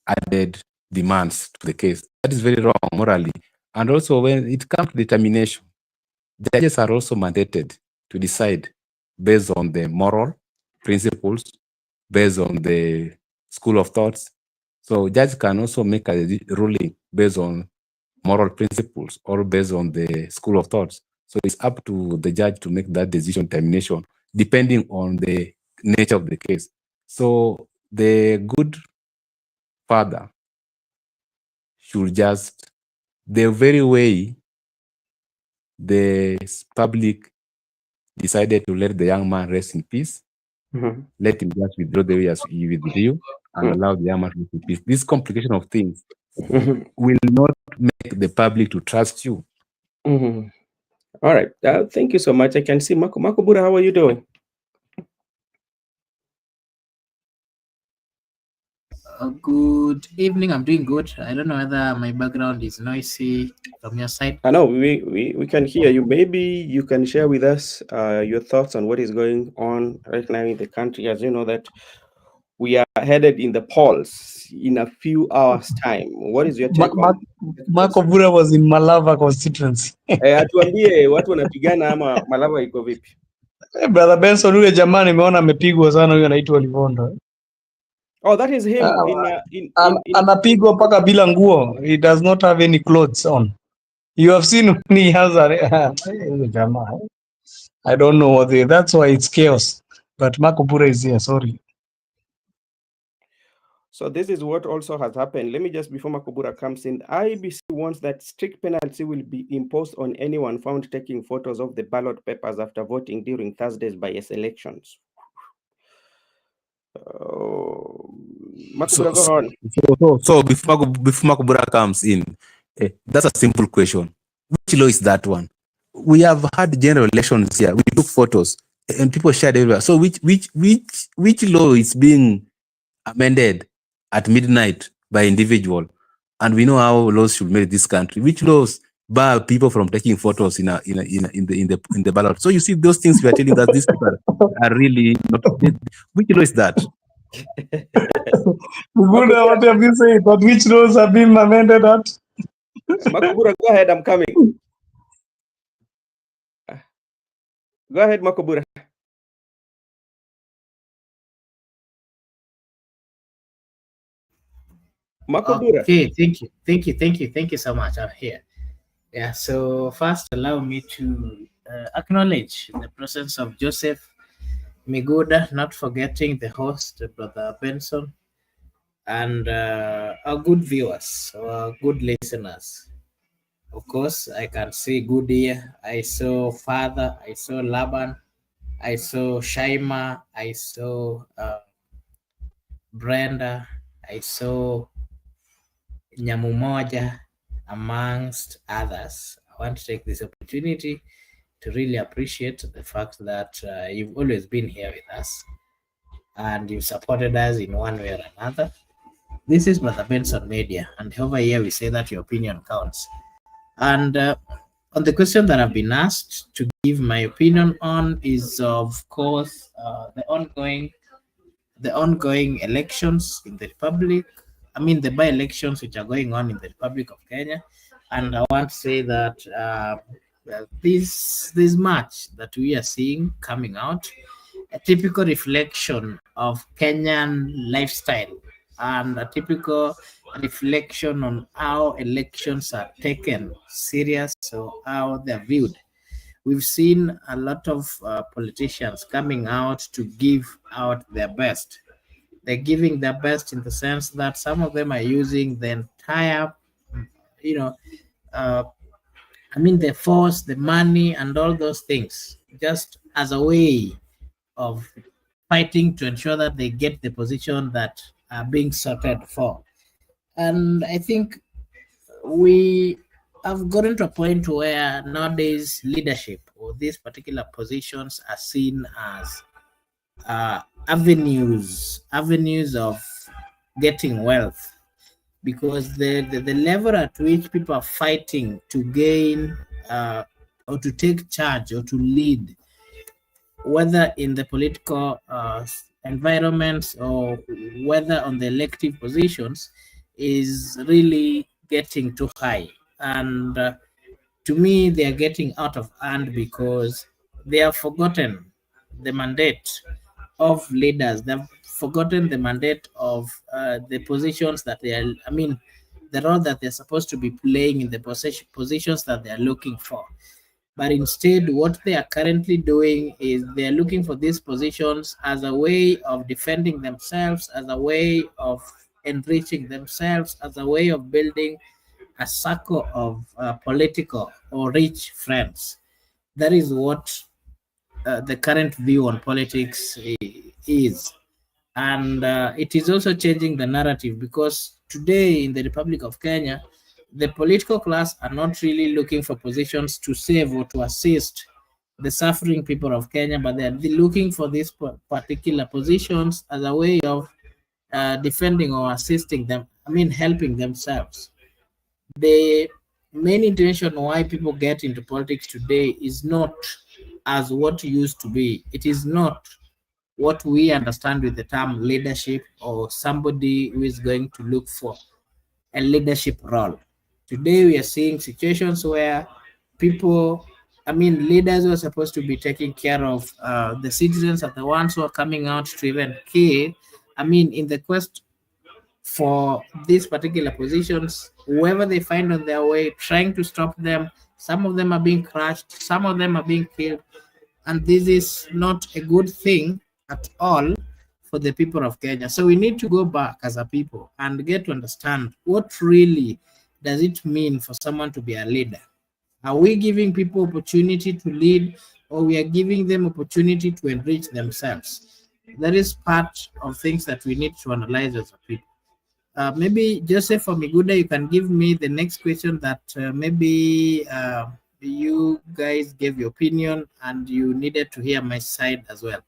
added demands to the case. That is very wrong morally. And also when it comes to determination, judges are also mandated to decide based on the moral principles, based on the school of thoughts. So judges can also make a ruling based on moral principles or based on the school of thoughts. So it's up to the judge to make that decision determination depending on the nature of the case. So the good father should just, the very way the public decided to let the young man rest in peace, let him just withdraw the way as he withdrew and allow the young man to rest in peace. This complication of things will not make the public to trust you. All right. Thank you so much. I can see Makobura. How are you doing? Good evening. I'm doing good. I don't know whether my background is noisy from your side. I know we can hear you. Maybe you can share with us your thoughts on what is going on right now in the country. As you know that we are headed in the polls in a few hours' time. What is your take on Marco Bura was in Malava constituency. atuambie watu wanapigana ama Malava iko vipi? Brother Benson, yule jamaa nimeona amepigwa sana, huyo anaitwa Livondo. Oh, that is him. Anapigwa mpaka bila nguo. He does not have any clothes on. You have seen when he has jamaa. I don't know what that's why it's chaos. But Marco Bura is here, sorry. So this is what also has happened. Let me just, before Makobura comes in, IBC wants that strict penalty will be imposed on anyone found taking photos of the ballot papers after voting during Thursday's bias elections. Makobura, go on. So before Makobura comes in, that's a simple question. Which law is that one? We have had general elections here. We took photos and people shared everywhere. So which law is being amended at midnight by individual? And we know how laws should make this country. Which laws bar people from taking photos in the ballot? So you see those things we are telling that these people are really not. Which law is that? What have you said? But which laws have been amended at? Makobura, go ahead. I'm coming. Go ahead, Makobura. Makobura. Okay, thank you so much. I'm here. Yeah, so first allow me to acknowledge the presence of Joseph Miguda, not forgetting the host, Brother Benson, and our good viewers, our good listeners. Of course, I can see good here. I saw Father, I saw Laban, I saw Shaima, I saw Brenda, I saw Nyamumoja, amongst others. I want to take this opportunity to really appreciate the fact that you've always been here with us and you've supported us in one way or another. This is Brother Benson Media, and over here we say that your opinion counts. And on the question that I've been asked to give my opinion on is, of course, the ongoing elections in the Republic. I mean, the by-elections which are going on in the Republic of Kenya. And I want to say that this match that we are seeing coming out, a typical reflection of Kenyan lifestyle and a typical reflection on how elections are taken serious or how they're viewed. We've seen a lot of politicians coming out to give out their best. They're giving their best in the sense that some of them are using the entire, the force, the money, and all those things just as a way of fighting to ensure that they get the position that are being sorted for. And I think we have gotten to a point where nowadays leadership or these particular positions are seen as avenues of getting wealth, because the level at which people are fighting to gain or to take charge or to lead, whether in the political environments or whether on the elective positions, is really getting too high. And to me, they are getting out of hand because they have forgotten the mandate of leaders. They've forgotten the mandate of the positions that they are, the role that they're supposed to be playing in the positions that they are looking for. But instead, what they are currently doing is they are looking for these positions as a way of defending themselves, as a way of enriching themselves, as a way of building a circle of political or rich friends. That is what the current view on politics is. And it is also changing the narrative, because today in the Republic of Kenya, the political class are not really looking for positions to save or to assist the suffering people of Kenya, but they are looking for these particular positions as a way of defending or assisting them, I mean, helping themselves. The main intention why people get into politics today is not as what used to be. It is not what we understand with the term leadership, or somebody who is going to look for a leadership role. Today, we are seeing situations where people, I mean, leaders who are supposed to be taking care of the citizens are the ones who are coming out to even care. I mean, in the quest for these particular positions, whoever they find on their way, trying to stop them. Some of them are being crushed, some of them are being killed, and this is not a good thing at all for the people of Kenya. So we need to go back as a people and get to understand what really does it mean for someone to be a leader. Are we giving people opportunity to lead, or we are giving them opportunity to enrich themselves? That is part of things that we need to analyze as a people. Maybe Joseph or Miguda, you can give me the next question that maybe you guys gave your opinion and you needed to hear my side as well.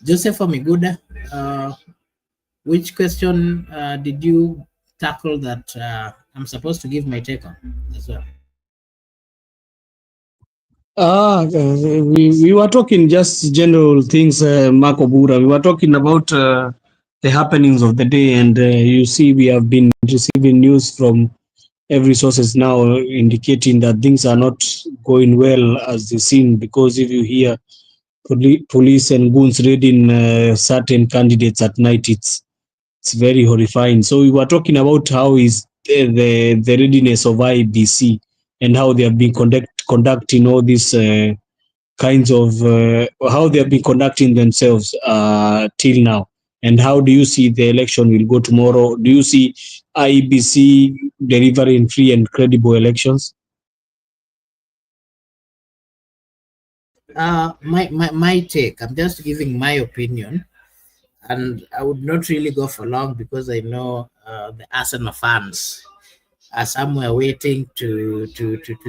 Joseph or Miguda, which question did you tackle that I'm supposed to give my take on as well? We were talking just general things, Marco Bura. We were talking about the happenings of the day, and you see, we have been receiving news from every sources now indicating that things are not going well as they seem, because if you hear police and goons raiding certain candidates at night, it's very horrifying. So we were talking about how is the readiness of IBC and how they have been conducting all these kinds of how they have been conducting themselves till now, and how do you see the election will go tomorrow? Do you see IEBC delivering free and credible elections? My take, I'm just giving my opinion, and I would not really go for long because I know the Arsenal fans are somewhere waiting to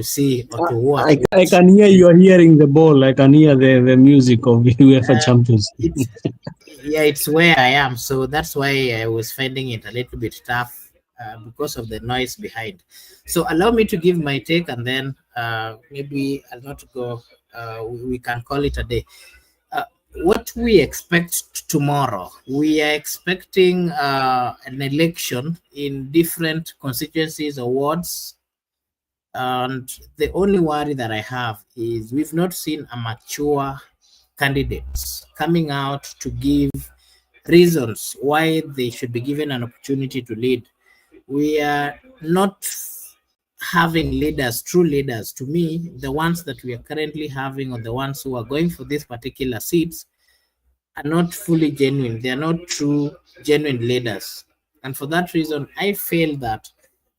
see or to watch. I can hear you are hearing the ball. I can hear the music of UEFA Champions. It's where I am, so that's why I was finding it a little bit tough because of the noise behind. So allow me to give my take, and then maybe I'll not go. We can call it a day. What we expect tomorrow, we are expecting an election in different constituencies or wards. And the only worry that I have is we've not seen a mature candidates coming out to give reasons why they should be given an opportunity to lead. We are not having leaders, true leaders. To me, the ones that we are currently having, or the ones who are going for these particular seats, are not fully genuine. They are not true, genuine leaders. And for that reason, I feel that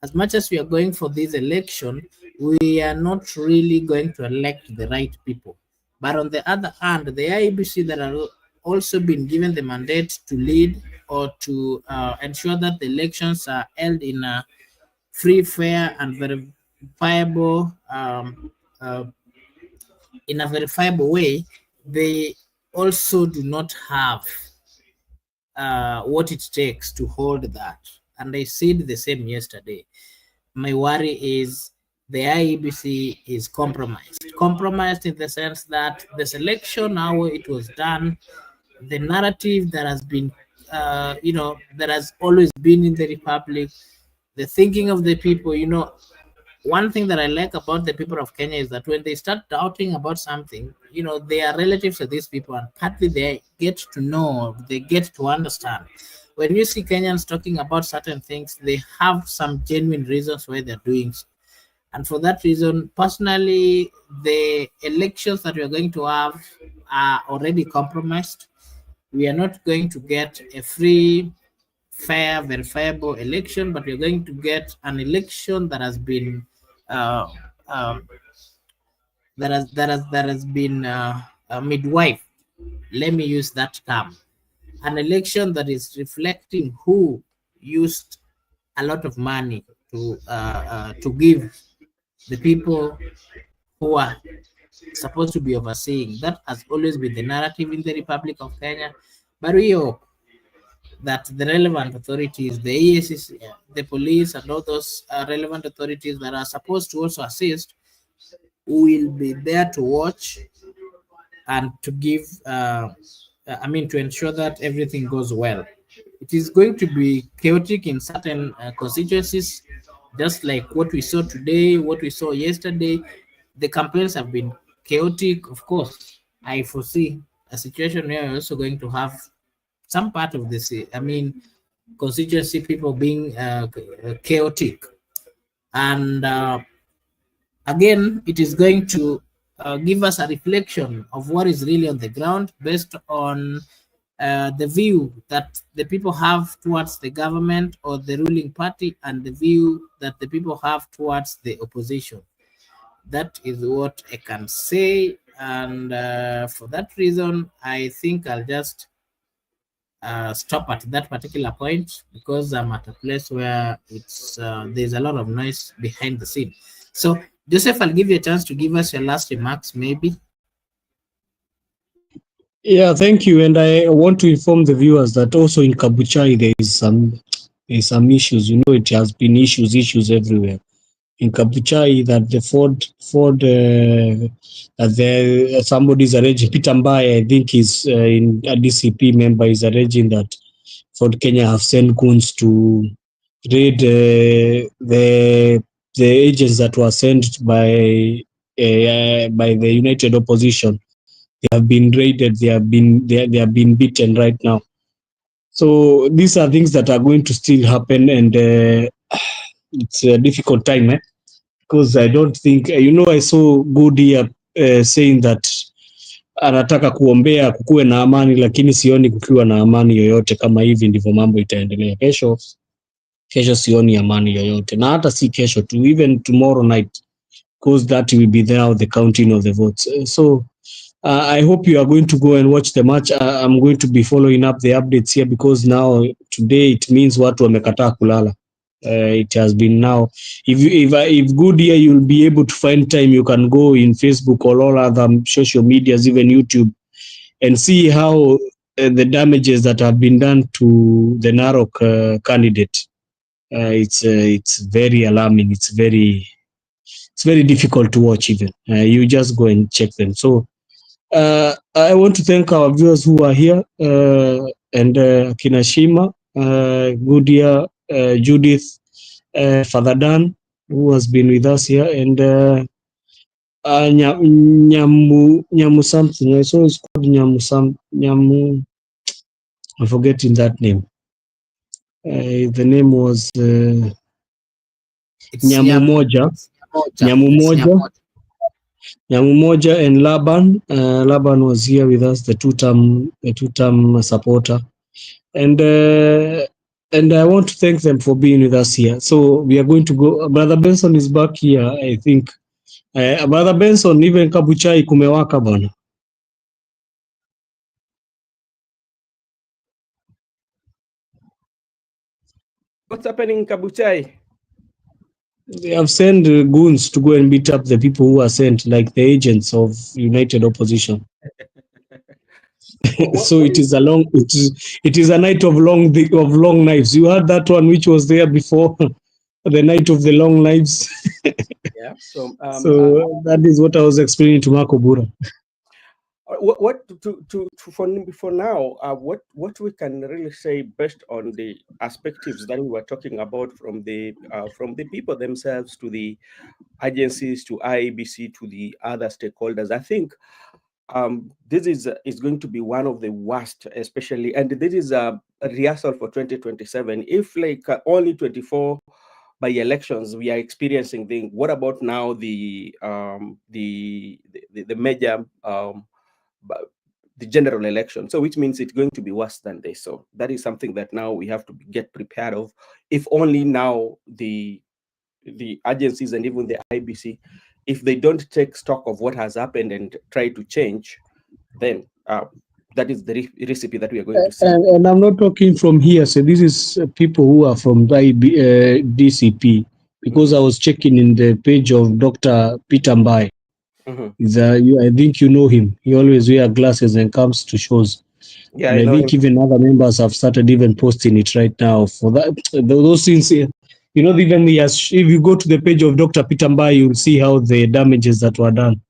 as much as we are going for this election, we are not really going to elect the right people. But on the other hand, the IEBC that are also been given the mandate to lead or to ensure that the elections are held in a free, fair, and verifiable in a verifiable way, they also do not have what it takes to hold that. And I said the same yesterday. My worry is the IEBC is compromised. Compromised in the sense that the selection, how it was done, the narrative that has been, that has always been in the Republic, the thinking of the people, one thing that I like about the people of Kenya is that when they start doubting about something, you know, they are relatives of these people, and partly they get to know, they get to understand. When you see Kenyans talking about certain things, they have some genuine reasons why they're doing so. And for that reason, personally, the elections that we are going to have are already compromised. We are not going to get a free, fair, verifiable election, but we're going to get an election that has been uh, um, that has been midwife. Let me use that term. An election that is reflecting who used a lot of money to give the people who are supposed to be overseeing. That has always been the narrative in the Republic of Kenya. But we hope that the relevant authorities, the EACC, the police, and all those relevant authorities that are supposed to also assist, will be there to watch and to give, to ensure that everything goes well. It is going to be chaotic in certain constituencies, just like what we saw today, what we saw yesterday. The campaigns have been chaotic. Of course, I foresee a situation where we're also going to have some part of this, constituency people being chaotic. And again, it is going to give us a reflection of what is really on the ground based on the view that the people have towards the government or the ruling party and the view that the people have towards the opposition. That is what I can say. And for that reason, I think I'll just stop at that particular point, because I'm at a place where it's there's a lot of noise behind the scene. So, Joseph, I'll give you a chance to give us your last remarks, maybe. Yeah, thank you. And I want to inform the viewers that also in Kabuchai there is some issues. You know, it has been issues everywhere. In Kabuchai, that the Ford that there somebody's alleging, Peter Mbai, I think is in a DCP member, is alleging that Ford Kenya have sent goons to raid the agents that were sent by the United Opposition. They have been raided. They have been beaten right now. So these are things that are going to still happen, and it's a difficult time, because I don't think, I saw good here saying that anataka kuombea kukuwe na amani, lakini sioni kukiwa na amani yoyote. Kama hivi ndivyo mambo itaendelea, kesho sioni amani yoyote, na hata si kesho tu, even tomorrow night, because that will be there, the counting of the votes. So I hope you are going to go and watch the match. I'm going to be following up the updates here, because now today it means watu wamekataa kulala. It has been now. If good here, you'll be able to find time. You can go in Facebook or all other social medias, even YouTube, and see how the damages that have been done to the Narok candidate. It's very alarming. It's very difficult to watch. Even you just go and check them. So I want to thank our viewers who are here, and Kinashima, Goodia, Judith, Father Dan, who has been with us here, and Nyamu something. I saw it's called Nyamu. I'm forgetting that name. The name was Nyamu Moja. Nyamu Moja and Laban. Laban was here with us, the two-term supporter, and I want to thank them for being with us here. So we are going to go. Brother Benson is back here, I think. Brother Benson, even Kabuchai kumewaka bana. What's happening in Kabuchai? They have sent goons to go and beat up the people who are sent, like the agents of United Opposition. So it is a night of long knives. You heard that one, which was there before, the night of the long knives. Yeah. So that is what I was explaining to Marco Bura. what for now, what we can really say based on the perspectives that we were talking about, from the people themselves to the agencies to IEBC to the other stakeholders, I think this is going to be one of the worst, especially, and this is a rehearsal for 2027. If like only 24 by elections we are experiencing thing, what about now the major the general election? So which means it's going to be worse than this. So that is something that now we have to get prepared of. If only now the agencies and even the IBC, if they don't take stock of what has happened and try to change, then that is the recipe that we are going to see. And I'm not talking from here. So this is people who are from DCP, because I was checking in the page of Dr. Peter Mbai. I think you know him. He always wears glasses and comes to shows. Yeah, and I think even other members have started even posting it right now. For that, those things, even if you go to the page of Dr. Peter Mbai, you'll see how the damages that were done.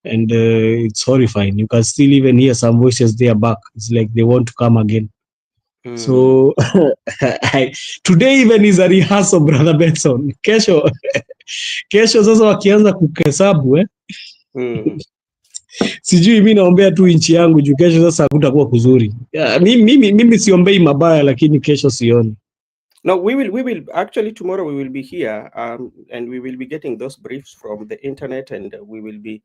And it's horrifying. You can still even hear some voices there back. It's like they want to come again. So today even is a rehearsal, Brother Benson. Kesho sasa wakianza kuhesabu sijui, mi naombea tu nchi yangu juu kesho sasa hakutakuwa kuzuri. Mimi siombei mabaya, lakini kesho sioni. No, we will actually tomorrow we will be here and we will be getting those briefs from the internet, and we will be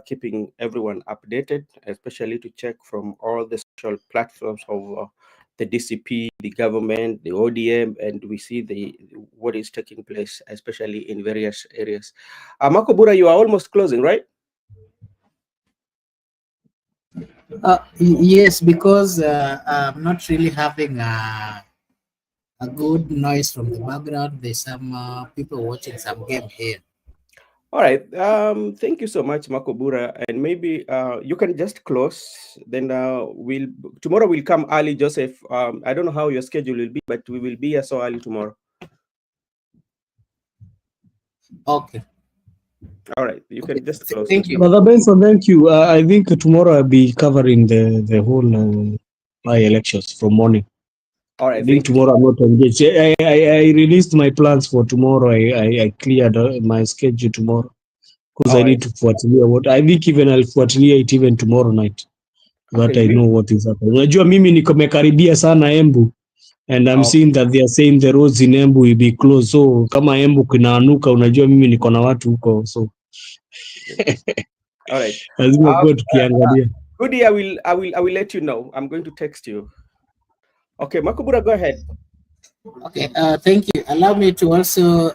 keeping everyone updated, especially to check from all the social platforms of the DCP, the government, the ODM, and we see what is taking place, especially in various areas. Makobura, you are almost closing, right? Yes, because I'm not really having a good noise from the background. There's some people watching some game here. All right. Thank you so much, Makobura. And maybe you can just close. Then tomorrow we'll come early, Joseph. I don't know how your schedule will be, but we will be here so early tomorrow. Okay. All right. You can just close. Thank you. Brother Benson, thank you. I think tomorrow I'll be covering the whole my elections from morning. All right. I think tomorrow I'm not engaged. I released my plans for tomorrow. I cleared my schedule tomorrow because I need to fuatilia what I think. Even I'll fuatilia it even tomorrow night, that I know what is happening. Unajua mimi niko mekaribia sana Embu, and I'm seeing that they are saying the roads in Embu will be closed. So kama Embu kinaanuka, unajua mimi niko na watu huko, so all right. lazima kwa tukiangalia. Goody, I will let you know. I'm going to text you. Okay, Makobura, go ahead. Okay, thank you. Allow me to also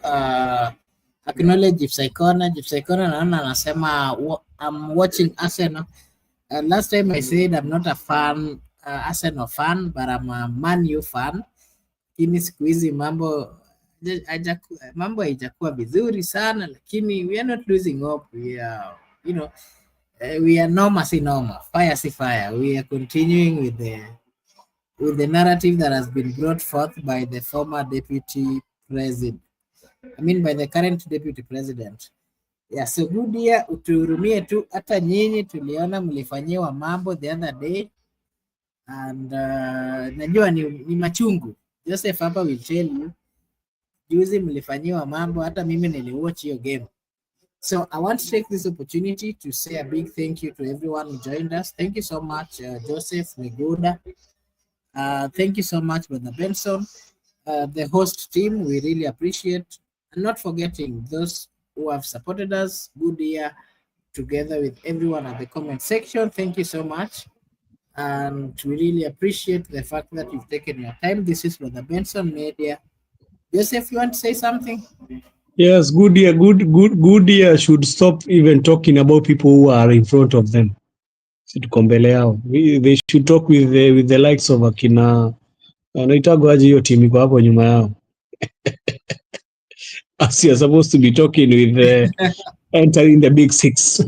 acknowledge Jeff Saikona. Jeff Saikona naona anasema I'm watching Arsenal. Last time I said I'm not a fan, Arsenal fan, but I'm a Man U fan. Lakini siku hizi mambo haijakuwa vizuri sana, lakini we are not losing hope. We are, we are normal si normal, fire si fire. We are continuing with the narrative that has been brought forth by the former deputy president. By the current deputy president. Yeah, so good year, utuhurumie tu, hata nyinyi tuliona mlifanyiwa mambo the other day, and najua ni machungu. Joseph hapa will tell you, juzi mlifanyiwa mambo, hata mimi niliwatch your game. So I want to take this opportunity to say a big thank you to everyone who joined us. Thank you so much, Joseph Miguda. Thank you so much, Brother Benson. The host team, we really appreciate. And not forgetting those who have supported us. Good year together with everyone at the comment section. Thank you so much. And we really appreciate the fact that you've taken your time. This is Brother Benson Media. Joseph, you want to say something? Yes, good year should stop even talking about people who are in front of them. They should talk with the likes of akina anaitagwaje hiyo timu iko hapo nyuma yao. As you're supposed to be talking with entering the big six.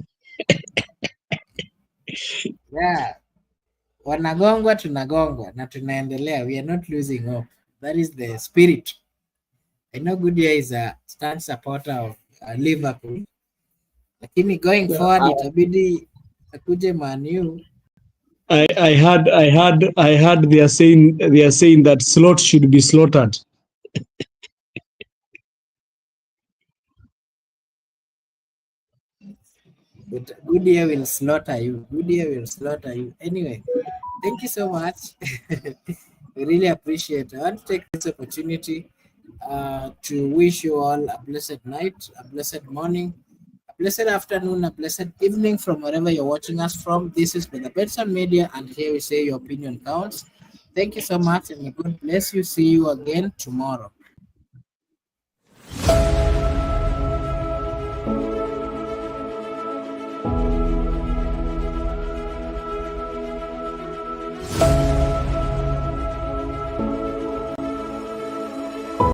Yeah. Wanagongwa tunagongwa na tunaendelea. We are not losing hope. That is the spirit. I know Goodyear is a stand supporter of Liverpool. Lakini going forward itabidi Akuje Manu. I heard they are saying that slot should be slaughtered. But Goodyear will slaughter you. Goodyear will slaughter you. Anyway, thank you so much. We really appreciate it. I want to take this opportunity to wish you all a blessed night, a blessed morning, a blessed afternoon, a blessed evening from wherever you're watching us from. This is the Betson Media, and here we say your opinion counts. Thank you so much, and may God bless you. See you again tomorrow.